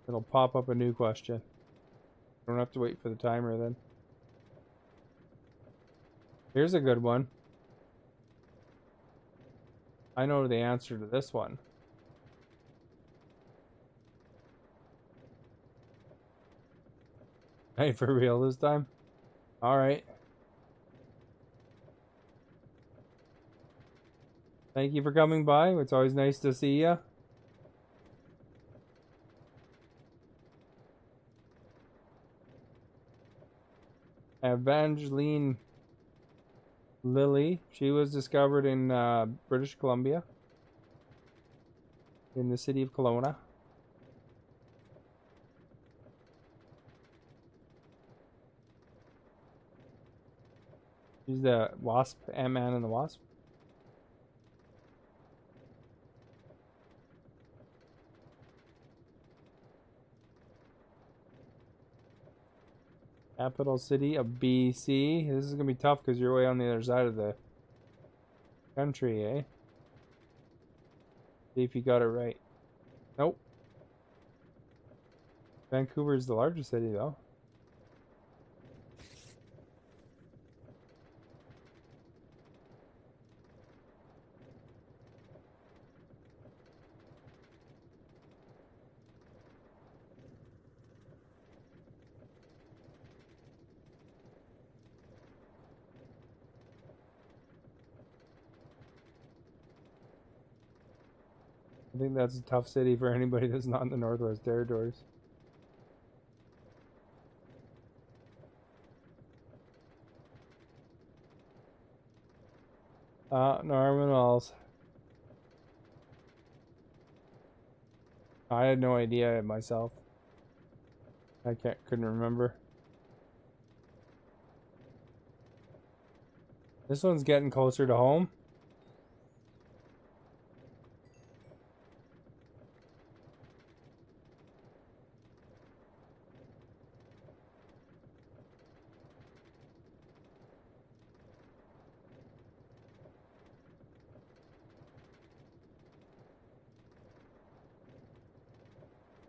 It'll pop up a new question. You don't have to wait for the timer then. Here's a good one. I know the answer to this one. Hey, for real this time? Alright. Thank you for coming by. It's always nice to see you. Evangeline Lilly. She was discovered in British Columbia. In the city of Kelowna. She's the Wasp, Ant-Man and the Wasp. Capital city of BC. This is gonna be tough because you're way on the other side of the country, eh? See if you got it right. Nope. Vancouver is the largest city, though. I think that's a tough city for anybody that's not in the Northwest Territories. Norman Wells. I had no idea myself. I couldn't remember. This one's getting closer to home.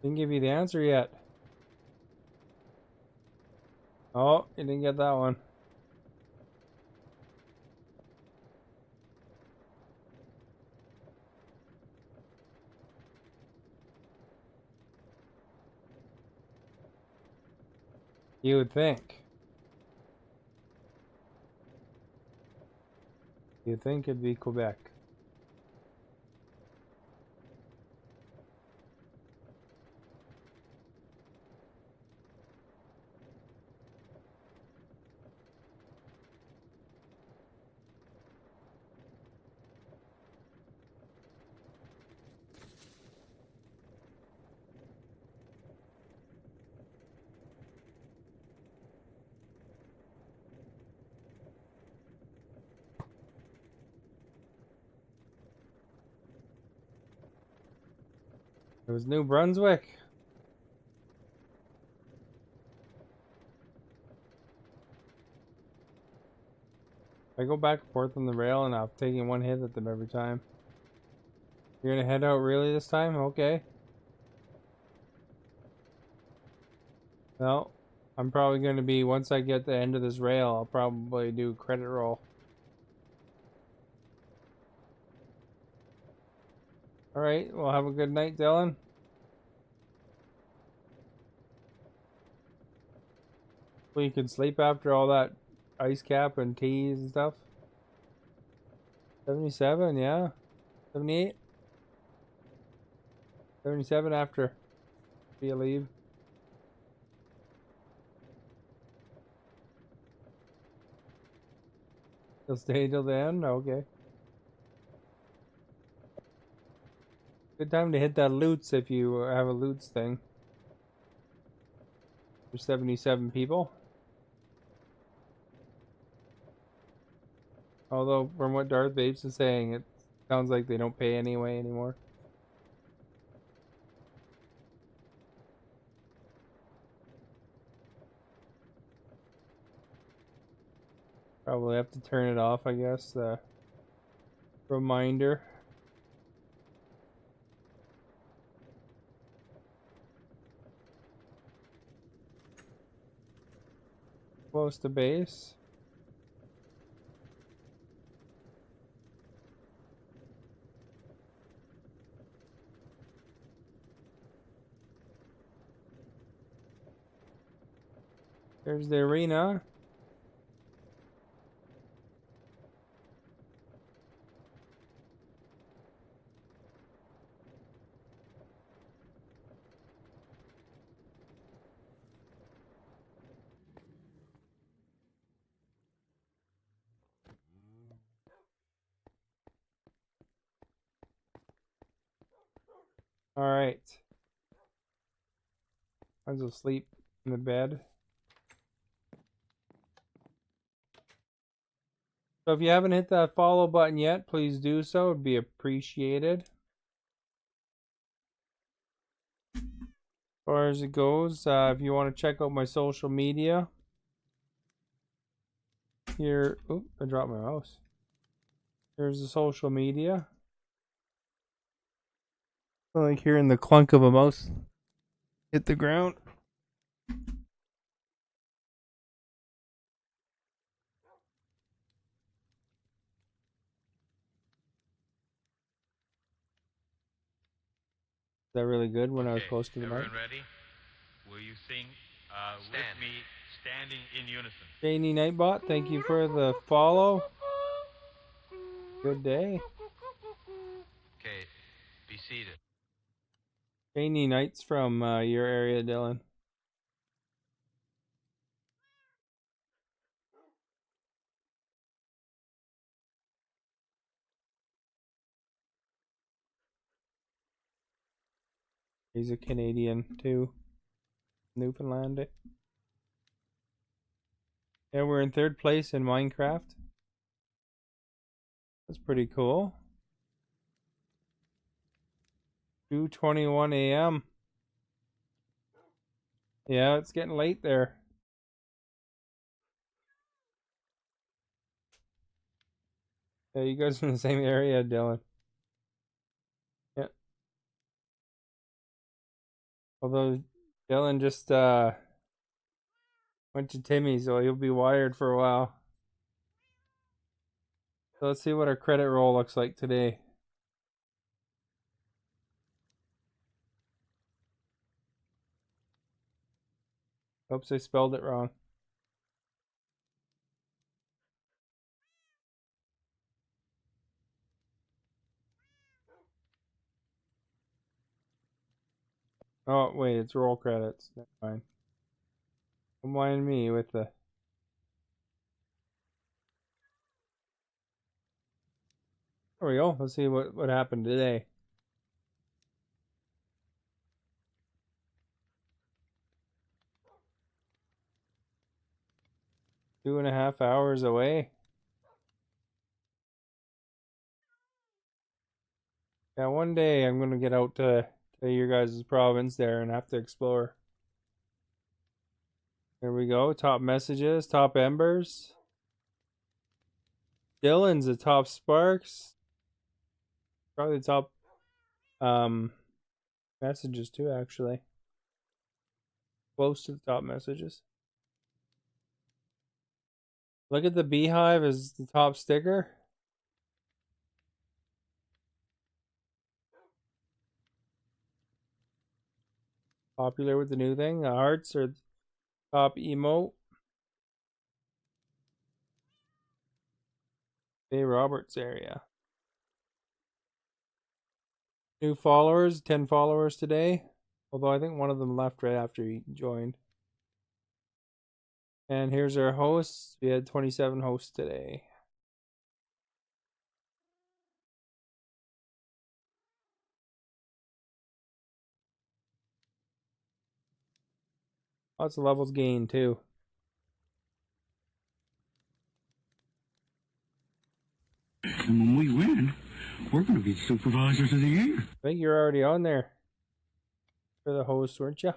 Didn't give you the answer yet. Oh, you didn't get that one. You would think. You'd think it'd be Quebec. It was New Brunswick. I go back and forth on the rail and I'm taking one hit at them every time. You're gonna head out really this time? Okay. Well, I'm probably gonna be, once I get the end of this rail, I'll probably do credit roll. Alright, well have a good night, Dylan. Well, you can sleep after all that ice cap and teas and stuff. 77, yeah. 78. 77 after. Do you leave? You'll stay till the end? Okay. Good time to hit that loots if you have a loots thing. There's 77 people. Although, from what Darth Babes is saying, it sounds like they don't pay anyway anymore. Probably have to turn it off, I guess. Reminder. Close to base. There's the arena. Alright. Might as well sleep in the bed. So if you haven't hit that follow button yet, please do so. It'd be appreciated. As far as it goes, if you want to check out my social media, here, oop, I dropped my mouse. Here's the social media. I like hearing the clunk of a mouse hit the ground. Is that really good when I was close to the mic? Everyone ready? Will you sing with me, standing in unison? Janie Nightbot, thank you for the follow. Good day. Okay, be seated. Janie Knight's from your area, Dylan. He's a Canadian too. Newfoundland. Yeah, we're in third place in Minecraft. That's pretty cool. 2:21 a.m. Yeah, it's getting late there. Yeah, you guys are in the same area, Dylan. Yeah. Although Dylan just went to Timmy, so he'll be wired for a while. So let's see what our credit roll looks like today. Oops, I spelled it wrong. Oh, wait, it's roll credits. Never mind. Don't mind me with the... There we go. Let's see what happened today. Two and a half hours away. Yeah, one day I'm gonna get out to your guys' province there and have to explore. There we go. Top messages, top embers. Dylan's the top sparks. Probably the top messages too, actually. Close to the top messages. Look at the beehive as the top sticker. Popular with the new thing. The hearts are top emote. Bay Roberts area. New followers, 10 followers today. Although I think one of them left right after he joined. And here's our hosts. We had 27 hosts today. Lots of levels gained too. And when we win, we're going to be supervisors of the year. I think you're already on there for the host, weren't you?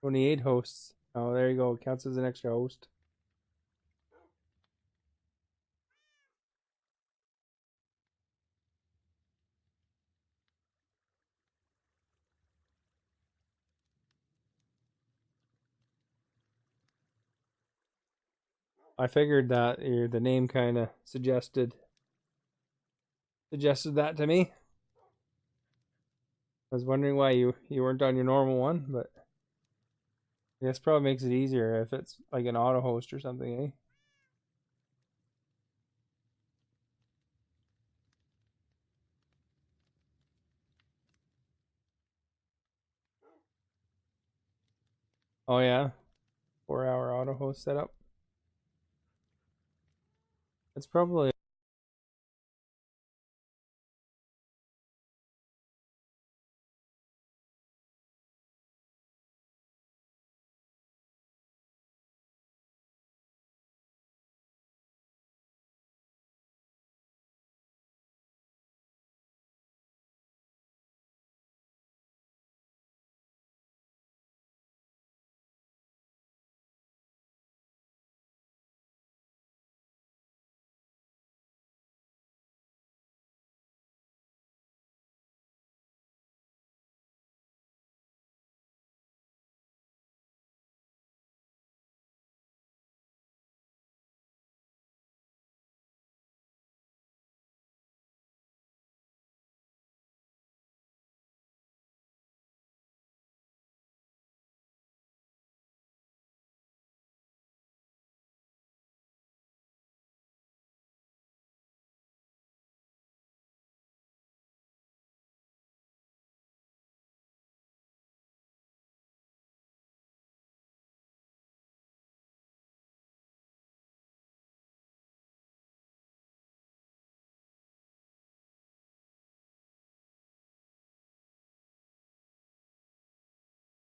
28 hosts. Oh, there you go. It counts as an extra host. I figured that the name kind of suggested that to me. I was wondering why you weren't on your normal one, but I guess probably makes it easier if it's like an auto host or something, eh? Oh yeah, 4-hour auto host setup. It's probably